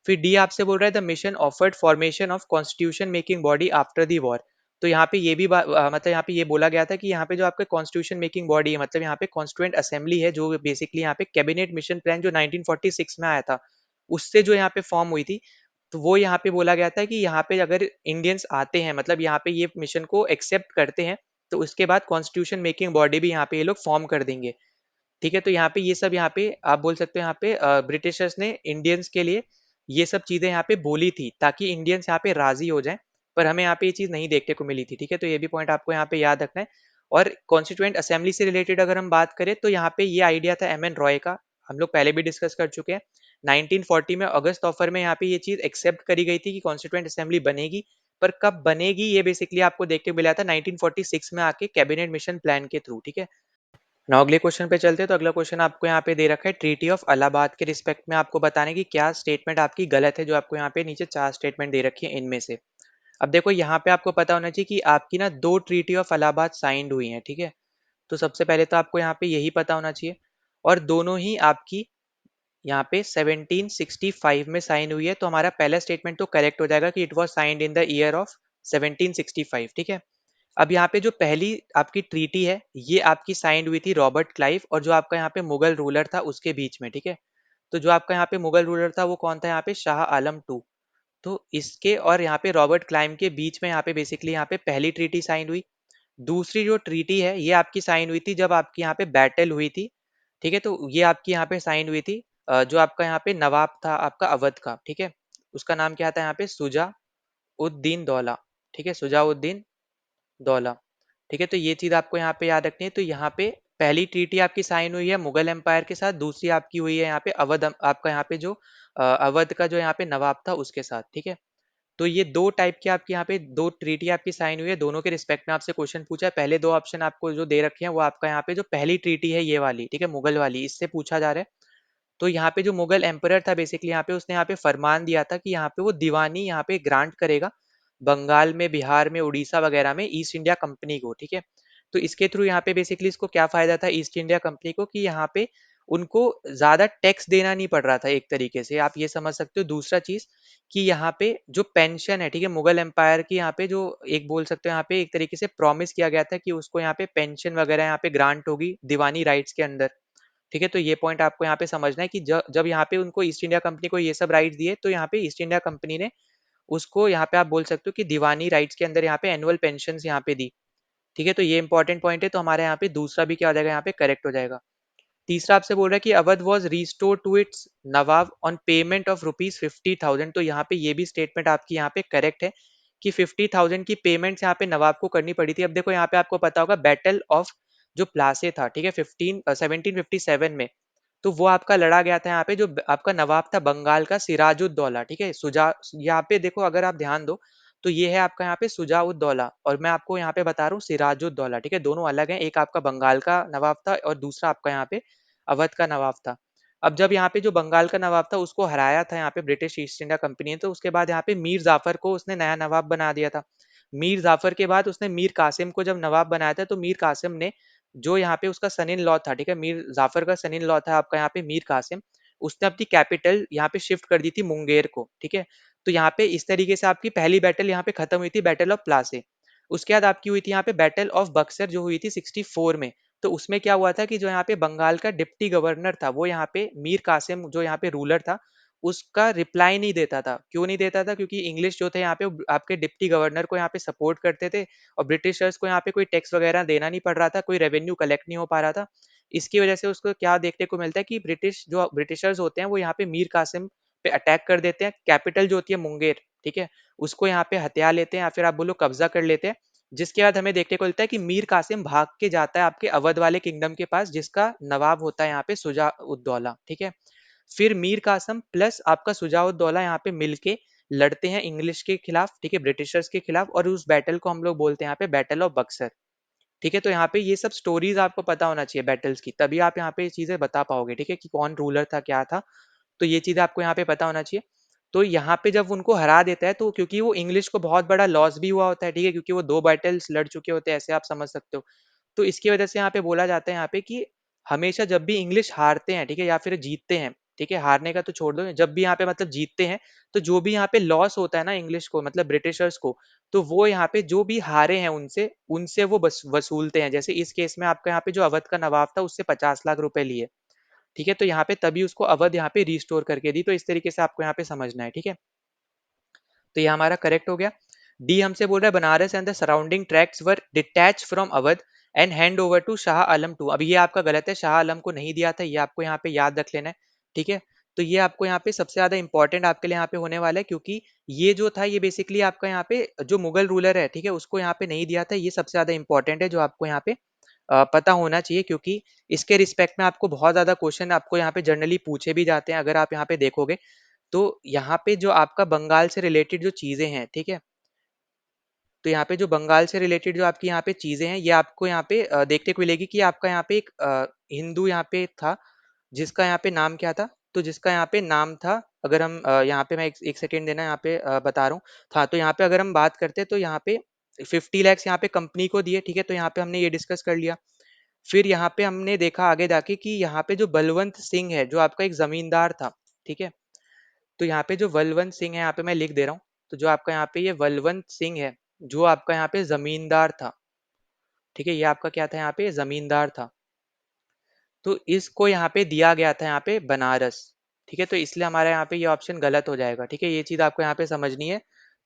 फिर डी आपसे बोल रहा है the mission offered formation of constitution making body after the war, तो यहाँ पे ये भी मतलब यहाँ पे ये बोला गया था कि यहाँ पे जो आपका कॉन्स्टिट्यूशन मेकिंग बॉडी है, मतलब यहाँ पे कॉन्स्टिट्यूएंट असेंबली है, जो बेसिकली यहाँ पे कैबिनेट मिशन प्लान जो 1946 में आया था, उससे जो यहाँ पे फॉर्म हुई थी, तो वो यहाँ पे बोला गया था कि यहाँ पे अगर इंडियंस आते हैं, मतलब यहाँ पे ये मिशन को एक्सेप्ट करते हैं, तो उसके बाद कॉन्स्टिट्यूशन मेकिंग बॉडी भी यहाँ पे ये लोग फॉर्म कर देंगे, ठीक है? तो यहाँ पे ये सब यहाँ पे आप बोल सकते हो यहाँ पे ब्रिटिशर्स ने इंडियंस के लिए ये सब चीजें यहाँ पे बोली थी, ताकि इंडियंस यहाँ पे राजी हो जाएं, पर हमें यहाँ पे ये चीज नहीं देखने को मिली थी, ठीक है? तो ये भी पॉइंट आपको यहाँ पे याद रखना है। और कॉन्स्टिट्यूएंट असेंबली से रिलेटेड अगर हम बात करें, तो यहाँ पे ये आइडिया था एम एन रॉय का, हम लोग पहले भी डिस्कस कर चुके हैं। 1940 में अगस्त ऑफर में यहाँ पे ये चीज एक्सेप्ट करी गई थी कि कॉन्स्टिट्यूएंट असेंबली बनेगी, पर कब बनेगी ये बेसिकली आपको देख के मिला था 1946 में आके कैबिनेट मिशन प्लान के थ्रू, ठीक है? नाउ अगले क्वेश्चन पे चलते हैं। तो अगला क्वेश्चन आपको यहाँ पे दे रखा है ट्रीटी ऑफ इलाहाबाद के रिस्पेक्ट में आपको बताने की क्या स्टेटमेंट आपकी गलत है, जो आपको यहाँ पे नीचे 4 स्टेटमेंट दे रखी है इनमें से। अब देखो यहाँ पे आपको पता होना चाहिए कि आपकी ना 2 ट्रीटी ऑफ इलाहाबाद साइंड हुई हैं, ठीक है? तो सबसे पहले तो आपको यहाँ पे यही पता होना चाहिए, और दोनों ही आपकी यहाँ पे 1765 में साइन हुई है, तो हमारा पहला स्टेटमेंट तो करेक्ट हो जाएगा कि it was signed in the year of 1765, ठीक है? अब यहाँ पे जो पहली आपकी ट्रीटी है, ये आपकी साइंड हुई थी रॉबर्ट क्लाइव और जो आपका यहाँ पे मुगल रूलर था उसके बीच में, ठीक है? तो जो आपका यहाँ पे मुगल रूलर था वो कौन था यहाँ पे? शाह आलम टू। तो इसके और यहाँ पे रॉबर्ट क्लाइव के बीच में यहाँ पे बेसिकली यहाँ पे पहली ट्रीटी साइन हुई। दूसरी जो ट्रीटी है ये आपकी साइन हुई थी जब आपकी यहाँ पे बैटल हुई थी, ठीक है? तो ये आपकी यहाँ पे साइन हुई थी जो आपका यहाँ पे नवाब था आपका अवध का, ठीक है? उसका नाम क्या था यहाँ पे? सुजा उद्दीन दौला, ठीक है? सुजा उद्दीन दौला, ठीक है? तो ये चीज आपको यहाँ पे याद रखनी है। तो यहाँ पे पहली ट्रीटी आपकी साइन हुई है मुगल एम्पायर के साथ, दूसरी आपकी हुई है यहाँ पे अवध आपका यहाँ पे जो अवध का जो यहाँ पे नवाब था उसके साथ, ठीक है? तो ये दो टाइप की आपकी यहाँ पे दो ट्रीटी आपकी साइन हुई है, दोनों के रिस्पेक्ट में आपसे क्वेश्चन पूछा है। पहले दो ऑप्शन आपको जो दे रखे हैं वो आपका यहाँ पे जो पहली ट्रीटी है ये वाली, ठीक है? मुगल वाली, इससे पूछा जा रहा है। तो यहाँ पे जो मुगल एम्परर था बेसिकली यहाँ पे उसने यहाँ पे फरमान दिया था कि यहाँ पे वो दीवानी यहाँ पे ग्रांट करेगा बंगाल में, बिहार में, उड़ीसा वगैरह में ईस्ट इंडिया कंपनी को, ठीक है? तो इसके थ्रू यहाँ पे बेसिकली इसको क्या फायदा था ईस्ट इंडिया कंपनी को, कि यहाँ पे उनको ज्यादा टैक्स देना नहीं पड़ रहा था, एक तरीके से आप ये समझ सकते हो। दूसरा चीज कि यहाँ पे जो पेंशन है, ठीक है, मुगल एम्पायर की यहाँ पे जो एक बोल सकते हो यहाँ पे एक तरीके से प्रॉमिस किया गया था कि उसको यहाँ पे पेंशन वगैरह यहाँ पे ग्रांट होगी दीवानी राइट्स के अंदर, ठीक है? तो ये पॉइंट आपको यहाँ पे समझना है कि जब यहाँ पे उनको ईस्ट इंडिया कंपनी को ये सब राइट्स दिए, तो यहाँ पे ईस्ट इंडिया कंपनी ने उसको यहाँ पे आप बोल सकते हो कि दीवानी राइट्स के अंदर यहाँ पे एनुअल पेंशन यहाँ पे दी, ठीक है? तो ये इंपॉर्टेंट पॉइंट है, तो हमारे यहाँ पे दूसरा भी क्या हो जाएगा? यहाँ पे करेक्ट हो जाएगा। तीसरा आपसे बोल रहा है कि Awadh was restore to its Nawab on payment of rupees 50,000, तो यहाँ पे ये भी स्टेटमेंट आपकी यहाँ पे करेक्ट है कि 50,000 की पेमेंट यहाँ पे नवाब को करनी पड़ी थी। अब देखो यहाँ पे आपको पता होगा बैटल ऑफ जो प्लासे था, ठीक है, 1757 में, तो वो आपका लड़ा गया था यहाँ पे जो आपका नवाब था बंगाल का सिराजुद्दौला, ठीक है? सुजा यहाँ पे देखो अगर आप ध्यान दो तो ये है आपका यहाँ पे सुजाउद्दौला, और मैं आपको यहाँ पे बता रहा हूँ सिराजुद्दौला, ठीक है? दोनों अलग हैं, एक आपका बंगाल का नवाब था और दूसरा आपका यहाँ पे अवध का नवाब था। अब जब यहाँ पे जो बंगाल का नवाब था उसको हराया था यहाँ पे ब्रिटिश ईस्ट इंडिया कंपनी ने, तो उसके बाद यहाँ पे मीर जाफर को उसने नया नवाब बना दिया था। मीर जाफर के बाद उसने मीर कासिम को जब नवाब बनाया था, तो मीर कासिम ने जो यहाँ पे उसका सन इन लॉ था, ठीक है, मीर जाफर का सन इन लॉ था आपका यहाँ पे मीर कासिम, उसने अपनी कैपिटल यहाँ पे शिफ्ट कर दी थी मुंगेर को, ठीक है? तो यहाँ पे इस तरीके से आपकी पहली बैटल यहाँ पे खत्म हुई थी, बैटल ऑफ प्लासे। उसके बाद आपकी हुई थी यहाँ पे बैटल ऑफ बक्सर जो हुई थी 64 में। तो उसमें क्या हुआ था कि जो यहाँ पे बंगाल का डिप्टी गवर्नर था वो यहाँ पे मीर कासिम जो यहाँ पे रूलर था उसका रिप्लाई नहीं देता था। क्यों नहीं देता था? क्योंकि इंग्लिश जो थे यहाँ पे आपके डिप्टी गवर्नर को यहाँ पे सपोर्ट करते थे और ब्रिटिशर्स को यहाँ पे कोई टैक्स वगैरह देना नहीं पड़ रहा था, कोई रेवेन्यू कलेक्ट नहीं हो पा रहा था। इसकी वजह से उसको क्या देखने को मिलता है कि ब्रिटिशर्स होते हैं वो यहाँ पे मीर कासिम पे अटैक कर देते हैं। कैपिटल जो होती है मुंगेर, ठीक है, उसको यहाँ पे हथिया लेते हैं या फिर आप बोलो कब्जा कर लेते हैं। जिसके बाद हमें देखने को मिलता है कि मीर कासिम भाग के जाता है आपके अवध वाले किंगडम के पास जिसका नवाब होता है यहाँ पे सुजा उद्दौला, ठीक है। फिर मीर कासिम प्लस आपका सुजा उद्दौला यहाँ पे मिलके लड़ते हैं इंग्लिश के खिलाफ, ठीक है, ब्रिटिशर्स के खिलाफ, और उस बैटल को हम लोग बोलते हैं यहाँ पे बैटल ऑफ बक्सर। ठीक है, तो यहाँ पे ये सब स्टोरीज आपको पता होना चाहिए बैटल्स की, तभी आप यहाँ पे ये चीजें बता पाओगे, ठीक है, कि कौन रूलर था क्या था। तो ये चीज़ आपको यहाँ पे पता होना चाहिए। तो यहाँ पे जब उनको हरा देता है तो क्योंकि वो इंग्लिश को बहुत बड़ा लॉस भी हुआ होता है, ठीक है, क्योंकि वो 2 बैटल्स लड़ चुके होते हैं, ऐसे आप समझ सकते हो। तो इसकी वजह से यहाँ पे बोला जाता है यहाँ पे कि हमेशा जब भी इंग्लिश हारते हैं, ठीक है, या फिर जीतते हैं, ठीक है, हारने का तो छोड़ दो, जब भी यहाँ पे मतलब जीतते हैं, तो जो भी यहाँ पे लॉस होता है ना इंग्लिश को मतलब ब्रिटिशर्स को, तो वो यहाँ पे जो भी हारे हैं उनसे, उनसे वो वसूलते हैं। जैसे इस केस में आपका यहाँ पे जो अवध का नवाब था उससे 50 लाख रुपए लिए, ठीक है, तो यहाँ पे तभी उसको अवध यहाँ पे रिस्टोर करके दी। तो इस तरीके से आपको यहाँ पे समझना है, ठीक है। तो ये हमारा करेक्ट हो गया। डी हमसे बोल रहा है Banaras and the surrounding tracts were detach from Awadh and hand over to Shah Alam two. अब ये आपका गलत है, शाह आलम को नहीं दिया था, ये आपको यहाँ पे याद रख लेना है, ठीक है। तो ये आपको यहाँ पे सबसे ज्यादा इंपॉर्टेंट आपके लिए यहाँ पे होने वाला है, क्योंकि ये जो था ये बेसिकली आपका यहाँ पे जो मुगल रूलर है, ठीक है, उसको यहाँ पे नहीं दिया था। ये सबसे ज्यादा इंपॉर्टेंट है जो आपको यहाँ पे पता होना चाहिए, क्योंकि इसके रिस्पेक्ट में आपको बहुत ज्यादा क्वेश्चन आपको यहाँ पे जनरली पूछे भी जाते हैं। अगर आप यहाँ पे देखोगे तो यहाँ पे जो आपका बंगाल से रिलेटेड जो चीजें हैं, ठीक है, तो यहाँ पे जो बंगाल से रिलेटेड जो आपकी यहाँ पे चीजें हैं ये आपको यहाँ पे देखने को मिलेगी कि आपका यहाँ पे एक हिंदू यहाँ पे था जिसका यहाँ पे नाम क्या था। तो जिसका यहाँ पे नाम था, अगर हम यहाँ पे मैं एक सेकेंड देना यहाँ पे बता रहा हूँ। था तो यहाँ पे अगर हम बात करते हैं तो यहाँ पे 50 lakhs यहाँ पे कंपनी को दिए, ठीक है, तो यहाँ पे हमने ये डिस्कस कर लिया। फिर यहाँ पे हमने देखा आगे जाके कि यहाँ पे जो बलवंत सिंह है जो आपका एक जमींदार था, ठीक है, तो यहाँ पे जो बलवंत सिंह है यहाँ पे मैं लिख दे रहा हूँ। तो जो आपका यहाँ पे ये बलवंत सिंह है जो आपका यहाँ पे जमींदार था, ठीक है, ये आपका क्या था यहाँ पे जमींदार था। तो इसको यहाँ पे दिया गया था यहाँ पे बनारस, ठीक है, तो इसलिए हमारा यहाँ पे ये ऑप्शन गलत हो जाएगा, ठीक है, ये चीज आपको यहाँ पे समझनी है।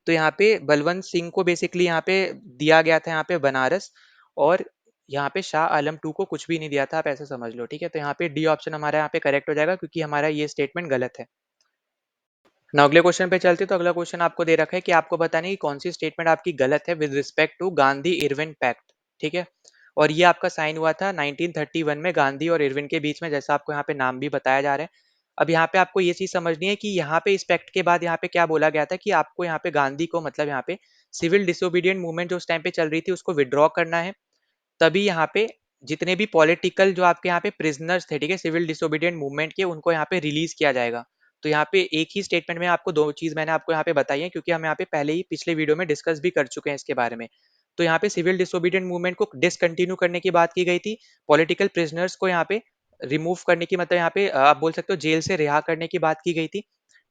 तो यहाँ पे बलवंत सिंह को बेसिकली यहाँ पे दिया गया था यहाँ पे बनारस, और यहाँ पे शाह आलम टू को कुछ भी नहीं दिया था, आप ऐसे समझ लो, ठीक है। तो यहाँ पे डी ऑप्शन हमारा यहाँ पे करेक्ट हो जाएगा क्योंकि हमारा ये स्टेटमेंट गलत है। ना अगले क्वेश्चन पे चलते, तो अगला क्वेश्चन आपको दे रखा है कि आपको बताना है कि कौन सी स्टेटमेंट आपकी गलत है with respect to Gandhi Irwin pact, ठीक है। और ये आपका साइन हुआ था 1931 में गांधी और इरविन के बीच में, जैसा आपको यहाँ पे नाम भी बताया जा रहा है। अब यहाँ पे आपको ये चीज समझनी है कि यहाँ पे इस पैक्ट के बाद यहाँ पे क्या बोला गया था कि आपको यहाँ पे गांधी को मतलब यहाँ पे सिविल डिसोबीडियंट मूवमेंट जो उस टाइम पे चल रही थी उसको विड्रॉ करना है। तभी यहाँ पे जितने भी पॉलिटिकल जो आपके यहाँ पे प्रिजनर्स थे, ठीक है, सिविल डिसोबीडियंट मूवमेंट के, उनको यहाँ पे रिलीज किया जाएगा। तो यहाँ पे एक ही स्टेटमेंट में आपको दो चीज मैंने आपको यहाँ पे बताई है, क्योंकि हम यहाँ पे पहले ही पिछले वीडियो में डिस्कस भी कर चुके हैं इसके बारे में। तो यहाँ पे सिविल डिसोबीडियंट मूवमेंट को डिसकंटिन्यू करने की बात की गई थी, पॉलिटिकल प्रिजनर्स को यहाँ पे रिमूव करने की मतलब यहाँ पे आप बोल सकते हो जेल से रिहा करने की बात की गई थी।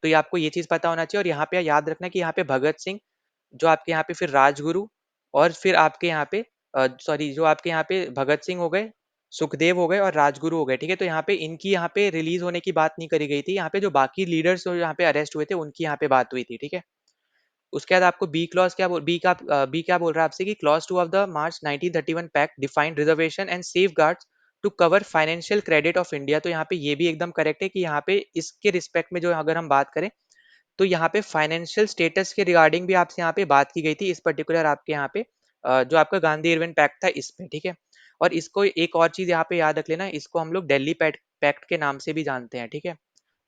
तो ये आपको ये चीज पता होना चाहिए। और यहाँ पे याद रखना कि यहाँ पे भगत सिंह जो आपके यहाँ पे फिर राजगुरु, और फिर आपके यहाँ पे सॉरी जो आपके यहाँ पे भगत सिंह हो गए, सुखदेव हो गए और राजगुरु हो गए, ठीक है, तो यहाँ पे इनकी यहाँ पे रिलीज होने की बात नहीं करी गई थी। यहाँ पे जो बाकी लीडर्स जो यहाँ पे अरेस्ट हुए थे उनकी यहाँ पे बात हुई थी, ठीक है। उसके बाद आपको बी क्लॉज क्या बोल बी क्या बोल रहा है आपसे कि clause 2 of the March 1931 pact defined reservation and safeguards to cover financial credit of India. तो यहाँ पे ये भी एकदम करेक्ट है कि यहाँ पे इसके रिस्पेक्ट में जो अगर हम बात करें तो यहाँ पे फाइनेंशियल स्टेटस के रिगार्डिंग भी आपसे यहाँ पे बात की गई थी, इस पर्टिकुलर आपके यहाँ पे जो आपका गांधी इरविन पैक्ट था इसमें, ठीक है। और इसको एक और चीज यहाँ पे याद रख लेना, इसको हम लोग दिल्ली पैक्ट के नाम से भी जानते हैं, ठीक है।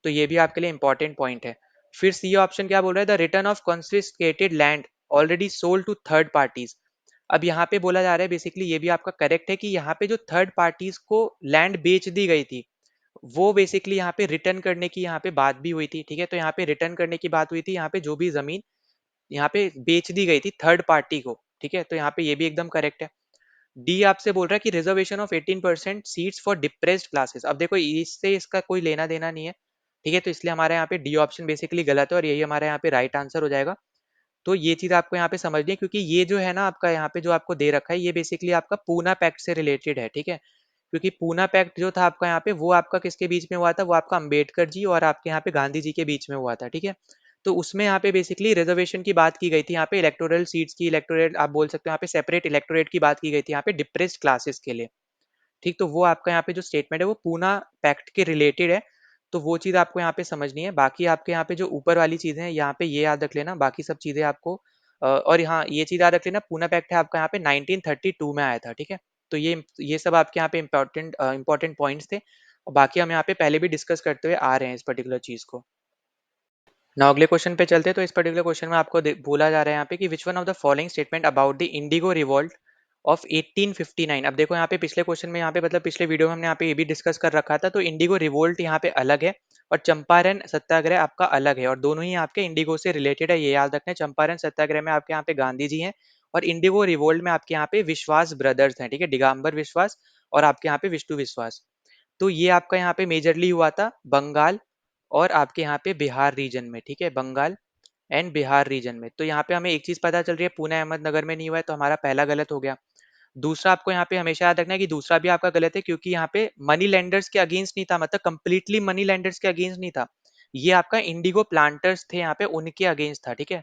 तो ये भी आपके लिए इंपॉर्टेंट पॉइंट है। फिर सी ऑप्शन क्या बोल रहा है, the return of confiscated land already sold to third parties. अब यहाँ पे बोला जा रहा है बेसिकली ये भी आपका करेक्ट है कि यहाँ पे जो थर्ड पार्टीज को लैंड बेच दी गई थी वो बेसिकली यहाँ पे रिटर्न करने की यहाँ पे बात भी हुई थी, ठीक है। तो यहाँ पे रिटर्न करने की बात हुई थी, यहाँ पे जो भी जमीन यहाँ पे बेच दी गई थी थर्ड पार्टी को, ठीक है, तो यहाँ पे ये भी एकदम करेक्ट है। डी आपसे बोल रहा है कि reservation of 18% seats for depressed classes. अब देखो इससे इसका कोई लेना देना नहीं है, ठीक है, तो इसलिए हमारे यहाँ पे डी ऑप्शन बेसिकली गलत है और यही हमारे यहाँ पे राइट आंसर हो जाएगा। तो ये चीज़ आपको यहाँ पे समझनी है, क्योंकि ये जो है ना आपका यहाँ पे जो आपको दे रखा है, ये बेसिकली आपका पूना पैक्ट से रिलेटेड है, ठीक है? क्योंकि पूना पैक्ट जो था आपका यहाँ पे, वो आपका किसके बीच में हुआ था? वो आपका अंबेडकर जी और आपके यहाँ पे गांधी जी के बीच में हुआ था, ठीक है? तो उसमें यहाँ पे बेसिकली रिजर्वेशन की बात की गई थी, यहाँ पे इलेक्टोरल सीट्स की, इलेक्टोरेट आप बोल सकते हो यहाँ पे सेपरेट इलेक्टोरेट की बात की गई थी यहाँ पे डिप्रेस्ड क्लासेस के लिए। ठीक, तो वो आपका यहाँ पे जो स्टेटमेंट है वो पूना पैक्ट के रिलेटेड है, तो वो चीज़ आपको यहाँ पे समझनी है। बाकी आपके यहाँ पे जो ऊपर वाली चीज़ें हैं, यहाँ पे ये याद रख लेना, बाकी सब चीज़ें आपको और हाँ, ये चीज़ याद रख लेना, पूना पैक्ट है आपका यहाँ पे 1932 में आया था, ठीक है? तो ये सब आपके यहाँ पे इम्पोर्टेंट पॉइंट्स थे, और बाकी हम यहाँ पे पहले भी डिस्कस करते हुए आ रहे हैं इस पर्टिकुलर चीज़ को। नाउ अगले क्वेश्चन पे चलते हैं। तो इस पर्टिकुलर क्वेश्चन में आपको बोला जा रहा है यहाँ पे कि which one of the following statement about the Indigo revolt of 1859। अब देखो यहाँ पे पिछले क्वेश्चन में यहाँ पे मतलब पिछले वीडियो में हमने यहाँ पे ये भी डिस्कस कर रखा था, तो इंडिगो रिवोल्ट यहाँ पे अलग है और चंपारण सत्याग्रह आपका अलग है, और दोनों ही आपके इंडिगो से रिलेटेड है, ये याद रखना है। चंपारण सत्याग्रह में आपके यहाँ पे गांधी जी हैं, और इंडिगो रिवोल्ट में आपके यहाँ पे विश्वास ब्रदर्स हैं, ठीक है? दिगंबर विश्वास और आपके यहाँ पे विष्णु विश्वास। तो ये आपका यहाँ पे मेजरली हुआ था बंगाल और आपके यहाँ पे बिहार रीजन में, ठीक है? बंगाल एंड बिहार रीजन में। तो यहाँ पे हमें एक चीज पता चल रही है, पुणे अहमदनगर में नहीं हुआ है, तो हमारा पहला गलत हो गया। दूसरा आपको यहाँ पे हमेशा याद रखना है कि दूसरा भी आपका गलत है, क्योंकि यहाँ पे मनी लेंडर्स के अगेंस्ट नहीं था, मतलब कंप्लीटली मनी लेंडर्स के अगेंस्ट नहीं था। ये आपका इंडिगो प्लांटर्स थे यहाँ पे, उनके अगेंस्ट था, ठीक है?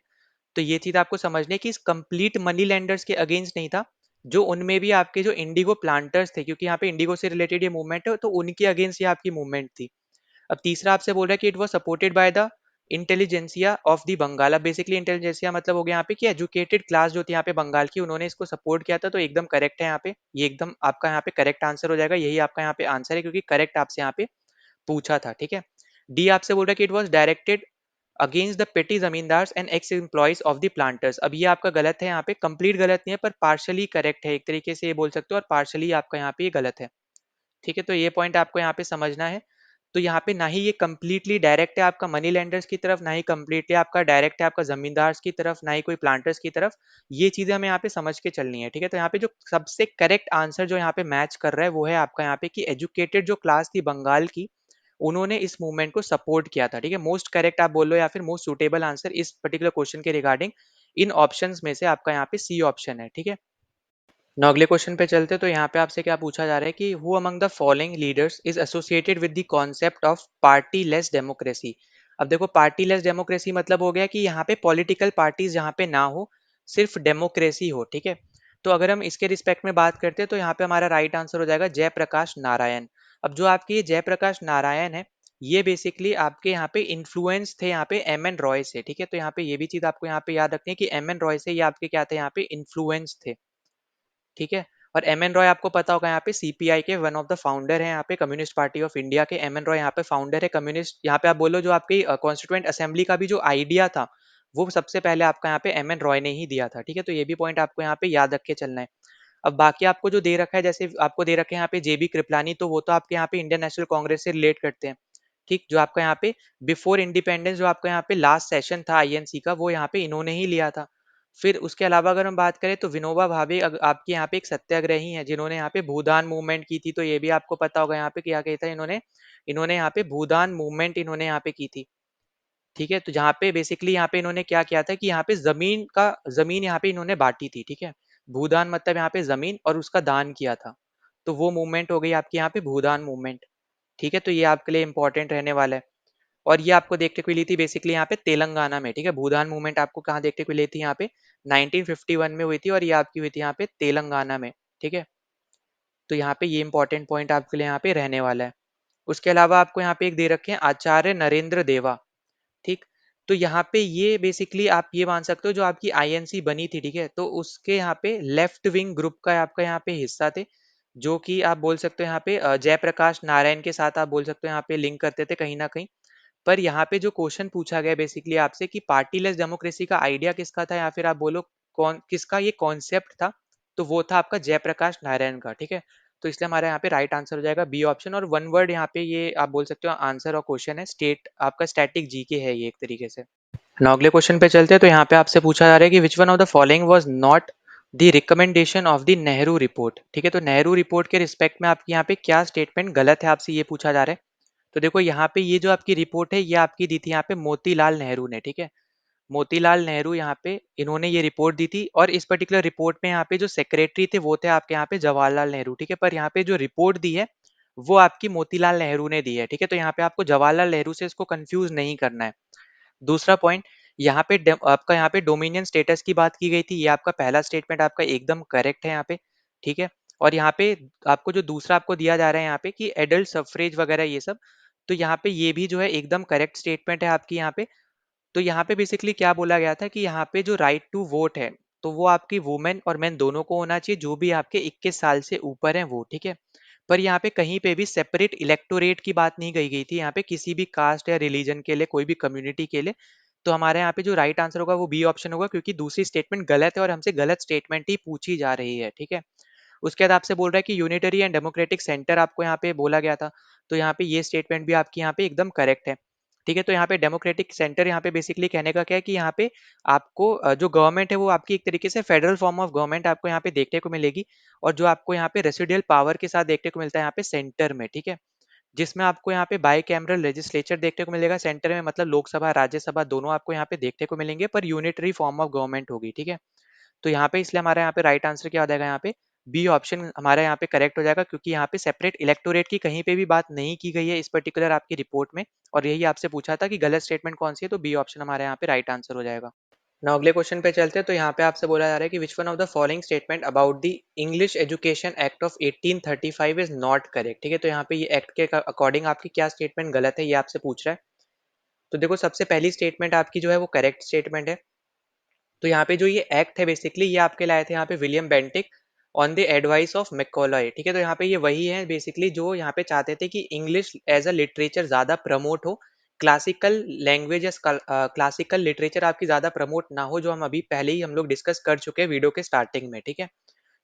तो ये चीज आपको समझनी है कि इस कंप्लीट मनी लेंडर्स के अगेंस्ट नहीं था, जो उनमें भी आपके जो इंडिगो प्लांटर्स थे, क्योंकि यहाँ पे इंडिगो से रिलेटेड ये मूवमेंट है, तो उनके अगेंस्ट ये आपकी मूवमेंट थी। अब तीसरा आपसे बोल रहा है कि it was supported by the intelligentsia of the Bengal. अब बेसिकली इंटेलिजेंसिया मतलब हो गया यहाँ पे कि एजुकेटेड क्लास जो थी यहाँ पे बंगाल की, उन्होंने इसको सपोर्ट किया था, तो एकदम करेक्ट है यहाँ पे, ये एकदम आपका यहाँ पे करेक्ट आंसर हो जाएगा, यही आपका यहाँ पे आंसर है, क्योंकि करेक्ट आपसे यहाँ पे पूछा था, ठीक है? डी आपसे बोल रहा है कि it was directed against the petty zamindars and ex employees of the planters. अब ये आपका गलत है यहाँ पे, कंप्लीट गलत नहीं है पर पार्शली करेक्ट है, एक तरीके से ये बोल सकते हो, और पार्शली आपका यहाँ पे ये गलत है, ठीक है? तो ये पॉइंट आपको यहाँ पे समझना है। तो यहाँ पे ना ही ये कंप्लीटली डायरेक्ट है आपका मनी लेंडर्स की तरफ, ना ही कंप्लीटली आपका डायरेक्ट है आपका जमींदार्स की तरफ, ना ही कोई प्लांटर्स की तरफ। ये चीजें हमें यहाँ पे समझ के चलनी है, ठीक है? तो यहाँ पे जो सबसे करेक्ट आंसर जो यहाँ पे मैच कर रहा है वो है आपका यहाँ पे कि एजुकेटेड जो क्लास थी बंगाल की, उन्होंने इस मूवमेंट को सपोर्ट किया था, ठीक है? मोस्ट करेक्ट आप बोल लो या फिर मोस्ट सुटेबल आंसर इस पर्टिकुलर क्वेश्चन के रिगार्डिंग इन ऑप्शंस में से आपका यहाँ पे सी ऑप्शन है, ठीक है? ना अगले क्वेश्चन पे चलते हैं। तो यहाँ पे आपसे क्या पूछा जा रहा है कि who among the following leaders is associated with the concept of party less democracy. अब देखो पार्टी लेस डेमोक्रेसी मतलब हो गया कि यहाँ पे पॉलिटिकल पार्टीज यहाँ पे ना हो, सिर्फ डेमोक्रेसी हो, ठीक है? तो अगर हम इसके रिस्पेक्ट में बात करते हैं तो यहाँ पे हमारा राइट आंसर हो जाएगा जयप्रकाश नारायण। अब जो आपके ये जयप्रकाश नारायण है, ये बेसिकली आपके यहाँ पे इन्फ्लुएंस थे यहाँ पे एम एन रॉय से, ठीक है? तो यहाँ पे ये भी चीज आपको यहाँ पे याद रखनी है कि एम एन रॉय से ये आपके क्या थे, यहाँ पे इन्फ्लुएंस थे, ठीक है? और एम एन रॉय आपको पता होगा यहाँ पे सीपीआई के वन ऑफ द फाउंडर हैं, यहाँ पे कम्युनिस्ट पार्टी ऑफ इंडिया के एम एन रॉय यहाँ पे फाउंडर है कम्युनिस्ट। यहाँ पे आप बोलो जो आपकी कॉन्स्टिट्यूएंट असेंबली का भी जो आइडिया था, वो सबसे पहले आपका यहाँ पे एम एन रॉय ने ही दिया था, ठीक है? तो ये भी पॉइंट आपको यहाँ पे याद रख के चलना है। अब बाकी आपको जो दे रखा है, जैसे आपको दे रखे हैं यहाँ पे जेबी कृपलानी, तो वो तो आपके यहाँ पे इंडियन नेशनल कांग्रेस से रिलेट करते हैं, ठीक? जो आपका यहाँ पे बिफोर इंडिपेंडेंस जो आपका यहाँ पे लास्ट सेशन था आईएनसी का, वो यहाँ पे इन्होंने ही लिया था। फिर उसके अलावा अगर हम बात करें तो विनोबा भावे आपके यहाँ पे एक सत्याग्रही हैं, जिन्होंने यहाँ पे भूदान मूवमेंट की थी, तो ये भी आपको पता होगा यहाँ पे क्या किया था इन्होंने। इन्होंने यहाँ पे भूदान मूवमेंट इन्होंने यहाँ पे की थी, ठीक है? तो जहाँ पे बेसिकली यहाँ पे इन्होंने क्या किया था कि यहाँ पे जमीन यहाँ पे इन्होंने बांटी थी, ठीक है? भूदान मतलब यहाँ पे जमीन और उसका दान किया था, तो वो मूवमेंट हो गई आपकी यहाँ पे भूदान मूवमेंट, ठीक है? तो ये आपके लिए इंपॉर्टेंट रहने वाला है। और ये आपको देखने को मिली थी बेसिकली यहाँ पे तेलंगाना में, ठीक है? भूदान मूवमेंट आपको कहाँ देखने को मिली थी? यहाँ पे 1951 में हुई थी, और ये आपकी हुई थी यहाँ पे तेलंगाना में, ठीक है? तो यहाँ पे ये इंपॉर्टेंट पॉइंट आपके लिए यहाँ पे रहने वाला है। उसके अलावा आपको यहाँ पे एक दे रखे हैं आचार्य नरेंद्र देवा, ठीक? तो यहाँ पे ये बेसिकली आप ये मान सकते हो जो आपकी आईएनसी बनी थी, ठीक है? तो उसके यहाँ पे लेफ्ट विंग ग्रुप का आपका यहाँ पे हिस्सा थे, जो कि आप बोल सकते हो यहाँ पे जयप्रकाश नारायण के साथ आप बोल सकते हो यहाँ पे लिंक करते थे कहीं ना कहीं। पर यहाँ पे जो क्वेश्चन पूछा गया बेसिकली आपसे कि पार्टी लेस डेमोक्रेसी का आइडिया किसका था, या फिर आप बोलो कौन किसका ये कॉन्सेप्ट था, तो वो था आपका जयप्रकाश नारायण का, ठीक है? तो इसलिए हमारे यहाँ पे राइट आंसर हो जाएगा बी ऑप्शन, और वन वर्ड यहाँ पे ये आप बोल सकते हो आंसर और क्वेश्चन है स्टेट आपका स्टैटिक जीके है ये एक तरीके से। now अगले क्वेश्चन पे चलते हैं। तो यहाँ पे आपसे पूछा जा रहा है कि which one of the following was not the recommendation of the Nehru report, ठीक है? तो नेहरू रिपोर्ट के रिस्पेक्ट में आपकी यहाँ पे क्या स्टेटमेंट गलत है, आपसे ये पूछा जा रहा है। तो देखो यहाँ पे ये जो आपकी रिपोर्ट है, ये आपकी दी थी यहाँ पे मोतीलाल नेहरू ने, ठीक है? मोतीलाल नेहरू यहाँ पे इन्होंने ये रिपोर्ट दी थी, और इस पर्टिकुलर रिपोर्ट में यहाँ पे जो सेक्रेटरी थे वो थे आपके यहाँ पे जवाहरलाल नेहरू, ठीक है। पर यहाँ पे जो रिपोर्ट दी है वो आपकी मोतीलाल नेहरू ने दी है, ठीक है। तो यहाँ पे आपको जवाहरलाल नेहरू से इसको कंफ्यूज नहीं करना है। दूसरा पॉइंट, यहाँ पे आपका यहाँ पे डोमिनियन स्टेटस की बात की गई थी, ये आपका पहला स्टेटमेंट आपका एकदम करेक्ट है यहाँ पे, ठीक है। और यहाँ पे आपको जो दूसरा आपको दिया जा रहा है यहाँ पे कि एडल्ट सफरेज वगैरह ये सब, तो यहाँ पे ये भी जो है एकदम करेक्ट स्टेटमेंट है आपकी यहाँ पे। तो यहाँ पे बेसिकली क्या बोला गया था कि यहाँ पे जो राइट टू वोट है, तो वो आपकी वुमेन और मेन दोनों को होना चाहिए, जो भी आपके 21 साल से ऊपर हैं वो, ठीक है। पर यहाँ पे कहीं पे भी सेपरेट इलेक्टोरेट की बात नहीं कही गई थी यहाँ पे, किसी भी कास्ट या रिलीजन के लिए, कोई भी कम्युनिटी के लिए। तो हमारे यहाँ पे जो राइट आंसर होगा वो बी ऑप्शन होगा, क्योंकि दूसरी स्टेटमेंट गलत है और हमसे गलत स्टेटमेंट ही पूछी जा रही है, ठीक है। उसके बाद आपसे बोल रहा है कि यूनिटरी एंड डेमोक्रेटिक सेंटर आपको यहाँ पे बोला गया था, तो यहाँ पे ये स्टेटमेंट भी आपकी यहाँ पे एकदम करेक्ट है, ठीक है। तो यहाँ पे डेमोक्रेटिक सेंटर यहाँ पे बेसिकली कहने का क्या है कि यहाँ पे आपको जो गवर्नमेंट है वो आपकी एक तरीके से फेडरल फॉर्म ऑफ गवर्नमेंट आपको यहाँ पे देखने को मिलेगी, और जो आपको यहाँ पे रेसिडियल पावर के साथ देखने को मिलता है यहाँ पे सेंटर में, ठीक है। जिसमें आपको यहाँ पे बाई कैमरल लेजिस्लेचर देखने को मिलेगा सेंटर में, मतलब लोकसभा राज्यसभा दोनों आपको यहाँ पे देखने को मिलेंगे, पर यूनिटरी फॉर्म ऑफ गवर्नमेंट होगी, ठीक है। तो यहाँ पे इसलिए हमारा यहाँ पे राइट आंसर क्या हो जाएगा, यहाँ पे बी ऑप्शन हमारा यहाँ पे करेक्ट हो जाएगा, क्योंकि यहाँ पे सेपरेट इलेक्टोरेट की कहीं पे भी बात नहीं की गई है इस पर्टिकुलर आपकी रिपोर्ट में, और यही आपसे पूछा था कि गलत स्टेटमेंट कौन सी है, तो बी ऑप्शन हमारे यहाँ पे राइट आंसर हो जाएगा। ना अगले क्वेश्चन पे चलते हैं। तो यहाँ पे आपसे बोला जा रहा है कि which one of the following statement about the English education act of 1835 is not correct, ठीक है। तो यहाँ पे ये एक्ट के अकॉर्डिंग आपकी क्या स्टेटमेंट गलत है ये आपसे पूछ रहा है। तो देखो, सबसे पहली स्टेटमेंट आपकी जो है वो करेक्ट स्टेटमेंट है। तो यहाँ पे जो ये एक्ट है बेसिकली ये आपके लाए थे यहाँ पे William Bentinck on the advice of Macaulay, ठीक है। तो यहाँ पे ये वही है बेसिकली जो यहाँ पे चाहते थे कि इंग्लिश एज अ लिटरेचर ज्यादा प्रमोट हो, क्लासिकल लैंग्वेज, क्लासिकल लिटरेचर आपकी ज्यादा प्रमोट ना हो, जो हम अभी पहले ही हम लोग डिस्कस कर चुके हैं वीडियो के स्टार्टिंग में, ठीक है।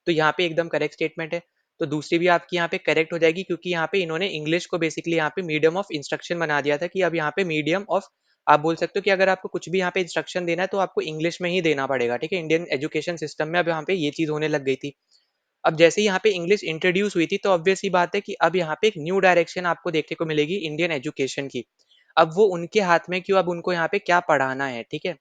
तो यहाँ पे एकदम करेक्ट स्टेटमेंट है। तो दूसरी भी आपकी यहाँ पे करेक्ट हो जाएगी, क्योंकि यहाँ पे इन्होंने इंग्लिश को बेसिकली यहाँ पे मीडियम ऑफ इंस्ट्रक्शन बना दिया था, कि अब यहाँ पे मीडियम ऑफ, आप बोल सकते हो कि अगर आपको कुछ भी यहाँ पे इंस्ट्रक्शन देना है तो आपको इंग्लिश में ही देना पड़ेगा, ठीक है। इंडियन एजुकेशन सिस्टम में अब यहाँ पे ये चीज होने लग गई थी। अब जैसे ही यहाँ पे इंग्लिश इंट्रोड्यूस हुई थी, तो ऑब्वियस सी बात है कि अब यहाँ पे एक न्यू डायरेक्शन आपको देखने को मिलेगी इंडियन एजुकेशन की। अब वो उनके हाथ में, क्यों, अब उनको यहाँ पे क्या पढ़ाना है, ठीक है।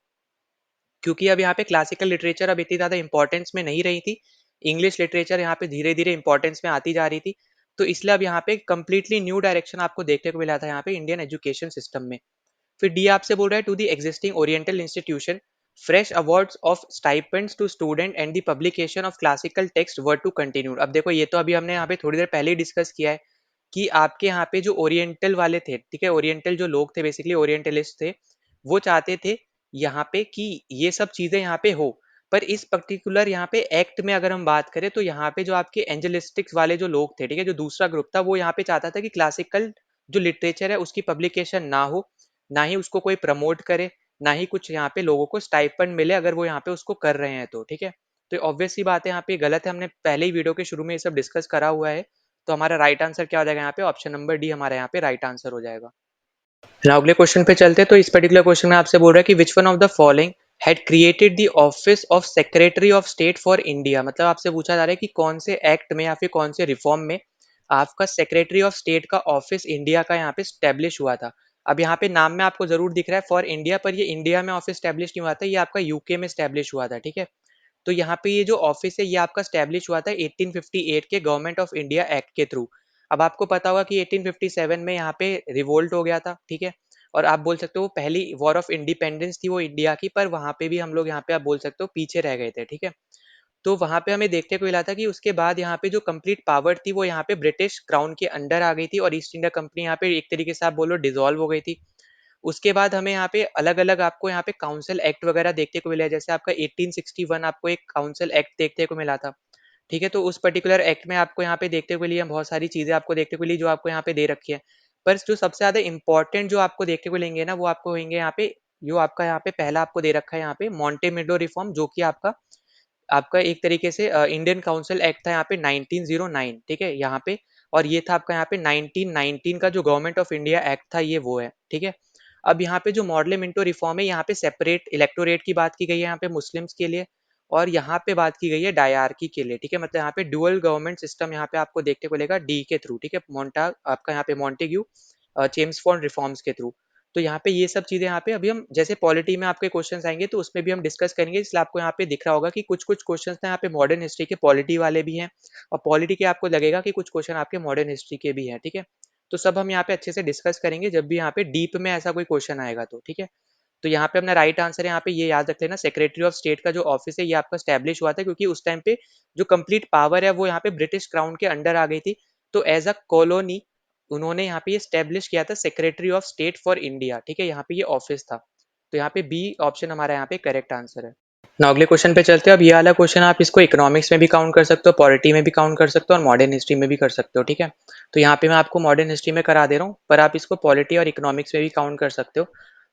क्योंकि अब यहाँ पे क्लासिकल लिटरेचर अब इतनी ज्यादा इंपॉर्टेंस में नहीं रही थी, इंग्लिश लिटरेचर यहाँ पे धीरे धीरे इंपॉर्टेंस में आती जा रही थी। तो इसलिए अब यहाँ पे कंप्लीटली न्यू डायरेक्शन आपको देखने को मिला था यहाँ पे इंडियन एजुकेशन सिस्टम में। फिर डी आपसे बोल रहा है to the existing oriental institution fresh awards of stipends to student and the publication of classical text were to continue. अब देखो, ये तो अभी हमने यहाँ पे थोड़ी देर पहले ही डिस्कस किया है कि आपके यहाँ पे जो ओरिएंटल वाले थे, ठीक है, ओरिएंटल जो लोग थे बेसिकली ओरिएंटलिस्ट थे, वो चाहते थे यहाँ पे कि ये सब चीजें यहाँ पे हो। पर इस पर्टिकुलर यहाँ पे एक्ट में अगर हम बात करें, तो यहाँ पे जो आपके एंजलिस्टिक्स वाले जो लोग थे, ठीक है, जो दूसरा ग्रुप था, वो यहाँ पे चाहता था कि क्लासिकल जो लिटरेचर है उसकी पब्लिकेशन ना हो, ना ही उसको कोई प्रमोट करे, ना ही कुछ यहाँ पे लोगों को स्टाइपेंड मिले अगर वो यहाँ पे उसको कर रहे हैं, तो ठीक है। तो ऑब्वियस सी बात है यहाँ पे गलत है, हमने पहले ही वीडियो के शुरू में ये सब डिस्कस करा हुआ है। तो हमारा राइट आंसर क्या हो जाएगा यहाँ पे, ऑप्शन नंबर डी हमारा यहाँ पे राइट आंसर हो जाएगा। नाउ अगले क्वेश्चन पे चलते हैं। तो इस पर्टिकुलर क्वेश्चन में आपसे बोल रहा है कि which one of the following had created the office of secretary of state for India. मतलब आपसे पूछा जा रहा है कि कौन से एक्ट में या फिर कौन से रिफॉर्म में आपका सेक्रेटरी ऑफ स्टेट का ऑफिस इंडिया का यहाँ पे स्टैब्लिश हुआ था। अब यहाँ पे नाम में आपको जरूर दिख रहा है फॉर इंडिया, पर ये इंडिया में ऑफिस स्टैब्लिश नहीं हुआ था, ये आपका यूके में स्टैब्लिश हुआ था, ठीक है। तो यहाँ पे ये जो ऑफिस है ये आपका स्टैब्लिश हुआ था 1858 के गवर्नमेंट ऑफ इंडिया एक्ट के थ्रू। अब आपको पता होगा कि 1857 में यहाँ पे रिवोल्ट हो गया था, ठीक है। और आप बोल सकते हो वो पहली वॉर ऑफ इंडिपेंडेंस थी वो इंडिया की, पर वहां पे भी हम लोग यहाँ पे आप बोल सकते हो पीछे रह गए थे, ठीक है। तो वहां पे हमें देखने को मिला था कि उसके बाद यहाँ पे जो कंप्लीट पावर थी वो यहाँ पे ब्रिटिश क्राउन के अंडर आ गई थी, और ईस्ट इंडिया कंपनी यहाँ पे एक तरीके से आप बोलो डिसॉल्व हो गई थी। उसके बाद हमें यहाँ पे अलग अलग आपको यहाँ पे काउंसिल एक्ट वगैरह देखने को मिला है, जैसे आपका 1861 आपको एक काउंसिल एक्ट देखने को मिला था, ठीक है। तो उस पर्टिकुलर एक्ट में आपको यहाँ पे देखने को लिए बहुत सारी चीजें आपको देखने को मिली जो आपको यहाँ पे दे रखी है। पर जो सबसे ज्यादा इंपॉर्टेंट जो आपको देखने को मिलेंगे ना, वो आपको होंगे यहाँ पे, जो आपका यहाँ पे पहला आपको दे रखा है यहाँ पे मॉन्टेमिडो रिफॉर्म, जो कि आपका आपका एक तरीके से इंडियन काउंसिल एक्ट था यहाँ पे 1909, ठीक है यहाँ पे। और ये था आपका यहाँ पे 1919 का जो गवर्नमेंट ऑफ इंडिया एक्ट था, ये वो है, ठीक है। अब यहाँ पे जो मॉडल मिंटो रिफॉर्म है, यहाँ पे सेपरेट इलेक्टोरेट की बात की गई है यहाँ पे मुस्लिम्स के लिए, और यहाँ पे बात की गई है डायरकी के लिए, ठीक है। मतलब यहाँ पे डुअल गवर्नमेंट सिस्टम यहाँ पे आपको देखने को मिलेगा डी के थ्रू, ठीक है, मोन्टा आपका यहाँ पे मॉन्टेग्यू चेम्सफोर्ड रिफॉर्म्स के थ्रू। तो यहाँ पे ये सब चीज़ें यहाँ पे अभी हम जैसे पॉलिटी में आपके क्वेश्चंस आएँगे तो उसमें भी हम डिस्कस करेंगे, इसलिए आपको यहाँ पे दिख रहा होगा कि कुछ-कुछ क्वेश्चंस ना यहाँ पे मॉडर्न हिस्ट्री के पॉलिटी वाले भी हैं और पॉलिटी के आपको लगेगा कि कुछ क्वेश्चन आपके मॉडर्न हिस्ट्री के भी हैं, ठीक है? तो सब हम यहाँ पे अच्छे से डिस्कस करेंगे जब भी यहाँ पे डीप में ऐसा कोई क्वेश्चन आएगा तो, ठीक है? तो यहाँ पे अपना राइट आंसर है, यहाँ पे ये याद रख लेना, सेक्रेटरी ऑफ स्टेट का जो ऑफिस है ये आपका स्टैब्लिश हुआ था क्योंकि उस टाइम पे जो कंप्लीट पावर है वो यहाँ पे ब्रिटिश क्राउन के अंडर आ गई थी। तो एज अ कॉलोनी उन्होंने यहाँ पे ये स्टैब्लिश किया था secretary of state for India, ठीक है? यहाँ पे ये ऑफिस था। तो यहाँ पे बी ऑप्शन हमारा यहाँ पे करेक्ट आंसर है। ना अगले क्वेश्चन पे चलते हैं। अब ये वाला क्वेश्चन आप इसको इकोनॉमिक्स में भी काउंट कर सकते हो, पॉलिटी में भी काउंट कर सकते हो और मॉडर्न हिस्ट्री में भी कर सकते हो, ठीक है? तो यहाँ पे मैं आपको मॉडर्न हिस्ट्री में करा दे रहा हूँ, पर आप इसको पॉलिटी और इकोनॉमिक्स में भी काउंट कर सकते हो।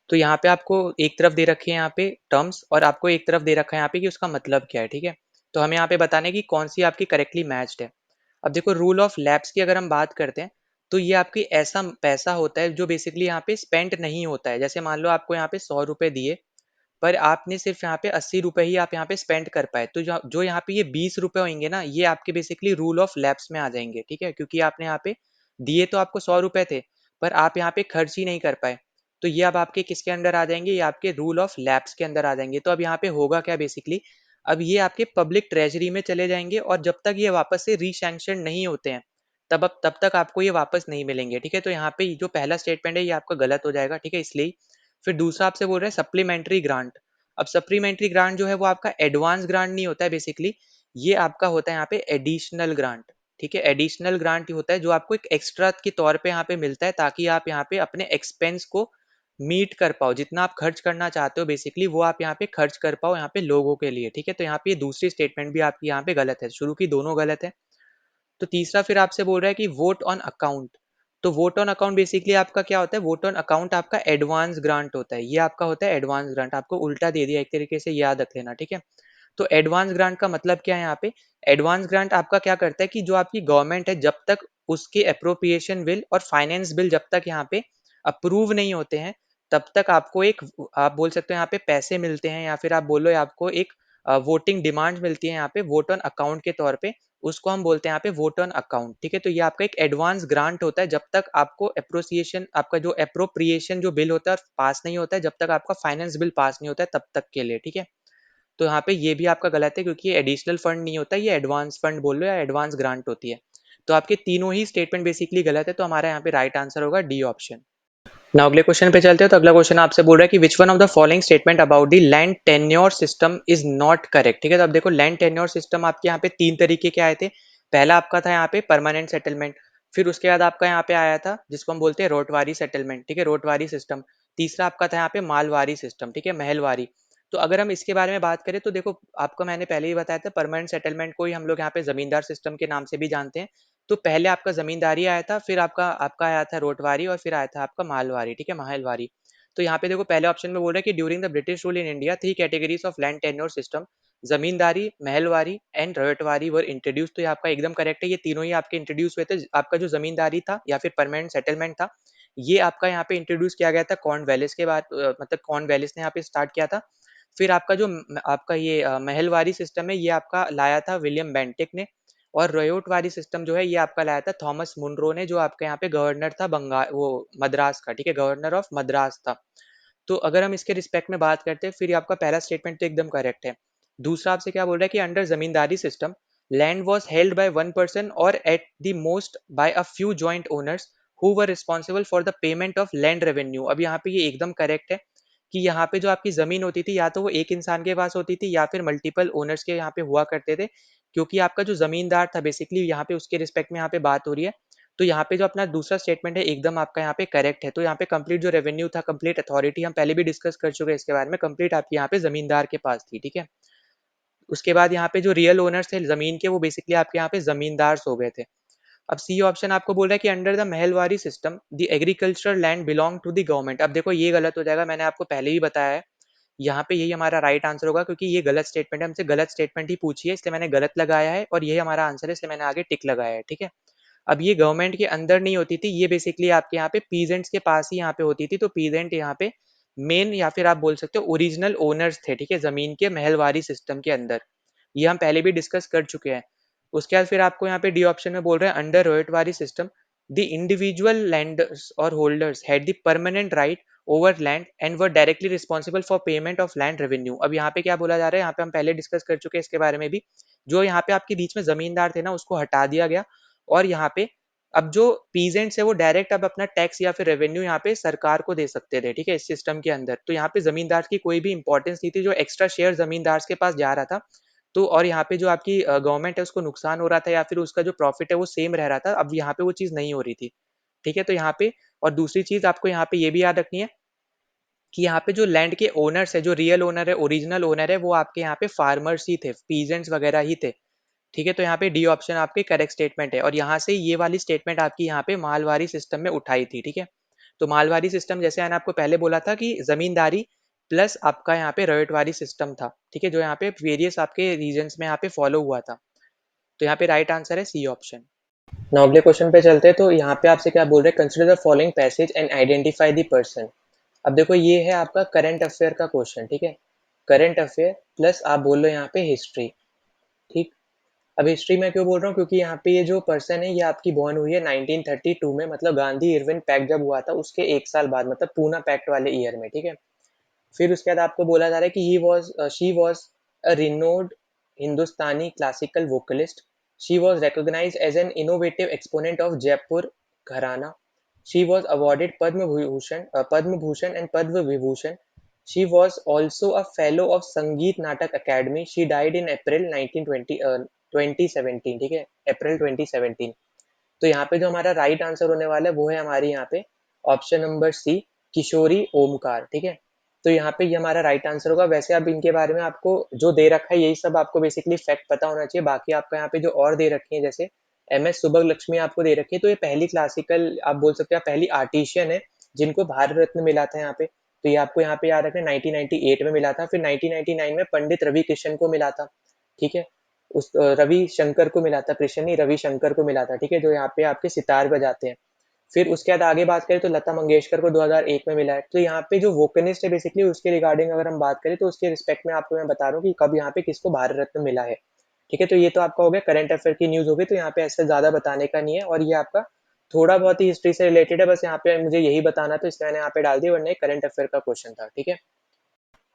तो यहाँ पे आपको एक तरफ दे रखी है यहाँ पे टर्म्स और आपको एक तरफ दे रखा है यहाँ पे कि उसका मतलब क्या है, ठीक है? तो हमें यहाँ पे बताना है कि कौन सी आपकी करेक्टली मैच्ड है। अब देखो रूल ऑफ लैप्स की अगर हम बात करते हैं तो ये आपकी ऐसा पैसा होता है जो बेसिकली यहाँ पे स्पेंड नहीं होता है। जैसे मान लो आपको यहाँ पे 100 रुपए दिए पर आपने सिर्फ यहाँ पे 80 रुपए ही आप यहाँ पे स्पेंड कर पाए, तो जो जो यहाँ पे ये 20 रुपए होंगे ना ये आपके बेसिकली रूल ऑफ लैप्स में आ जाएंगे, ठीक है? क्योंकि आपने यहाँ पे दिए तो आपको 100 रुपए थे पर आप यहाँ पे खर्च ही नहीं कर पाए, तो ये अब आपके किसके अंडर आ जाएंगे, ये आपके रूल ऑफ लैप्स के अंदर आ जाएंगे। तो अब यहाँ पे होगा क्या बेसिकली, अब ये आपके पब्लिक ट्रेजरी में चले जाएंगे और जब तक ये वापस से रीसैंक्शन नहीं होते हैं तब तक आपको ये वापस नहीं मिलेंगे, ठीक है? तो यहाँ पे जो पहला स्टेटमेंट है ये आपका गलत हो जाएगा, ठीक है? इसलिए फिर दूसरा आपसे बोल रहा है सप्लीमेंट्री ग्रांट। अब सप्लीमेंट्री ग्रांट जो है वो आपका एडवांस ग्रांट नहीं होता है बेसिकली, ये आपका होता है यहाँ पे एडिशनल ग्रांट, ठीक है? एडिशनल ग्रांट होता है जो आपको एक एक्स्ट्रा के तौर पे यहाँ पे मिलता है ताकि आप यहाँ पे अपने एक्सपेंस को मीट कर पाओ, जितना आप खर्च करना चाहते हो बेसिकली वो आप यहाँ पे खर्च कर पाओ यहाँ पे लोगों के लिए, ठीक है? तो यहाँ पे ये दूसरी स्टेटमेंट भी आपकी यहाँ पे गलत है, शुरू की दोनों गलत है। तो तीसरा फिर आपसे बोल रहा है कि वोट ऑन अकाउंट। तो वोट ऑन अकाउंट बेसिकली आपका क्या होता है, वोट ऑन अकाउंट आपका एडवांस ग्रांट होता है, ये आपका होता है एडवांस ग्रांट, आपको उल्टा दे दिया एक तरीके से, याद रख लेना, ठीक है? तो एडवांस ग्रांट का मतलब क्या है यहाँ पे, एडवांस ग्रांट आपका क्या करता है कि जो आपकी गवर्नमेंट है जब तक उसके अप्रोप्रिएशन बिल और फाइनेंस बिल जब तक यहाँ पे अप्रूव नहीं होते हैं तब तक आपको एक, आप बोल सकते हो यहाँ पे पैसे मिलते हैं या फिर आप बोलो आपको एक वोटिंग डिमांड मिलती है यहाँ पे वोट ऑन अकाउंट के तौर पे, उसको हम बोलते हैं यहाँ पे वोट ऑन अकाउंट, ठीक है? तो ये आपका एक एडवांस ग्रांट होता है जब तक आपको अप्रोसिएशन आपका जो अप्रोप्रिएशन जो बिल होता है पास नहीं होता है, जब तक आपका फाइनेंस बिल पास नहीं होता है तब तक के लिए, ठीक है? तो यहाँ पे ये भी आपका गलत है क्योंकि ये एडिशनल फंड नहीं होता, ये एडवांस फंड बोल लो या एडवांस ग्रांट होती है। तो आपके तीनों ही स्टेटमेंट बेसिकली गलत है, तो हमारा यहाँ पे राइट आंसर होगा डी ऑप्शन। नाउ अगले क्वेश्चन पे चलते हैं। तो अगला क्वेश्चन आपसे बोल रहा है कि which one of the following statement about the land tenure system is not correct, ठीक है? तो अब देखो लैंड टेन्योर सिस्टम आपके यहाँ पे तीन तरीके के आए थे। पहला आपका था यहाँ पे परमानेंट सेटलमेंट, फिर उसके बाद आपका यहाँ पे आया था जिसको हम बोलते हैं रोटवारी सेटलमेंट, ठीक है? रोटवारी सिस्टम। तीसरा आपका था यहाँ पे मालवारी सिस्टम, ठीक है? महलवारी। तो अगर हम इसके बारे में बात करें तो देखो आपको मैंने पहले ही बताया था परमानेंट सेटलमेंट को ही हम लोग यहाँ पे जमींदार सिस्टम के नाम से भी जानते हैं। तो पहले आपका ज़मींदारी आया था, फिर आपका आपका आया था रोटवारी और फिर आया था आपका मालवारी, ठीक है? महलवारी। तो यहाँ पे देखो पहले ऑप्शन में बोल रहा है कि during the British rule in India 3 categories of land tenure system zamindari, mahalwari and ryotwari were introduced. तो ये आपका एकदम करेक्ट है, ये तीनों ही आपके इंट्रोड्यूस हुए थे। आपका जो ज़मींदारी था या फिर परमानेंट सेटलमेंट था, ये आपका यहाँ पे इंट्रोड्यूस किया गया था कॉर्नवालिस के बाद, मतलब कॉर्नवालिस ने यहाँ पे स्टार्ट किया था। फिर आपका जो आपका ये महलवारी सिस्टम है ये आपका लाया था विलियम बेंटिक ने और रयोटवारी सिस्टम जो है ये आपका लाया था थॉमस मुनरो ने, जो आपके यहाँ पे गवर्नर था बंगाल वो मद्रास का, ठीक है? गवर्नर ऑफ मद्रास था। तो अगर हम इसके रिस्पेक्ट में बात करते हैं फिर आपका पहला स्टेटमेंट तो एकदम करेक्ट है। दूसरा आपसे क्या बोल रहा है कि under zamindari system land was held by one person or at the most by a few joint owners who were responsible for the payment of land revenue. अब यहाँ पे ये एकदम करेक्ट है कि यहाँ पे जो आपकी जमीन होती थी या तो वो एक इंसान के पास होती थी या फिर मल्टीपल ओनर्स के यहाँ पे हुआ करते थे, क्योंकि आपका जो जमींदार था बेसिकली यहाँ पे उसके रिस्पेक्ट में यहाँ पे बात हो रही है। तो यहाँ पे जो अपना दूसरा स्टेटमेंट है एकदम आपका यहाँ पे करेक्ट है। तो यहाँ पे कंप्लीट जो रेवेन्यू था, कंप्लीट अथॉरिटी हम पहले भी डिस्कस कर चुके हैं इसके बारे में, कंप्लीट आपकी यहाँ पे जमींदार के पास थी, ठीक है? उसके बाद यहाँ पे जो रियल ओनर्स थे जमीन के वो बेसिकली आपके यहाँ पे जमींदार हो गए थे। अब सी ऑप्शन आपको बोल रहा है कि under the Mahalwari system the agricultural land belong to the government. अब देखो ये गलत हो जाएगा, मैंने आपको पहले ही बताया है। यहाँ पे यही हमारा राइट आंसर होगा क्योंकि ये गलत स्टेटमेंट है, हमसे गलत स्टेटमेंट ही पूछी है इसलिए मैंने गलत लगाया है और यही हमारा आंसर है इसलिए मैंने आगे टिक लगाया है, ठीक है? अब ये गवर्नमेंट के अंदर नहीं होती थी, ये बेसिकली आपके यहाँ पे पीजेंट्स के पास ही यहाँ पे होती थी। तो पीजेंट यहाँ पे मेन या फिर आप बोल सकते हो ओरिजिनल ओनर्स थे, ठीक है? जमीन के महलवारी सिस्टम के अंदर, ये हम पहले भी डिस्कस कर चुके हैं। उसके बाद फिर आपको यहाँ पे डी ऑप्शन में बोल रहे हैं under ryotwari system the individual landers or holders had the permanent right over land and were directly responsible for payment of land revenue. अब यहाँ पे क्या बोला जा रहा है, यहाँ पे हम पहले डिस्कस कर चुके हैं इसके बारे में भी, जो यहाँ पे आपके बीच में जमींदार थे ना उसको हटा दिया गया, और यहाँ पे अब जो पीजेंट्स है वो डायरेक्ट अब अपना टैक्स या फिर रेवेन्यू यहाँ पे सरकार को दे सकते थे, ठीक है, इस सिस्टम के अंदर। तो यहाँ पे जमींदार की कोई भी इंपॉर्टेंस नहीं थी, जो एक्स्ट्रा शेयर जमींदार के पास जा रहा था, तो और यहाँ पे जो आपकी गवर्नमेंट है उसको नुकसान हो रहा था या फिर उसका जो प्रॉफिट है वो सेम रह रहा था, अब यहाँ पे वो चीज नहीं हो रही थी, ठीक है। तो यहाँ पे और दूसरी चीज आपको यहाँ पे ये भी याद रखनी है कि यहाँ पे जो लैंड के ओनर्स है, जो रियल ओनर है, ओरिजिनल ओनर है, वो आपके यहाँ पे फार्मर्स ही थे, पीजेंट्स वगैरह ही थे, ठीक है। तो यहाँ पे डी ऑप्शन आपके करेक्ट स्टेटमेंट है, और यहाँ से ये वाली स्टेटमेंट आपकी यहाँ पे मालवारी सिस्टम में उठाई थी, ठीक है। तो मालवारी सिस्टम जैसे मैंने आपको पहले बोला था कि जमींदारी प्लस आपका यहाँ पे रयटवारी सिस्टम था, ठीक है, जो यहाँ पे वेरियस आपके रीजन्स में यहाँ पे फॉलो हुआ था। तो यहाँ पे राइट आंसर है सी ऑप्शन। नाउ अगले क्वेश्चन पे चलते हैं। तो यहाँ पे आपसे क्या बोल रहे हैं, consider the following passage and identify the person. अब देखो ये है आपका करंट अफेयर का क्वेश्चन, ठीक है, करंट अफेयर प्लस आप बोल लो यहाँ पे हिस्ट्री, ठीक। अब हिस्ट्री में क्यों बोल रहा हूँ, क्योंकि यहाँ पे ये जो पर्सन है ये आपकी बॉर्न हुई है 1932 में, मतलब गांधी इरविन पैक्ट जब हुआ था उसके एक साल बाद, मतलब पूना पैक्ट वाले ईयर में, ठीक है। फिर उसके बाद आपको बोला जा रहा है कि she was a renowned Hindustani classical vocalist, she was recognised as an innovative exponent of Jaipur gharana, she was awarded Padma Bhushan and Padma Vibhushan, she was also a fellow of Sangeet Natak Akademi, she died in April 2017, ठीक है, अप्रैल 2017। तो यहाँ पे जो हमारा राइट आंसर होने वाला है वो है हमारी यहाँ पे ऑप्शन नंबर सी, किशोरी ओमकार, ठीक है। तो यहाँ पे ये हमारा राइट आंसर होगा। वैसे अब इनके बारे में आपको जो दे रखा है यही सब आपको बेसिकली फैक्ट पता होना चाहिए, बाकी आपका यहाँ पे जो और दे रखी है जैसे MS सुबह लक्ष्मी आपको दे रखी है, तो ये पहली क्लासिकल आप बोल सकते हैं, पहली आर्टिशियन है जिनको भारत रत्न मिला था यहाँ पे। तो ये आपको यहाँ पे याद रखना 1998 में मिला था, फिर 1999 में पंडित रवि किशन को मिला था, ठीक है, उस रवि शंकर को मिला था, कृष्ण नहीं रवि शंकर को मिला था, ठीक है, जो यहाँ पे आपके सितार बजाते हैं। फिर उसके बाद आगे बात करें तो लता मंगेशकर को 2001 में मिला है। तो यहाँ पे जो वोकलिस्ट है बेसिकली उसके रिगार्डिंग अगर हम बात करें तो उसके रिस्पेक्ट में आपको मैं बता रहा हूँ कि कब यहाँ पे किसको भारत रत्न मिला है, ठीक है। तो ये तो आपका हो गया करंट अफेयर की न्यूज हो गई, तो यहाँ पे ऐसा ज्यादा बताने का नहीं है, और ये आपका थोड़ा बहुत ही हिस्ट्री से रिलेटेड है, बस यहाँ पे मुझे यही बताना तो इसलिए मैंने यहाँ पे डाल दिया, वरना करंट अफेयर का क्वेश्चन था, ठीक है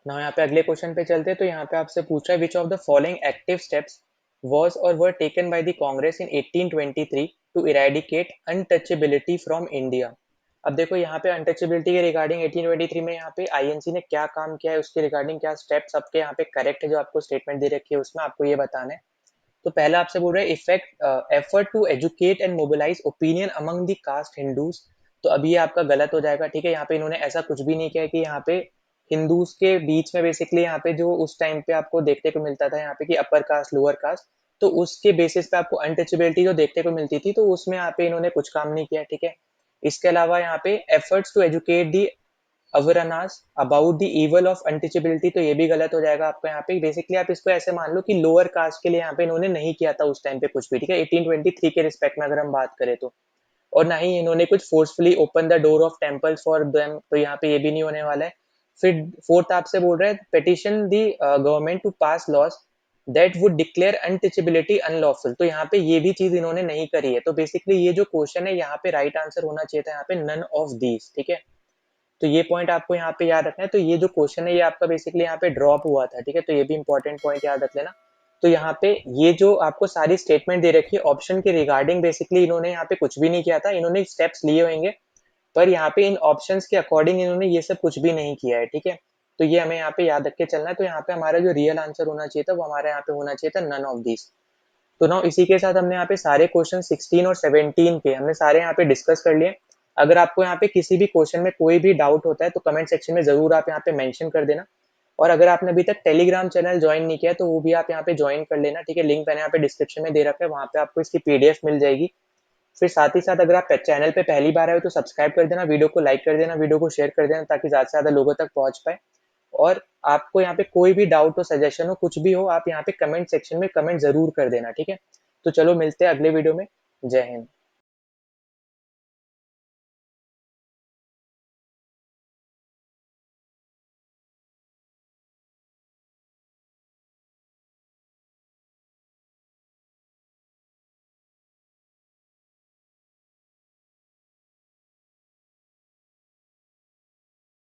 ना। यहाँ पे अगले क्वेश्चन पे चलते हैं। तो यहाँ पे आपसे पूछ रहा है which of the following active steps was or were taken by the Congress in 1823 to eradicate untouchability from India। अब देखो यहाँ पे अनटचेबिलिटी के रिगार्डिंग 1823 में यहाँ पे आईएनसी ने क्या काम किया है, उसके रिगार्डिंग क्या स्टेप्स आपके यहाँ पे करेक्ट है, जो आपको स्टेटमेंट दे रखी है उसमें आपको ये बताना है। तो पहला आपसे बोल रहे हैं effect effort to educate and mobilize opinion among the caste Hindus. तो अभी ये आपका गलत हो जाएगा, ठीक है, यहाँ पे इन्होंने ऐसा कुछ भी नहीं किया कि यहाँ पे हिंदूज के बीच में बेसिकली यहाँ पे जो उस टाइम पे आपको देखने को मिलता था यहाँ पे कि अपर कास्ट लोअर कास्ट, तो उसके बेसिस पे आपको अनटचेबिलिटी जो देखने को मिलती थी, तो उसमें यहाँ पे इन्होंने कुछ काम नहीं किया, ठीक है। इसके अलावा यहाँ पे efforts to educate the awareness about the evil of untouchability, तो ये भी गलत हो जाएगा आपका यहाँ पे। बेसिकली आप इसको ऐसे मान लो कि लोअर कास्ट के लिए यहाँ पे इन्होंने नहीं किया था उस टाइम पे कुछ भी, ठीक है, 1823 के रिस्पेक्ट में अगर हम बात करें तो। और ना ही इन्होंने कुछ forcefully open the door of temples for them, तो यहाँ पे ये भी नहीं होने वाला है। फिर फोर्थ आपसे बोल रहे हैं petition the government to pass laws that would declare untouchability unlawful, तो यहाँ पे ये भी चीज इन्होंने नहीं करी है। तो बेसिकली ये जो क्वेश्चन है यहाँ पे राइट आंसर होना चाहिए था यहाँ पे नन ऑफ दीज, ठीक है। तो ये पॉइंट आपको यहाँ पे याद रखना है। तो ये जो क्वेश्चन है ये आपका बेसिकली यहाँ पे ड्रॉप हुआ था, ठीक है, तो ये भी इंपॉर्टेंट पॉइंट याद रख लेना। तो यहाँ पे ये जो आपको सारी स्टेटमेंट दे रखी है ऑप्शन के रिगार्डिंग, बेसिकली इन्होंने यहाँ पे कुछ भी नहीं किया था, इन्होंने स्टेप्स लिए होंगे पर यहाँ पे इन ऑप्शंस के अकॉर्डिंग इन्होंने ये सब कुछ भी नहीं किया है, ठीक है। तो ये हमें यहाँ पे याद रख के चलना है। तो यहाँ पे हमारा जो रियल आंसर होना चाहिए था वो हमारे यहाँ पे होना चाहिए था नन ऑफ दिस। तो ना इसी के साथ हमने यहाँ पे सारे क्वेश्चन 16 और 17 के हमने सारे यहाँ पे डिस्कस कर लिए। अगर आपको यहाँ पे किसी भी क्वेश्चन में कोई भी डाउट होता है तो कमेंट सेक्शन में जरूर आप यहाँ पे मेंशन कर देना। और अगर आपने अभी तक टेलीग्राम चैनल ज्वाइन नहीं किया तो वो भी आप यहाँ पे ज्वाइन कर लेना, ठीक है, लिंक मैंने यहाँ पे डिस्क्रिप्शन में दे रखा है, वहाँ पे आपको इसकी PDF मिल जाएगी। फिर साथ ही साथ अगर आप चैनल पे पहली बार आए हो तो सब्सक्राइब कर देना, वीडियो को लाइक कर देना, वीडियो को शेयर कर देना ताकि ज़्यादा से ज़्यादा लोगों तक पहुँच पाए। और आपको यहाँ पे कोई भी डाउट हो, सजेशन हो, कुछ भी हो, आप यहाँ पे कमेंट सेक्शन में कमेंट जरूर कर देना, ठीक है। तो चलो मिलते हैं अगले वीडियो में। जय हिंद।